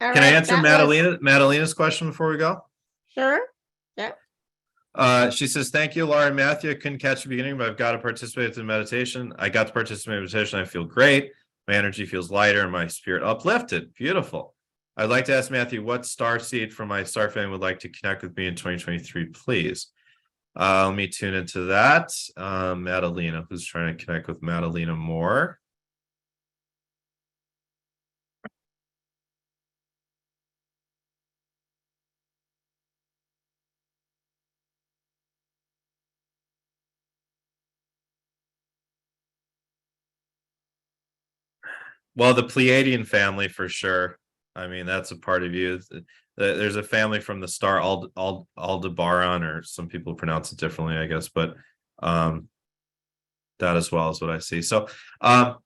Can I answer Madalena's question before we go? Sure. Yeah. She says, thank you, Laura and Matthew. I couldn't catch the beginning, but I've got to participate in meditation. I got to participate in meditation. I feel great. My energy feels lighter and my spirit uplifted. Beautiful. I'd like to ask Matthew, what star seed from my star family would like to connect with me in 2023, please? Let me tune into that. Madalena, who's trying to connect with Madalena more? Well, the Pleiadian family for sure. I mean, that's a part of you. There's a family from the star Aldebaran, or some people pronounce it differently, I guess, but that as well is what I see. So, and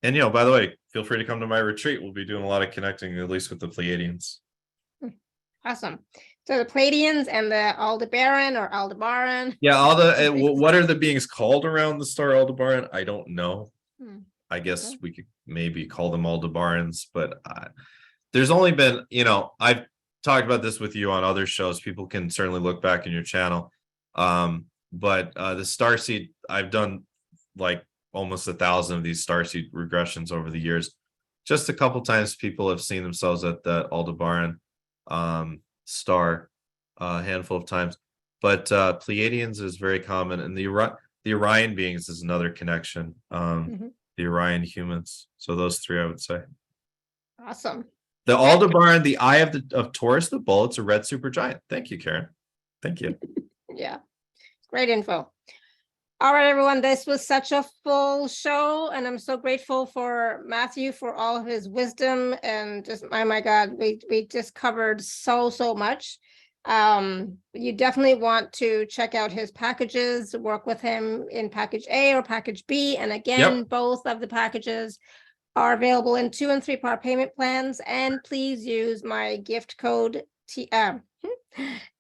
by the way, feel free to come to my retreat. We'll be doing a lot of connecting, at least with the Pleiadians. Awesome. So the Pleiadians and the Aldebaran or Aldebaran. Yeah, what are the beings called around the star Aldebaran? I don't know. I guess we could maybe call them Aldebarans, but there's only been, I've talked about this with you on other shows. People can certainly look back in your channel. But the starseed, I've done like almost 1,000 of these starseed regressions over the years. Just a couple times people have seen themselves at that Aldebaran star, a handful of times. But Pleiadians is very common, and the Orion beings is another connection. The Orion humans. So those three, I would say. Awesome. The Aldebaran, the Eye of Taurus, the Bull, it's a red supergiant. Thank you, Karen. Thank you. Yeah, great info. All right, everyone, this was such a full show, and I'm so grateful for Matthew for all of his wisdom, and just, oh my God, we just covered so much. You definitely want to check out his packages, work with him in package A or package B. And again, both of the packages are available in 2- and 3-part payment plans. And please use my gift code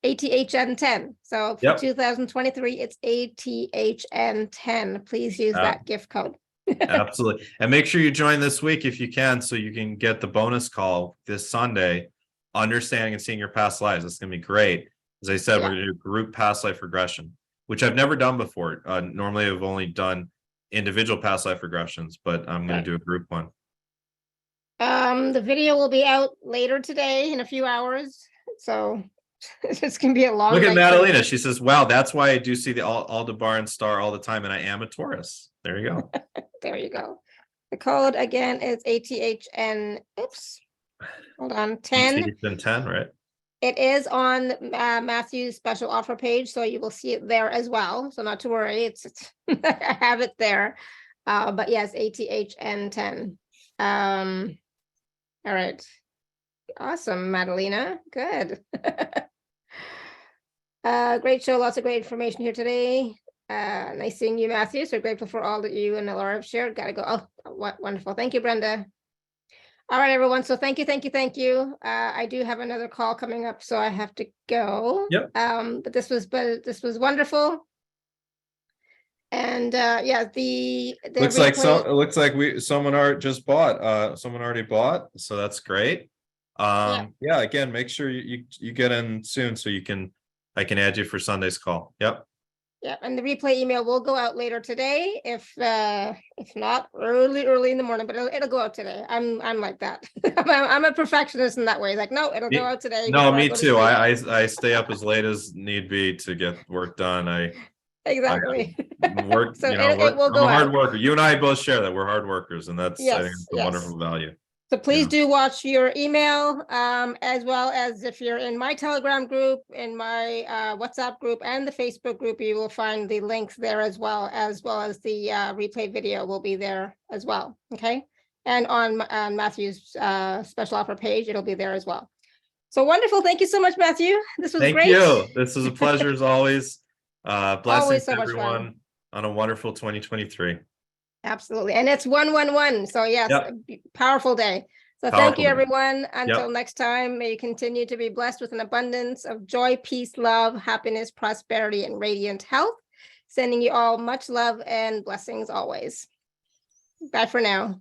ATHN10. So for 2023, it's ATHN10. Please use that gift code. Absolutely. And make sure you join this week if you can, so you can get the bonus call this Sunday, Understanding and Seeing Your Past Lives. That's going to be great. As I said, we're going to do group past life regression, which I've never done before. Normally, I've only done individual past life regressions, but I'm going to do a group one. The video will be out later today in a few hours. So it's going to be a long Look at night Madalena. She says, wow, that's why I do see the Aldebaran star all the time, and I am a Taurus. There you go. There you go. The code again is ATHN. Oops. Hold on. 10. ATHN 10, right? It is on Matthew's special offer page, so you will see it there as well. So not to worry. It's I have it there. But yes, ATHN 10. All right. Awesome, Madalena. Good. Great show. Lots of great information here today. Nice seeing you, Matthew. So grateful for all that you and Alara have shared. Gotta go. Oh, what wonderful. Thank you, Brenda. All right, everyone. So thank you. I do have another call coming up, so I have to go. Yep. But this was wonderful. And yeah, the looks like it looks like someone already bought, so that's great. Yeah, again, make sure you get in soon so I can add you for Sunday's call. Yep. Yeah, and the replay email will go out later today, if not early in the morning, but it'll go out today. I'm like that. I'm a perfectionist in that way. Like, no, it'll go out today. No, me too. I stay up as late as need be to get work done. Exactly. Work, so it will go I'm a hard out. worker. You and I both share that. We're hard workers, and that's I think it's a wonderful value. So please do watch your email, as well as if you're in my Telegram group, in my WhatsApp group, and the Facebook group, you will find the links there as well as the replay video will be there as well. Okay, and on Matthew's special offer page, it'll be there as well. So wonderful! Thank you so much, Matthew. This was great. Thank you. This was a pleasure as always. Blessings so to everyone on a wonderful 2023. Absolutely. And it's 111. So yes, powerful day. So thank you, everyone. Until next time, may you continue to be blessed with an abundance of joy, peace, love, happiness, prosperity, and radiant health. Sending you all much love and blessings always. Bye for now.